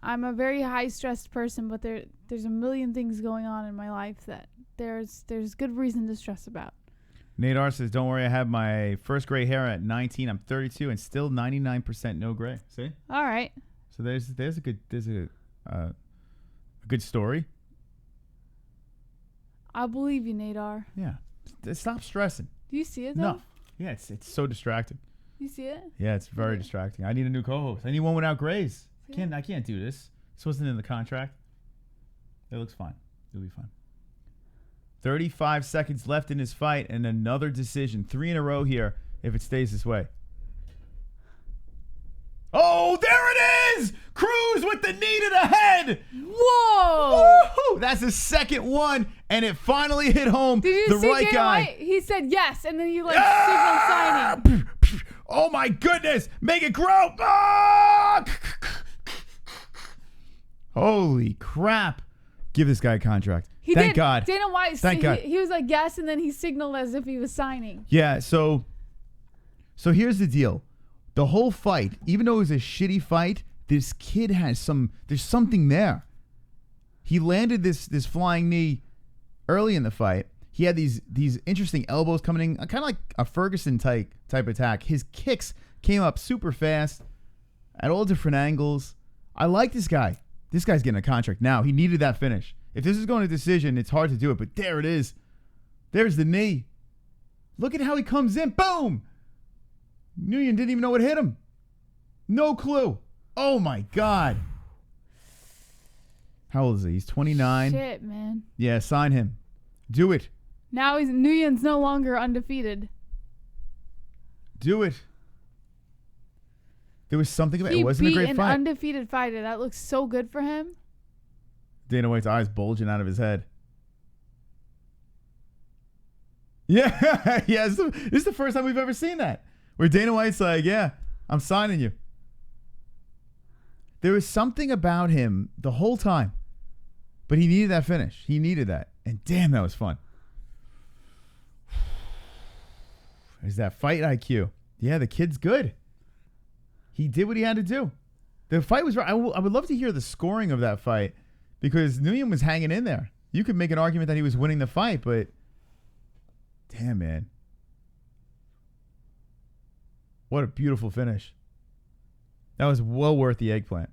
I'm a very high-stressed person, but there's a million things going on in my life that there's good reason to stress about. Nate R says, don't worry, I have my first gray hair at 19. I'm 32 and still 99% no gray. See? All right. So there's a good story. I believe you, Nate R. Yeah. Stop stressing. Do you see it, though? No. Yeah, it's so distracting. You see it? Yeah, it's very distracting. I need a new co-host. I need one without grays. I can't do this. This wasn't in the contract. It looks fine. It'll be fine. 35 seconds left in his fight and another decision. 3 in a row here if it stays this way. Oh, there it is! Cruz with the knee to the head! Whoa! Woo-hoo! That's the second one, and it finally hit home. Did you the see right Dana guy. White? He said yes, and then you signal signing. Oh my goodness! Make it grow! Ah! Holy crap! Give this guy a contract. Thank God. Dana White. Thank God. He was like yes, and then he signaled as if he was signing. Yeah. So here's the deal. The whole fight, even though it was a shitty fight, this kid has there's something there. He landed this flying knee early in the fight. He had these interesting elbows coming in, kind of like a Ferguson type attack. His kicks came up super fast at all different angles. I like this guy. This guy's getting a contract now. He needed that finish. If this is going to decision, it's hard to do it, but there it is. There's the knee. Look at how he comes in. Boom! Nguyen didn't even know what hit him. No clue. Oh, my God. How old is he? He's 29. Shit, man. Yeah, sign him. Do it. Now Nguyen's no longer undefeated. Do it. There was something about it. It wasn't a great He beat fight. an undefeated fighter. That looks so good for him. Dana White's eyes bulging out of his head. Yeah, yeah. This is the first time we've ever seen that. Where Dana White's like, yeah, I'm signing you. There was something about him the whole time. But he needed that finish. He needed that. And damn, that was fun. There's that fight IQ. Yeah, the kid's good. He did what he had to do. The fight was right. I would love to hear the scoring of that fight because Nuyen was hanging in there. You could make an argument that he was winning the fight, but damn, man. What a beautiful finish. That was well worth the eggplant.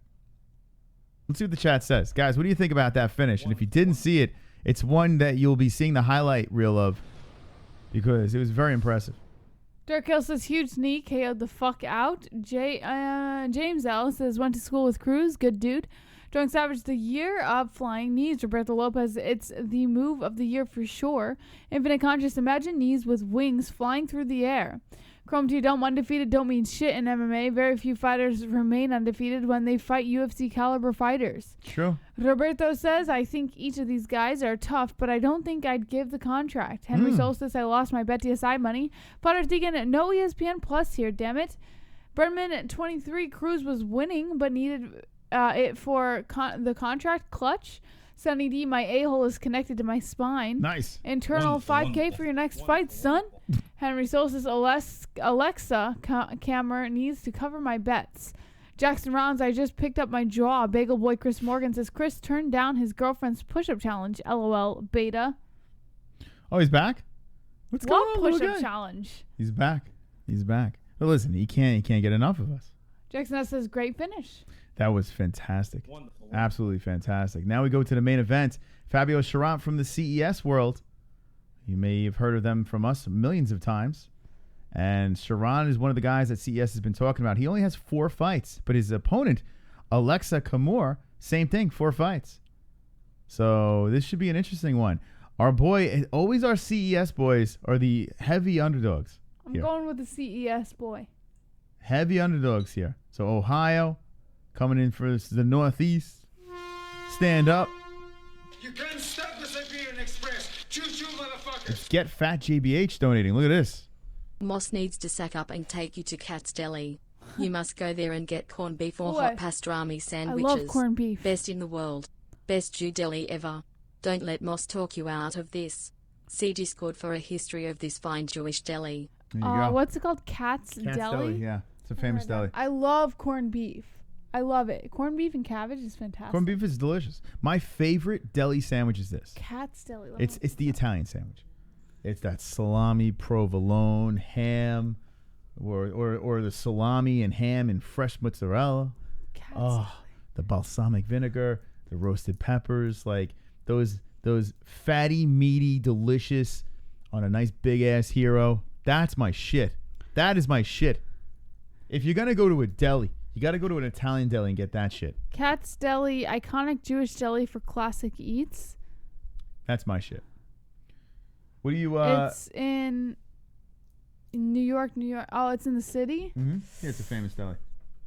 Let's see what the chat says. Guys, what do you think about that finish? And if you didn't see it, it's one that you'll be seeing the highlight reel of because it was very impressive. Dirk Hill says, huge knee, KO'd the fuck out. James L says, went to school with Cruz, good dude. Drunk Savage, the year of flying knees. Roberto Lopez, it's the move of the year for sure. Infinite Conscious, imagine knees with wings flying through the air. Chrome T Dome, undefeated don't mean shit in MMA. Very few fighters remain undefeated when they fight UFC caliber fighters. True. Roberto says, I think each of these guys are tough, but I don't think I'd give the contract. Henry Solstice, I lost my BetDSI money. Potter Deegan, no ESPN Plus here, damn it. Brenman at 23, Cruz was winning, but needed it for the contract clutch. Sunny D, my a-hole is connected to my spine. Nice. Internal Wonderful, 5K wonderful, for your next fight, son. Henry Solstice, ALEKSA, Camur needs to cover my bets. Jackson Rounds, I just picked up my jaw. Bagel Boy Chris Morgan says, Chris turned down his girlfriend's push-up challenge. LOL, beta. Oh, he's back? What's going on, little push-up guy? challenge? He's back. He's back. But listen, he can't get enough of us. Jackson S says, great finish. That was fantastic. Wonderful. Absolutely fantastic. Now we go to the main event. Fabio Chiron from the CES world. You may have heard of them from us millions of times. And Chiron is one of the guys that CES has been talking about. He only has 4 fights, but his opponent, ALEKSA Camur, same thing, 4 fights. So this should be an interesting one. Our boy, always our CES boys are the heavy underdogs. I'm here. going with the CES boy. Heavy underdogs here. So Ohio coming in for the Northeast. Stand up. You can't stop the Siberian Express. Choo-choo, motherfuckers. It's Get Fat JBH donating. Look at this. Moss needs to sack up and take you to Cat's Deli. You must go there and get corned beef or Boy, hot pastrami sandwiches. I love corned beef. Best in the world. Best Jew deli ever. Don't let Moss talk you out of this. See Discord for a history of this fine Jewish deli. There you go. What's it called? Cat's Deli? Yeah, it's a famous deli. I love corned beef. I love it. Corned beef and cabbage is fantastic. Corned beef is delicious. My favorite deli sandwich is this. Cat's Deli. It's the Italian sandwich. It's that salami, provolone, ham, or the salami and ham and fresh mozzarella. Cat's Deli. The balsamic vinegar, the roasted peppers, like those fatty, meaty, delicious on a nice big ass hero. That's my shit. That is my shit. If you're gonna go to a deli, you got to go to an Italian deli and get that shit. Cat's Deli, iconic Jewish deli for classic eats. That's my shit. What do you? It's in New York. Oh, it's in the city. Mm-hmm. Yeah, it's a famous deli.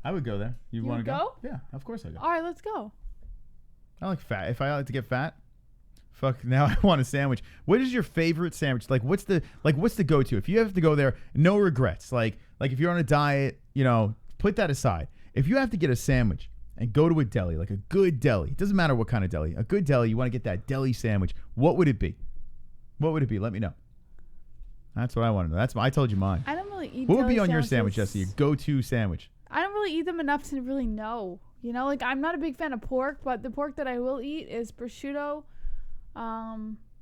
I would go there. You want to go? Yeah, of course I go. All right, let's go. I like fat. If I like to get fat, fuck. Now I want a sandwich. What is your favorite sandwich? What's the go-to? If you have to go there, no regrets. Like if you're on a diet, put that aside. If you have to get a sandwich and go to a deli, like a good deli, it doesn't matter what kind of deli, a good deli, you want to get that deli sandwich, what would it be? What would it be? Let me know. That's what I want to know. I told you mine. I don't really eat What would deli be on your sandwiches. sandwich, Jesse? Your go-to sandwich? I don't really eat them enough to really know. I'm not a big fan of pork, but the pork that I will eat is prosciutto.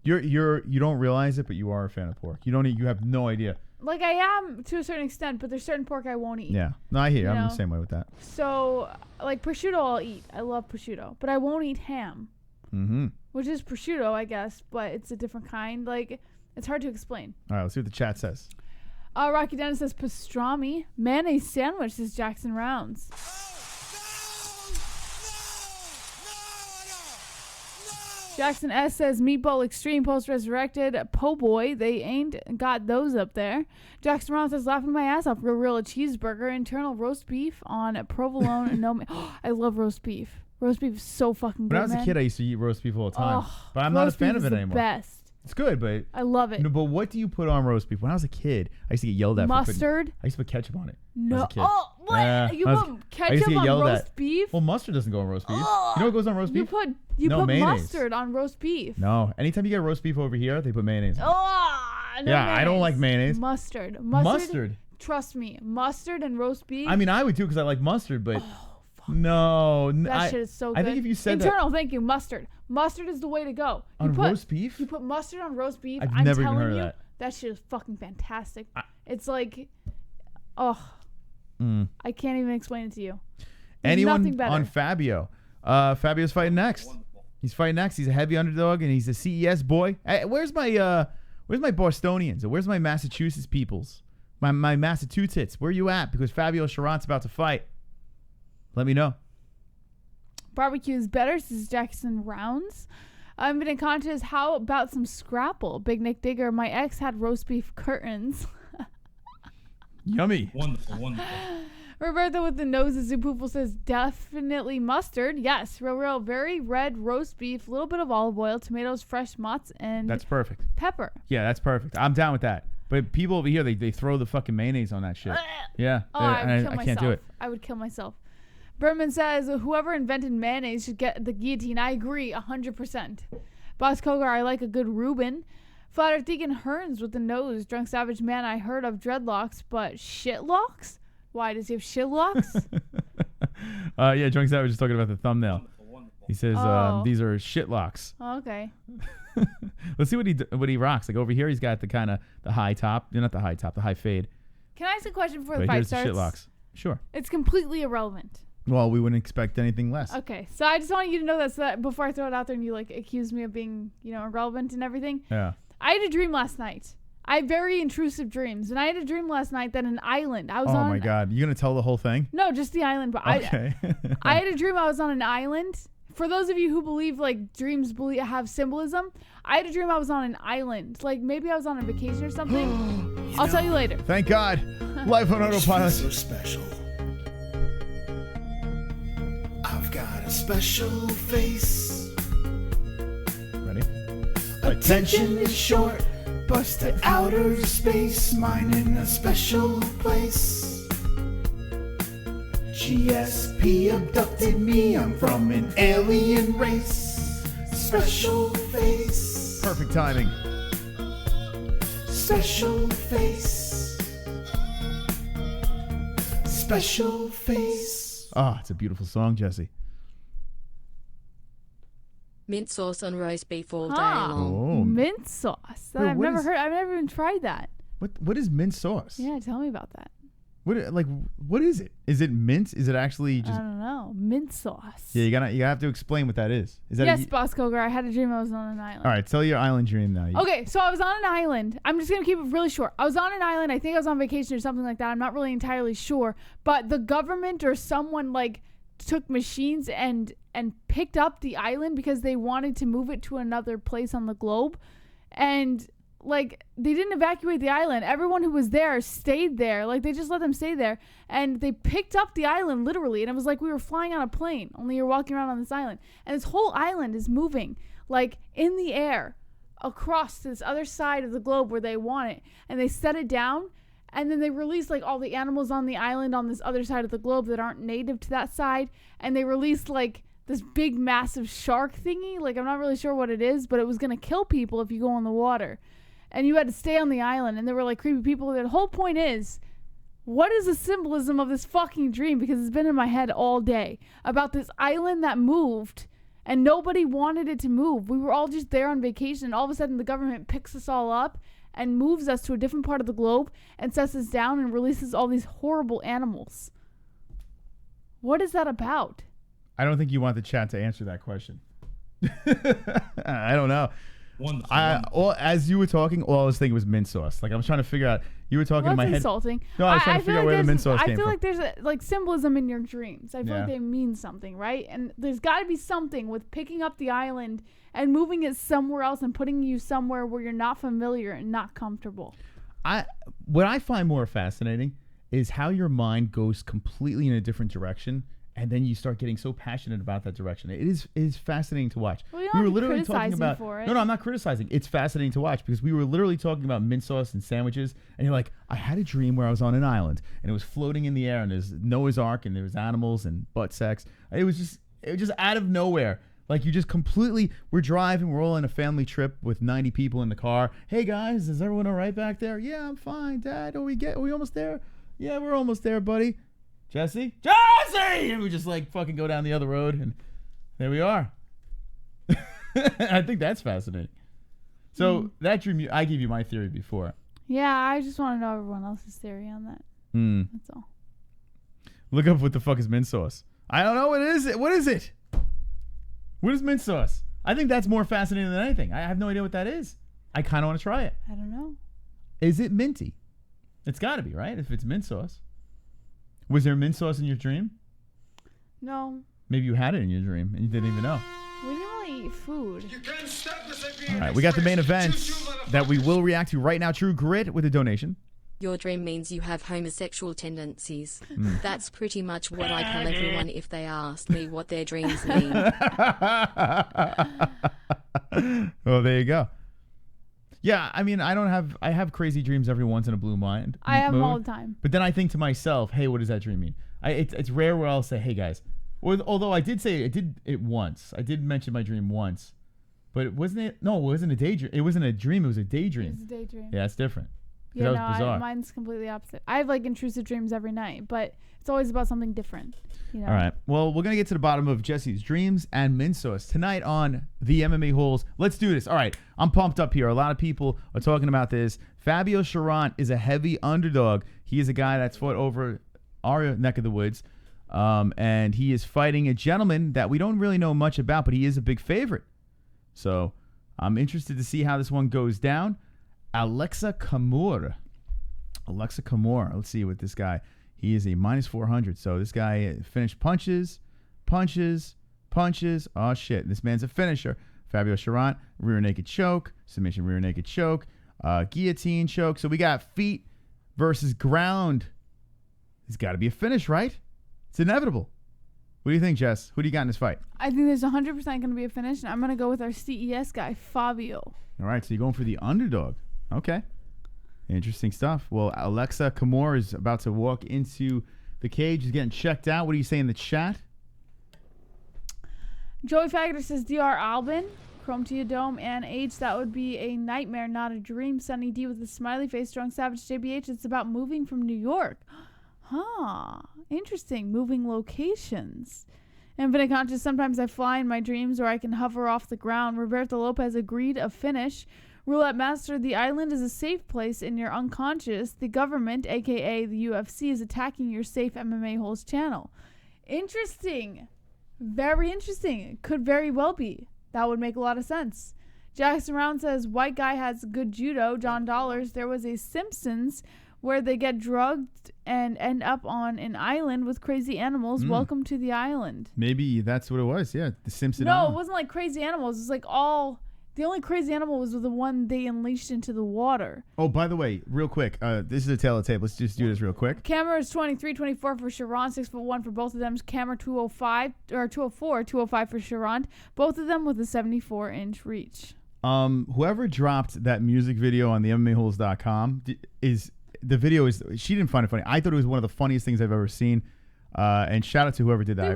You don't realize it, but you are a fan of pork. You have no idea. Like I am to a certain extent, but there's certain pork I won't eat. Yeah. No, I hear you. I'm the same way with that. So, like prosciutto I'll eat. I love prosciutto, but I won't eat ham. Mm-hmm. Which is prosciutto, I guess, but it's a different kind. Like, it's hard to explain. All right, let's see what the chat says. Rocky Dennis says pastrami. Mayonnaise sandwich, says Jackson Rounds. Jackson S says Meatball Extreme Post Resurrected. Po' boy, they ain't got those up there. Jackson Rounds says laughing my ass off. Gorilla cheeseburger. Internal roast beef on provolone. I love roast beef. Roast beef is so fucking good. When I was a kid, I used to eat roast beef all the time, but I'm not a fan of it anymore. Best. It's good, but I love it. No, but what do you put on roast beef? When I was a kid, I used to get yelled at. Mustard. I used to put ketchup on it. No. Oh, what? You put ketchup on roast beef? Well, mustard doesn't go on roast beef. You know what goes on roast beef? You put mayonnaise. mustard on roast beef. No. Anytime you get roast beef over here, they put mayonnaise. No yeah, mayonnaise. I don't like mayonnaise. Mustard. Trust me, mustard and roast beef. I mean, I would too because I like mustard, but no. That shit is so good. I think if you said Internal, thank you, mustard. Mustard is the way to go. Roast beef? You put mustard on roast beef. I've never even heard of that. That shit is fucking fantastic. It's like, I can't even explain it to you. There's Anyone on Fabio? Fabio's fighting next. He's fighting next. He's a heavy underdog, and he's a CES boy. Hey, where's my Bostonians? Or where's my Massachusetts peoples? My Massachusetts. Where you at? Because Fabio Chiron's about to fight. Let me know. Barbecue is better. This is Jackson Rounds. Infinite Conscious, how about some Scrapple? Big Nick Digger, my ex had roast beef curtains. Yummy. Wonderful, wonderful. Roberto with the noses and poofle says definitely mustard. Yes, real, very red roast beef, a little bit of olive oil, tomatoes, fresh mutts, and That's perfect. pepper. Yeah, that's perfect. I'm down with that. But people over here, they throw the fucking mayonnaise on that shit. Yeah. Oh, I would kill I myself. can't do it. I would kill myself. Berman says whoever invented mayonnaise should get the guillotine. I agree 100%. Boss Kogar, I like a good Reuben. Flat Earth Deacon Hearns with the nose. Drunk Savage Man, I heard of dreadlocks, but shitlocks? Why, does he have shitlocks? Yeah, Drunk Savage is talking about the thumbnail. Wonderful. He says these are shitlocks. Oh, okay. Let's see what he rocks. Like over here, he's got the kind of the high top. Not the high top, the high fade. Can I ask a question before the But fight here's starts? the shitlocks. Sure. It's completely irrelevant. Well, we wouldn't expect anything less. Okay, so I just want you to know that, so that before I throw it out there and you like accuse me of being, irrelevant and everything. Yeah. I had a dream last night. I have very intrusive dreams, and I had a dream last night that an island. I was Oh on. my God! You gonna tell the whole thing? No, just the island. But Okay. I had a dream I was on an island. For those of you who believe like dreams have symbolism, I had a dream I was on an island. Like maybe I was on a vacation or something. I'll tell you later. Thank God. Life on autopilot. So special. I've got a special face. Ready? Attention is short. Bust to outer space. Mine in a special place. GSP abducted me. I'm from an alien race. Special face. Perfect timing. Special face. Special face. Ah, it's a beautiful song, Jesse. Mint sauce on roast beef all day Huh. long. Oh. Mint sauce. That Wait, I've what never is- heard. I've never even tried that. What is mint sauce? Yeah, tell me about that. What is it? Is it mint? Is it actually I just? don't know. Mint sauce. Yeah, you have to explain what that is. Is that? Yes, Boss Kogar. I had a dream I was on an island. All right, tell your island dream now. Okay, so I was on an island. I'm just going to keep it really short. I was on an island. I think I was on vacation or something like that. I'm not really entirely sure. But the government or someone took machines and picked up the island because they wanted to move it to another place on the globe. And they didn't evacuate the island. Everyone who was there stayed there. They just let them stay there. And they picked up the island literally. And it was like we were flying on a plane, only you're walking around on this island. And this whole island is moving in the air across to this other side of the globe where they want it. And they set it down. And then they release all the animals on the island on this other side of the globe that aren't native to that side. And they released this big massive shark thingy. I'm not really sure what it is, but it was going to kill people if you go in the water. And you had to stay on the island, and there were creepy people there. The whole point is, what is the symbolism of this fucking dream? Because it's been in my head all day about this island that moved, and nobody wanted it to move. We were all just there on vacation, and all of a sudden the government picks us all up and moves us to a different part of the globe and sets us down and releases all these horrible animals. What is that about? I don't think you want the chat to answer that question. I don't know. Wonderful. As you were talking, all I was thinking was mint sauce. I was trying to figure out. You were talking in my head. Insulting. No, I was trying to figure out where the mint sauce came from. I feel like there's symbolism in your dreams. I feel Yeah. like they mean something, right? And there's got to be something with picking up the island and moving it somewhere else and putting you somewhere where you're not familiar and not comfortable. What I find more fascinating is how your mind goes completely in a different direction, and then you start getting so passionate about that direction. It is fascinating to watch. Well, you don't have to criticize me for it. No, I'm not criticizing. It's fascinating to watch because we were literally talking about mint sauce and sandwiches, and you're like, I had a dream where I was on an island and it was floating in the air, and there's Noah's Ark and there was animals and butt sex. It was just out of nowhere. You just completely, we're driving, we're all on a family trip with 90 people in the car. Hey guys, is everyone all right back there? Yeah, I'm fine. Dad, are we almost there? Yeah, we're almost there, buddy. Jesse! And we just fucking go down the other road, and there we are. I think that's fascinating. So that dream, I gave you my theory before. Yeah, I just want to know everyone else's theory on that. That's all. Look up what the fuck is mint sauce. I don't know what it is. What is it? What is mint sauce? I think that's more fascinating than anything. I have no idea what that is. I kind of want to try it. I don't know. Is it minty? It's got to be, right? If it's mint sauce. Was there mint sauce in your dream? No. Maybe you had it in your dream and you didn't even know. We didn't really eat food. You can't stop this like being All right, we got the main event that we will react to right now. True Grit with a donation. Your dream means you have homosexual tendencies. That's pretty much what I tell everyone if they ask me what their dreams mean. Well, there you go. Yeah, I mean, I have crazy dreams every once in a blue moon. I have them all the time. But then I think to myself, hey, what does that dream mean? It's rare where I'll say, hey, guys. Although I did say it once. I did mention my dream once. But it wasn't a daydream. It wasn't a dream. It was a daydream. It was a daydream. Yeah, it's different. Yeah, that was bizarre. Mine's completely opposite. I have like intrusive dreams every night, but it's always about something different. You know? All right. Well, we're going to get to the bottom of Jesse's dreams and mint sauce tonight on the MMA-Holes. Let's do this. All right. I'm pumped up here. A lot of people are talking about this. Fabio Chiron is a heavy underdog. He is a guy that's fought over our neck of the woods. And he is fighting a gentleman that we don't really know much about, but he is a big favorite. So I'm interested to see how this one goes down. ALEKSA Camur. ALEKSA Camur. Let's see what this guy. He is a minus 400. So this guy finished punches. Oh, shit. This man's a finisher. Fabio Chiron, rear naked choke. Submission, rear naked choke. Guillotine choke. So we got feet versus ground. It's got to be a finish, right? It's inevitable. What do you think, Jess? Who do you got in this fight? I think there's 100% going to be a finish, and I'm going to go with our CES guy, Fabio. All right, so you're going for the underdog. Okay. Interesting stuff. Well, ALEKSA Camur is about to walk into the cage. He's getting checked out. What do you say in the chat? Joey Faggoter says, DR Albin, Chrome to your dome, and H, that would be a nightmare, not a dream. Sunny D with a smiley face, Strong Savage JBH, it's about moving from New York. Huh. Interesting. Moving locations. Infinite Conscious, sometimes I fly in my dreams or I can hover off the ground. Roberto Lopez agreed a finish. Roulette Master, the island is a safe place in your unconscious. The government, a.k.a. the UFC, is attacking your safe MMA-Holes channel. Interesting. Very interesting. It could very well be. That would make a lot of sense. Jackson Round says, white guy has good judo. John Dollars, there was a Simpsons where they get drugged and end up on an island with crazy animals. Welcome to the island. Maybe that's what it was. Yeah, the Simpsons. No, Island. it wasn't like crazy animals. It was like the only crazy animal was the one they unleashed into the water. Oh, by the way, real quick, this is a tail of the tape. Let's just do this real quick. Camur is 23-24 for Cherant, 6'1" for both of them. Camur 205 or 205 for Cherant. Both of them with a 74-inch reach. Whoever dropped that music video on the MMA-Holes.com is. The video is, she didn't find it funny. I thought it was one of the funniest things I've ever seen. And shout out to whoever did that. They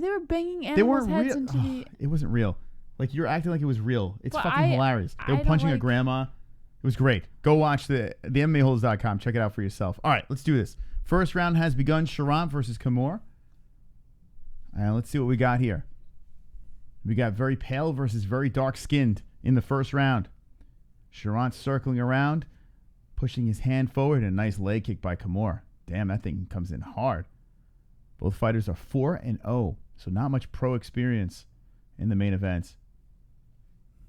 were banging animals' heads into the... It wasn't real. Like, you're acting like it was real. It's But fucking hilarious. They were punching a grandma. It was great. Go watch the MMAHoles.com. Check it out for yourself. All right, let's do this. First round has begun. Cherant versus Camur. And let's see what we got here. We got very pale versus very dark-skinned in the first round. Cherant circling around. Pushing his hand forward and a nice leg kick by Camur. Damn, that thing comes in hard. Both fighters are 4-0, so not much pro experience in the main events.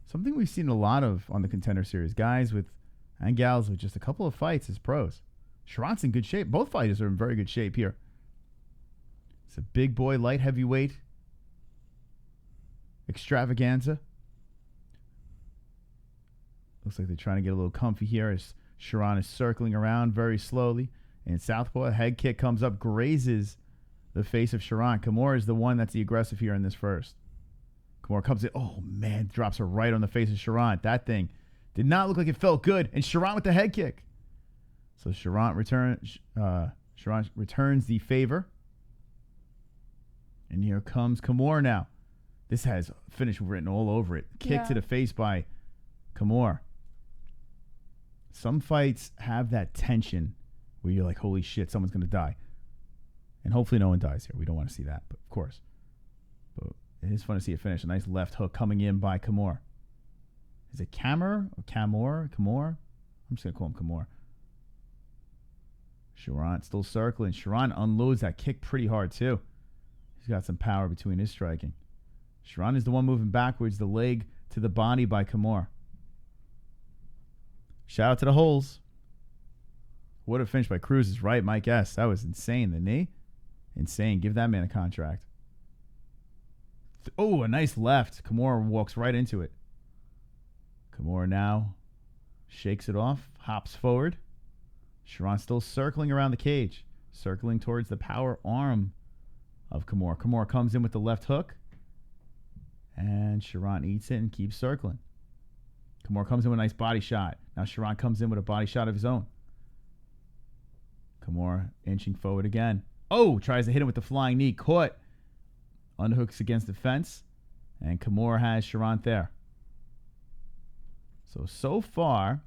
Something we've seen a lot of on the Contender Series. Guys and gals with just a couple of fights as pros. Cherant's in good shape. Both fighters are in very good shape here. It's a big boy, light heavyweight extravaganza. Looks like they're trying to get a little comfy here as Chiron is circling around very slowly. And southpaw, a head kick comes up, grazes the face of Chiron. Camur is the one that's the aggressive here in this first. Camur comes in. Oh, man. Drops her right on the face of Chiron. That thing did not look like it felt good. And Chiron with the head kick. So Chiron returns the favor. And here comes Camur now. This has finish written all over it. Kick to the face by Camur. Some fights have that tension where you're like, holy shit, someone's going to die. And hopefully no one dies here. We don't want to see that, but of course. But it is fun to see it finish. A nice left hook coming in by Camur. Is it Camur or Camur? Camur? I'm just going to call him Camur. Cherant still circling. Cherant unloads that kick pretty hard too. He's got some power between his striking. Cherant is the one moving backwards. The leg to the body by Camur. Shout out to the Holes. What a finish by Cruz is right, Mike S. That was insane. The knee? Insane. Give that man a contract. Oh, a nice left. Camur walks right into it. Camur now shakes it off, hops forward. Cherant still circling around the cage, circling towards the power arm of Camur. Camur comes in with the left hook, and Cherant eats it and keeps circling. Camur comes in with a nice body shot. Now Cherant comes in with a body shot of his own. Camur inching forward again. Oh, tries to hit him with the flying knee. Caught. Underhooks against the fence. And Camur has Cherant there. So far,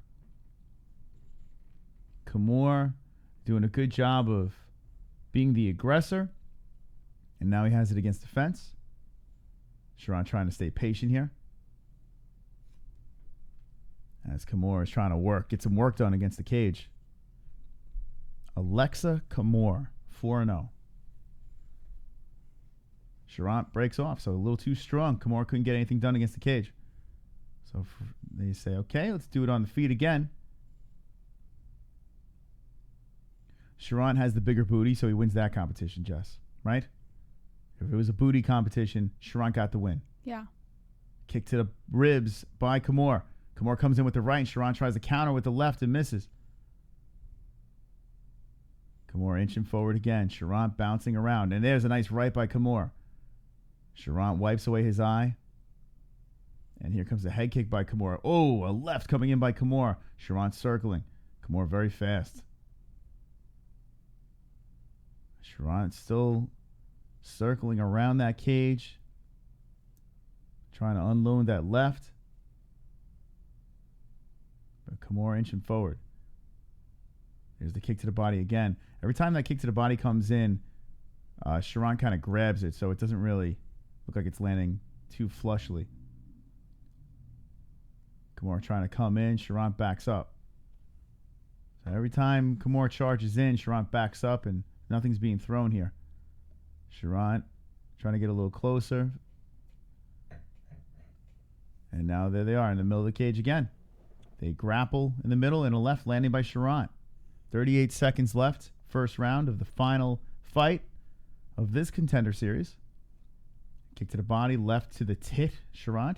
Camur doing a good job of being the aggressor. And now he has it against the fence. Cherant trying to stay patient here. As Camur is trying to get some work done against the cage. ALEKSA Camur, 4-0. Cherant breaks off, so a little too strong. Camur couldn't get anything done against the cage. So they say, okay, let's do it on the feet again. Cherant has the bigger booty, so he wins that competition, Jess. Right? If it was a booty competition, Cherant got the win. Yeah. Kick to the ribs by Camur. Camur comes in with the right, and Cherant tries to counter with the left and misses. Camur inching forward again. Cherant bouncing around. And there's a nice right by Camur. Cherant wipes away his eye. And here comes a head kick by Camur. Oh, a left coming in by Camur. Cherant circling. Camur very fast. Cherant still circling around that cage. Trying to unload that left. But Camur inching forward. There's the kick to the body again. Every time that kick to the body comes in, Cherant kind of grabs it, so it doesn't really look like it's landing too flushly. Camur trying to come in. Cherant backs up. So every time Camur charges in, Cherant backs up, and nothing's being thrown here. Cherant trying to get a little closer. And now there they are in the middle of the cage again. They grapple in the middle and a left landing by Cherant. 38 seconds left. First round of the final fight of this Contender series. Kick to the body, left to the tit, Cherant.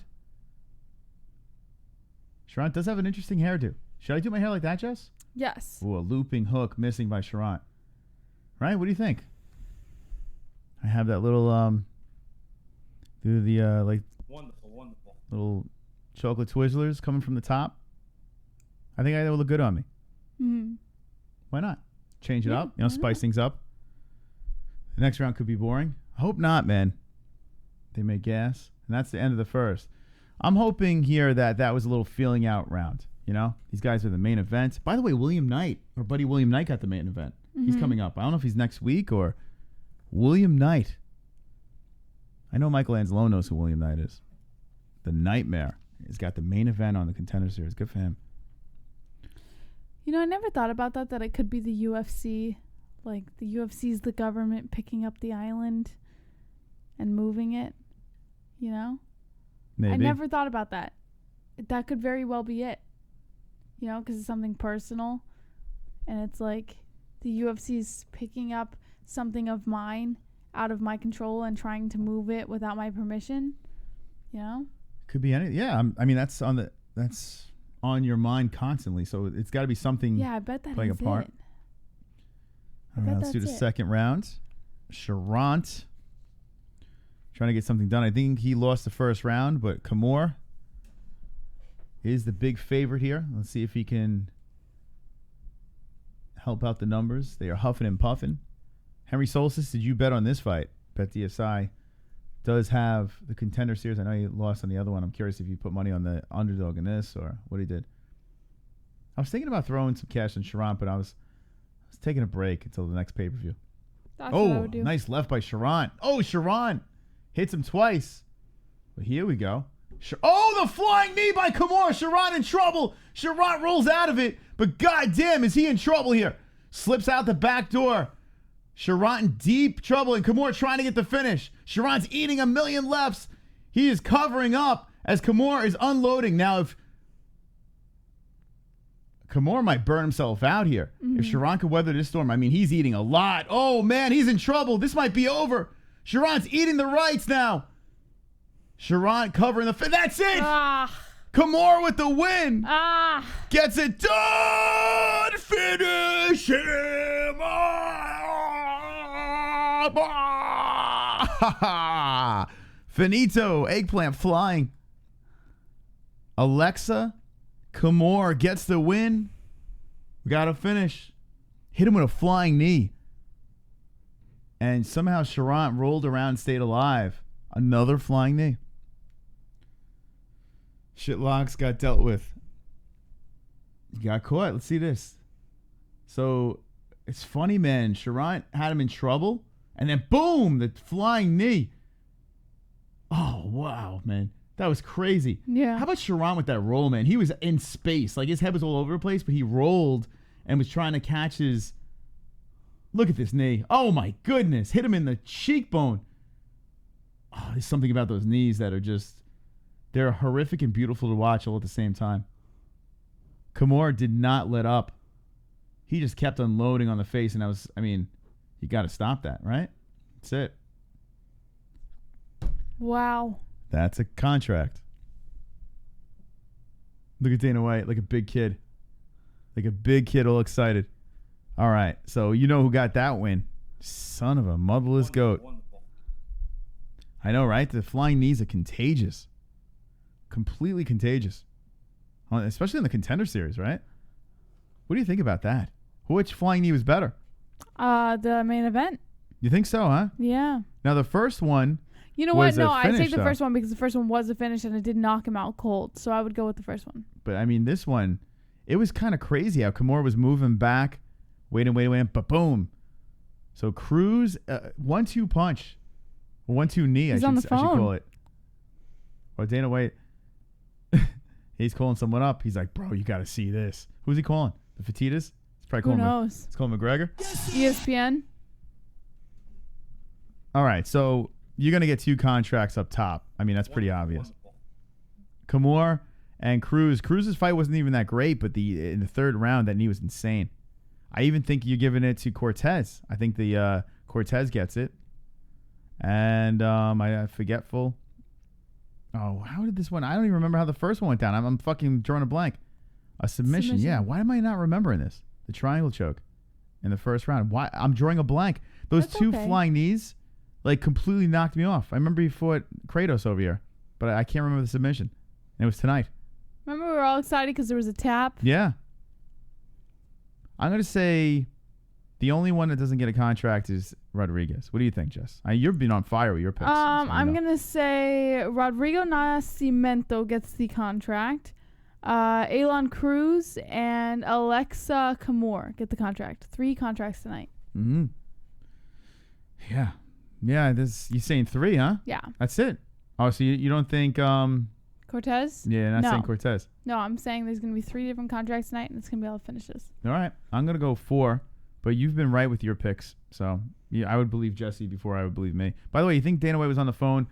Cherant does have an interesting hairdo. Should I do my hair like that, Jess? Yes. Ooh, a looping hook missing by Cherant. Right? What do you think? I have that little, do the, like... Wonderful. Little chocolate Twizzlers coming from the top. I think that will look good on me. Mm-hmm. Why not? Change it up. You know, spice things up. The next round could be boring. I hope not, man. They may gas. And that's the end of the first. I'm hoping here that was a little feeling out round. You know? These guys are the main event. By the way, William Knight, our buddy William Knight got the main event. Mm-hmm. He's coming up. I don't know if he's next week or William Knight. I know Michael Anzalone knows who William Knight is. The Nightmare. He's got the main event on the Contender series. Good for him. You know, I never thought about that it could be the UFC. Like, the UFC's the government picking up the island and moving it. You know? Maybe. I never thought about that. That could very well be it. You know, because it's something personal. And it's like the UFC's picking up something of mine out of my control and trying to move it without my permission. You know? Could be anything. Yeah, I mean, that's on your mind constantly, so it's got to be something. Yeah, I bet that playing a part. All right, let's do the second round. Cherant trying to get something done. I think he lost the first round, but Camur is the big favorite here. Let's see if he can help out the numbers. They are huffing and puffing. Henry Solstice, did you bet on this fight? BetDSI does have the Contender series. I know he lost on the other one. I'm curious if you put money on the underdog in this or what he did. I was thinking about throwing some cash on Cherant, but I was taking a break until the next pay-per-view. That's what I would do. Nice left by Cherant. Oh, Cherant hits him twice. But here we go. The flying knee by Camur. Cherant in trouble. Cherant rolls out of it, but goddamn, is he in trouble here. Slips out the back door. Cherant in deep trouble, and Camur trying to get the finish. Cherant's eating a million lefts. He is covering up as Camur is unloading. Now, if Camur might burn himself out here. Mm-hmm. If Cherant could weather this storm, I mean, he's eating a lot. Oh, man, he's in trouble. This might be over. Cherant's eating the rights now. Cherant covering the... That's it! Camur with the win! Gets it done! Finish him! Finito, eggplant flying. ALEKSA, Camur gets the win. We got to finish. Hit him with a flying knee. And somehow Cherant rolled around and stayed alive. Another flying knee. Shitlocks got dealt with. He got caught. Let's see this. So, it's funny, man. Cherant had him in trouble. And then, boom, the flying knee. Oh, wow, man. That was crazy. Yeah. How about Cherant with that roll, man? He was in space. Like, his head was all over the place, but he rolled and was trying to catch his... Look at this knee. Oh, my goodness. Hit him in the cheekbone. Oh, there's something about those knees that are just... They're horrific and beautiful to watch all at the same time. Camur did not let up. He just kept unloading on the face, and you got to stop that, right? That's it. Wow. That's a contract. Look at Dana White, like a big kid. Like a big kid all excited. All right, so you know who got that win. Son of a motherless goat. I know, right? The flying knees are contagious. Completely contagious. Especially in the Contender series, right? What do you think about that? Which flying knee was better? The main event. You think so, huh? Yeah. Now, the first one... You know what? No, I take the first one because the first one was a finish and it did knock him out cold. So I would go with the first one. But, this one, it was kind of crazy how Camur was moving back, waiting, but boom. So Cruz, 1-2 punch. 1-2 knee, I should call it. Or Dana White, he's calling someone up. He's like, bro, you got to see this. Who's he calling? The Fertittas? He's probably calling. Who knows? He's calling McGregor. ESPN. All right, so you're going to get 2 contracts up top. That's pretty obvious. Camur and Cruz. Cruz's fight wasn't even that great, but in the third round, that knee was insane. I even think you're giving it to CORTEZ. I think the CORTEZ gets it. And I forgetful. Oh, how did this one? I don't even remember how the first one went down. I'm fucking drawing a blank. A submission. Yeah. Why am I not remembering this? The triangle choke in the first round. Why? I'm drawing a blank. Those That's 2 flying knees, completely knocked me off. I remember he fought Kratos over here, but I can't remember the submission. And it was tonight. Remember we were all excited because there was a tap? Yeah. I'm going to say the only one that doesn't get a contract is Rodriguez. What do you think, Jess? You've been on fire with your picks. I'm going to say Rodrigo NASCIMENTO gets the contract. Aalon Cruz and ALEKSA Camur get the contract. 3 contracts tonight. Mm-hmm. Yeah. Yeah, you're saying 3, huh? Yeah. That's it. Oh, so you don't think... CORTEZ? Yeah, not saying CORTEZ. No, I'm saying there's going to be 3 different contracts tonight, and it's going to be all finishes. All right. I'm going to go 4, but you've been right with your picks. So, yeah, I would believe Jesse before I would believe me. By the way, you think Dana White was on the phone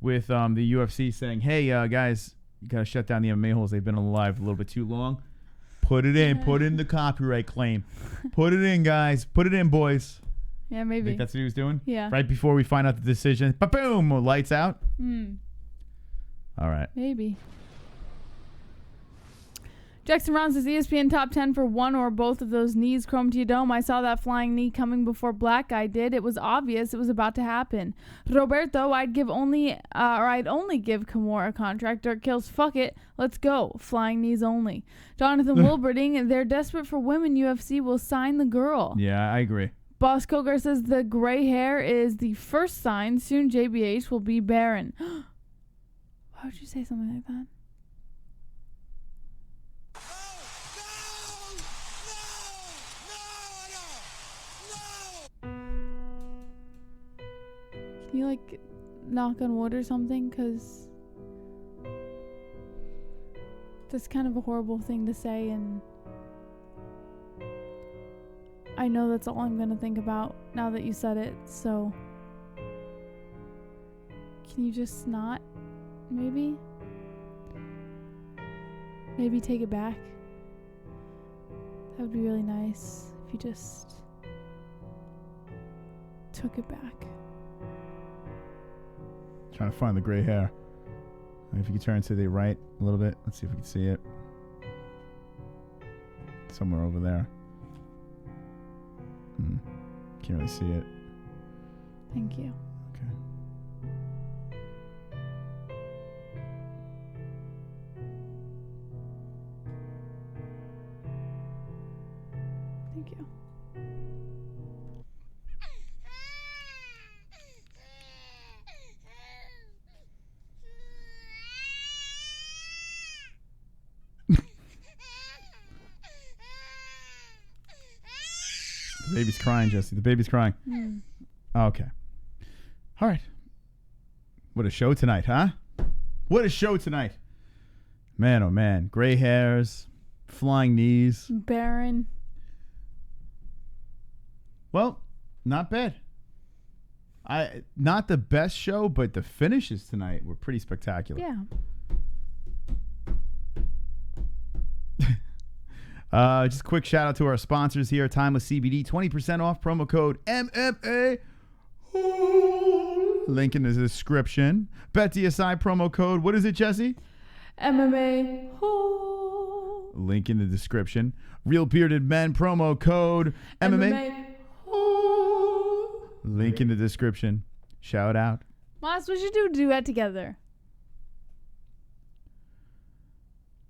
with the UFC saying, hey, guys, you got to shut down the MMA-Holes. They've been alive a little bit too long. Put it in. Put in the copyright claim. Put it in, guys. Put it in, boys. Yeah, maybe. Think that's what he was doing? Yeah. Right before we find out the decision. Ba-boom! Lights out. All right. Maybe. Jackson Ron says ESPN top 10 for one or both of those knees. Chrome to your dome. I saw that flying knee coming before Black Guy did. It was obvious it was about to happen. Roberto, I'd only give Camur a contract. Dirt kills. Fuck it. Let's go. Flying knees only. Jonathan Wilberding, they're desperate for women. UFC will sign the girl. Yeah, I agree. Boss Kogar says the gray hair is the first sign. Soon JBH will be barren. Why would you say something like that? Can you knock on wood or something? Because that's kind of a horrible thing to say, and I know that's all I'm going to think about now that you said it, so can you just not? Maybe take it back. That would be really nice if you just took it back. Trying to find the gray hair. If you could turn to the right a little bit. Let's see if we can see it. Somewhere over there. Can't really see it. Thank you. Okay. Thank you. The baby's crying, Jesse. The baby's crying. Okay. All right. What a show tonight, huh? What a show tonight. Man, oh man. Gray hairs, flying knees. Barren. Well, not bad. Not the best show, but the finishes tonight were pretty spectacular. Yeah. Just a quick shout out to our sponsors here. Timeless CBD, 20% off, promo code MMA. Link in the description. BetDSI promo code. What is it, Jesse? MMA-Holes. Link in the description. Real Bearded Men promo code MMA-Holes. Link in the description. Shout out. Mas, we should do a duet together.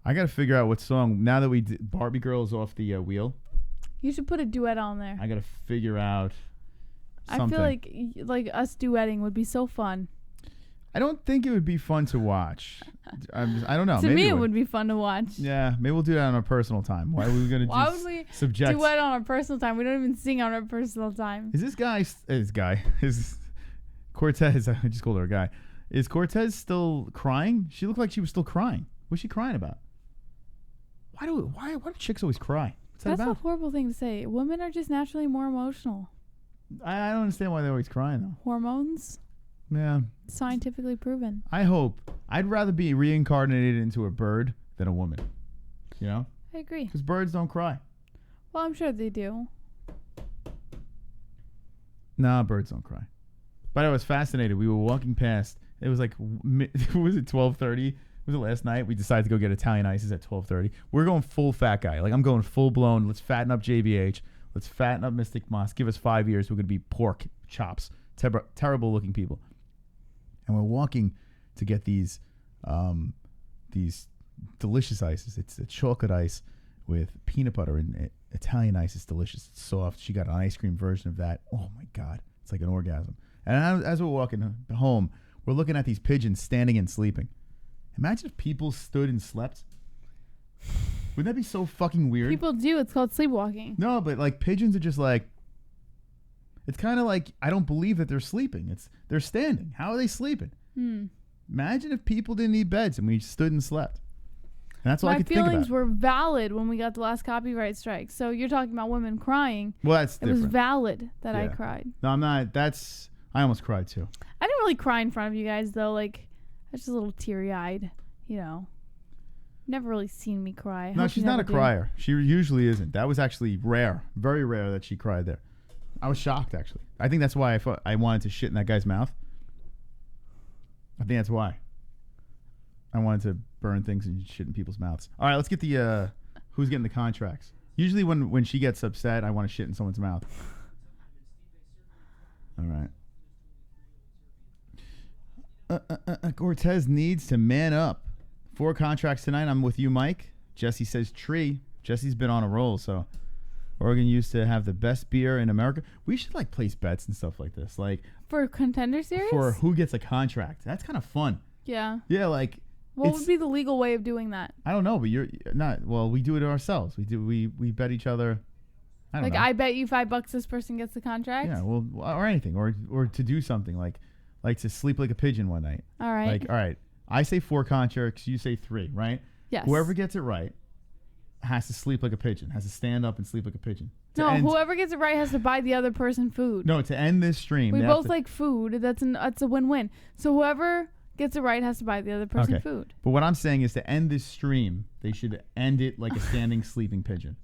I got to figure out what song. Now that Barbie Girl's off the wheel. You should put a duet on there. I got to figure out something. I feel like us duetting would be so fun. I don't think it would be fun to watch. I don't know. To me, it would be fun to watch. Yeah, maybe we'll do that on our personal time. Why are we going to Why would we duet on our personal time? We don't even sing on our personal time. Is this guy, is Cortez, I just called her a guy. Is Cortez still crying? She looked like she was still crying. What's she crying about? Why do chicks always cry? What's that That's about? a horrible thing to say. Women are just naturally more emotional. I don't understand why they're always crying, though. Hormones? Yeah. Scientifically proven. I'd rather be reincarnated into a bird than a woman. You know? I agree. Because birds don't cry. Well, I'm sure they do. Nah, birds don't cry. But I was fascinated. We were walking past. It was like, was it 12:30? Was it last night? We decided to go get Italian ices at 12:30. We're going full fat guy. Like, I'm going full blown. Let's fatten up JBH. Let's fatten up Mystic Moss. Give us 5 years. We're going to be pork chops. Terrible looking people. And we're walking to get these delicious ices. It's a chocolate ice with peanut butter and it. Italian ice is delicious. It's soft. She got an ice cream version of that. Oh my God. It's like an orgasm. And as we're walking home, we're looking at these pigeons standing and sleeping. Imagine if people stood and slept. Wouldn't that be so fucking weird? People do. It's called sleepwalking. No, but like pigeons are just like, it's kind of like, I don't believe that they're sleeping. They're standing. How are they sleeping? Imagine if people didn't need beds and we stood and slept. And that's all I could think about. My feelings were valid when we got the last copyright strike. So you're talking about women crying. Well, that's different. It was valid that I cried. No, I'm not. I almost cried too. I didn't really cry in front of you guys though. Like, I was just a little teary-eyed, you know. Never really seen me cry. No, she's not a crier. She usually isn't. That was actually rare. Very rare that she cried there. I was shocked, actually. I think that's why I wanted to shit in that guy's mouth. I think that's why. I wanted to burn things and shit in people's mouths. All right, let's get the who's getting the contracts. Usually when she gets upset, I want to shit in someone's mouth. All right. Cortez needs to man up. 4 contracts tonight. I'm with you, Mike. Jesse says tree. Jesse's been on a roll, so Oregon used to have the best beer in America. We should like place bets and stuff like this. Like for Contender series? For who gets a contract. That's kind of fun. Yeah. Yeah, like what would be the legal way of doing that? I don't know, but you're not. Well, we do it ourselves. We bet each other. I don't know. I bet you $5 this person gets the contract. Yeah, well, or anything, or to do something like to sleep like a pigeon one night. All right. Like, all right, I say 4 contracts, you say 3, right? Yes. Whoever gets it right has to sleep like a pigeon. Has to stand up and sleep like a pigeon. No, whoever gets it right has to buy the other person food. No, to end this stream, we both like food. That's a win-win. So whoever gets it right has to buy the other person food. But what I'm saying is to end this stream, they should end it like a standing sleeping pigeon.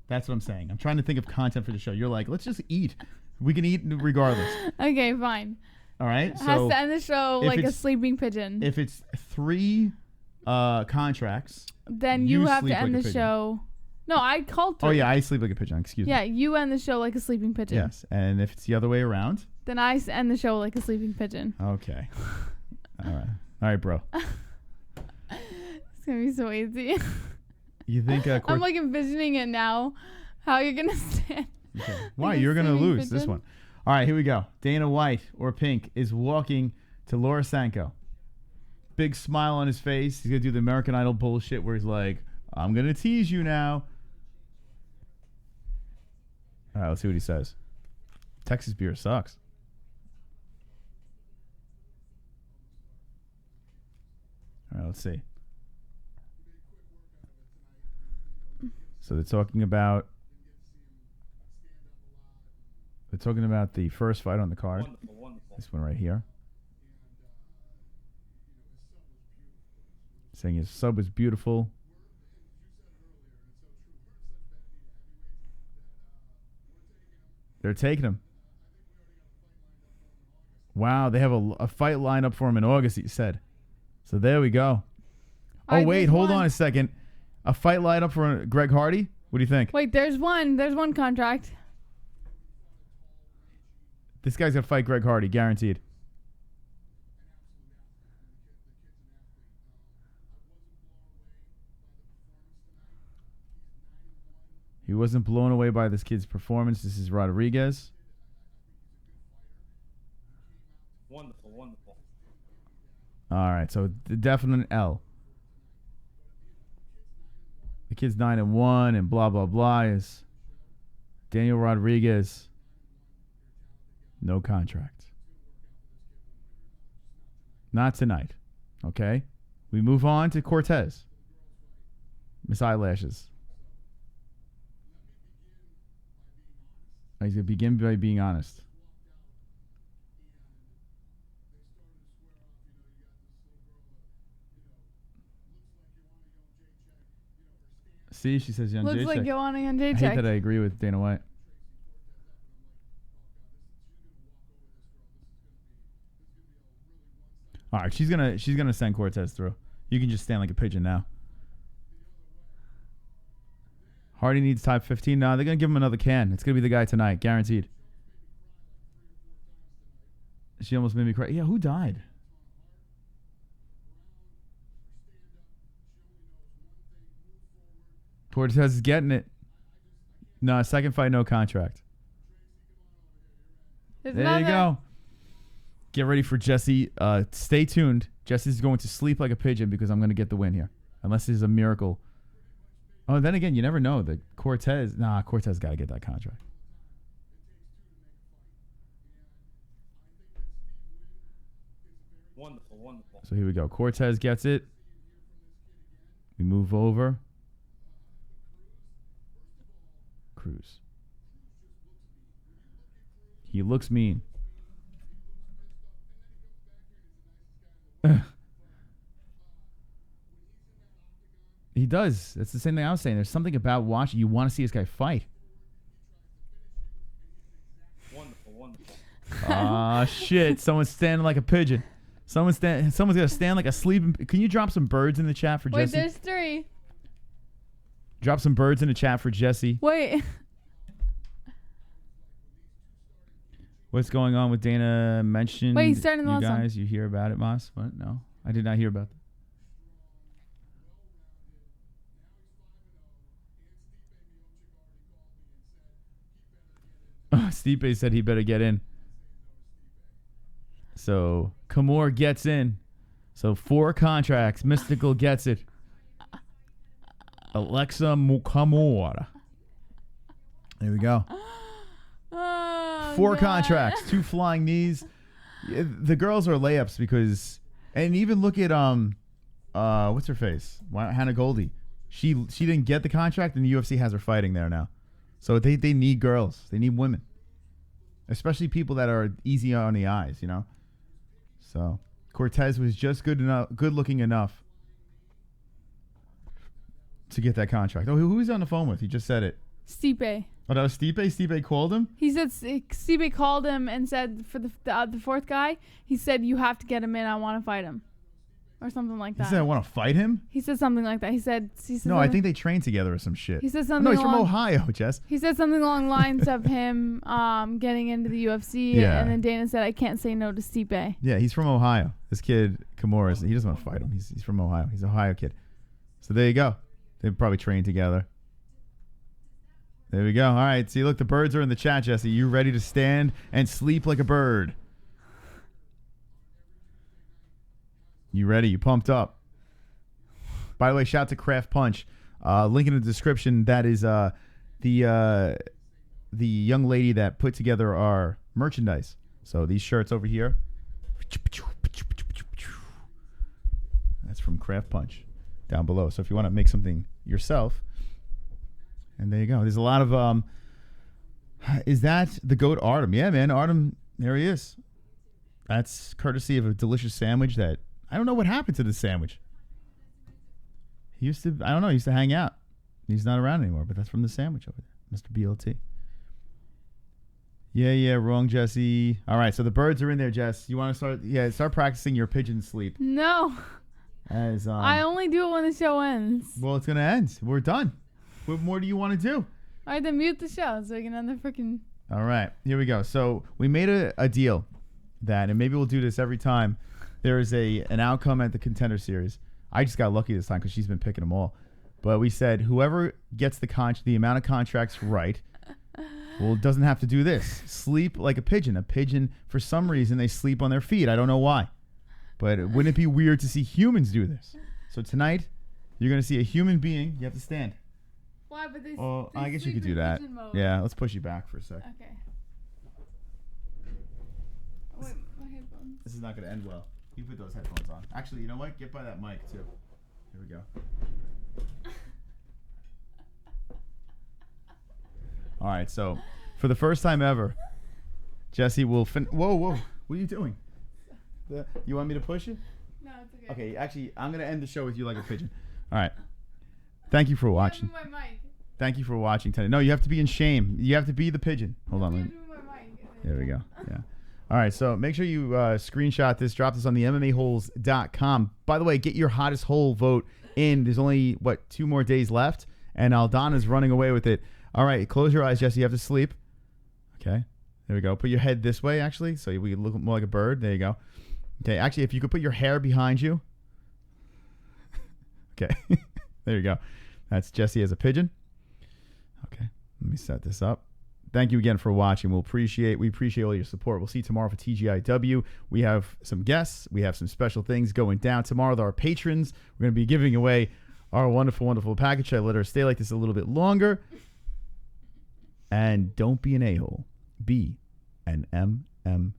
That's what I'm saying. I'm trying to think of content for the show. You're like, let's just eat. We can eat regardless. Okay, fine. All right. So has to end the show like a sleeping pigeon. If it's 3 contracts, then you have to end the show. No, I called 3. Oh, yeah, I sleep like a pigeon. Excuse me. Yeah, you end the show like a sleeping pigeon. Yes, and if it's the other way around? Then I end the show like a sleeping pigeon. Okay. All right, bro. It's going to be so easy. You think... I'm like envisioning it now. How you're going to stand. Okay. Why? You're going to lose this one. All right, here we go. Dana White, or Pink, is walking to Laura Sanko. Big smile on his face. He's going to do the American Idol bullshit where he's like, I'm going to tease you now. All right, let's see what he says. Texas beer sucks. All right, let's see. So they're talking about the first fight on the card. Wonderful. This one right here. Saying his sub was beautiful. They're taking him. Wow, they have a fight lined up for him in August, he said. So there we go. Oh, wait, hold on a second. A fight lined up for Greg Hardy? What do you think? Wait, there's one contract. This guy's going to fight Greg Hardy, guaranteed. He wasn't blown away by this kid's performance. This is Rodriguez. Wonderful. All right, so the definite L. The kid's 9-1 and blah, blah, blah is Daniel Rodriguez. No contract. Not tonight. Okay? We move on to Cortez. Miss Eyelashes. He's going to begin by being honest. See, she says young J-Check. Looks like you want a young J-Check. I hate that I agree with Dana White. All right, she's gonna send Cortez through. You can just stand like a pigeon now. Hardy needs type 15. No, they're gonna give him another can. It's gonna be the guy tonight, guaranteed. She almost made me cry. Yeah, who died? Cortez is getting it. No, second fight, no contract. There you go. Get ready for Jesse. Stay tuned. Jesse's going to sleep like a pigeon because I'm going to get the win here. Unless there's a miracle. Oh, then again, you never know. The Cortez got to get that contract. Wonderful. So here we go. Cortez gets it. We move over. Cruz. He looks mean. He does. That's the same thing I was saying. There's something about watching. You want to see this guy fight. Wonderful. Ah, shit. Someone's standing like a pigeon. Someone's going to stand like a sleeping... Can you drop some birds in the chat for Jesse? Wait, there's 3. Drop some birds in the chat for Jesse. Wait. What's going on with Dana mentioned? Wait, he's starting the last guys, you hear about it, Moss? What? No, I did not hear about that. Stipe said he better get in. So Camur gets in. So 4 contracts. Mystical gets it. ALEKSA Camur. There we go. 4 contracts, 2 flying knees. The girls are layups because, and even look at what's her face, Hannah Goldie. She didn't get the contract, and the UFC has her fighting there now. So they need girls. They need women, especially people that are easy on the eyes, you know. So Cortez was just good looking enough to get that contract. Oh, who was on the phone with? He just said it. Stipe. Oh, that was Stipe? Stipe called him? He said Stipe called him and said for the 4th guy, he said, you have to get him in. I want to fight him. or something like He that. said, I want to fight him? He said something like that. He said No, I think they train together or some shit. He said something No, he's from Ohio, Jess. He said something along the lines of him getting into the UFC. Yeah. And then Dana said, I can't say no to Stipe. Yeah, he's from Ohio. This kid, Camur, he doesn't want to fight him. He's from Ohio. He's an Ohio kid. So there you go. They probably train together. There we go. All right. See, look, the birds are in the chat, Jesse. You ready to stand and sleep like a bird? You ready? You pumped up? By the way, shout out to Craft Punch. Link in the description. That is the young lady that put together our merchandise. So these shirts over here. That's from Craft Punch down below. So if you want to make something yourself, and there you go. There's a lot of is that the goat Artem? Yeah, man. Artem, there he is. That's courtesy of a delicious sandwich that I don't know what happened to the sandwich. He used to, I don't know, he used to hang out. He's not around anymore, but that's from the sandwich over there, Mr. BLT. Yeah, wrong, Jesse. All right, so the birds are in there, Jess. You want to start practicing your pigeon sleep. No. As I only do it when the show ends. Well, it's going to end. We're done. What more do you want to do? All right, then mute the show so we can end the freaking... All right, here we go. So we made a deal that, and maybe we'll do this every time there is an outcome at the Contender series. I just got lucky this time because she's been picking them all. But we said whoever gets the amount of contracts right, well, doesn't have to do this. Sleep like a pigeon. A pigeon, for some reason, they sleep on their feet. I don't know why. But wouldn't it be weird to see humans do this? So tonight, you're going to see a human being. You have to stand. Why? But they I guess you could do that. Yeah, let's push you back for a sec. Okay. Wait, my headphones. This is not going to end well. You put those headphones on. Actually, you know what? Get by that mic, too. Here we go. All right, so for the first time ever, Jesse will Whoa. What are you doing? You want me to push it? No, it's okay. Okay, actually, I'm going to end the show with you like a pigeon. All right. Thank you for watching. My mic. Thank you for watching tonight. No, you have to be in shame. You have to be the pigeon. Hold on. There we go. Yeah. All right, so make sure you screenshot this, drop this on the MMA-Holes.com. By the way, get your hottest hole vote in. There's only, 2 more days left, and Aldana's running away with it. All right, close your eyes, Jesse. You have to sleep. Okay, there we go. Put your head this way, actually, so we look more like a bird. There you go. Okay, actually, if you could put your hair behind you. Okay, there you go. That's Jesse as a pigeon. Okay, let me set this up. Thank you again for watching. We appreciate all your support. We'll see you tomorrow for TGIW. We have some guests. We have some special things going down tomorrow with our patrons. We're going to be giving away our wonderful, wonderful package. I let her stay like this a little bit longer. And don't be an a-hole. Be an MMA-Hole.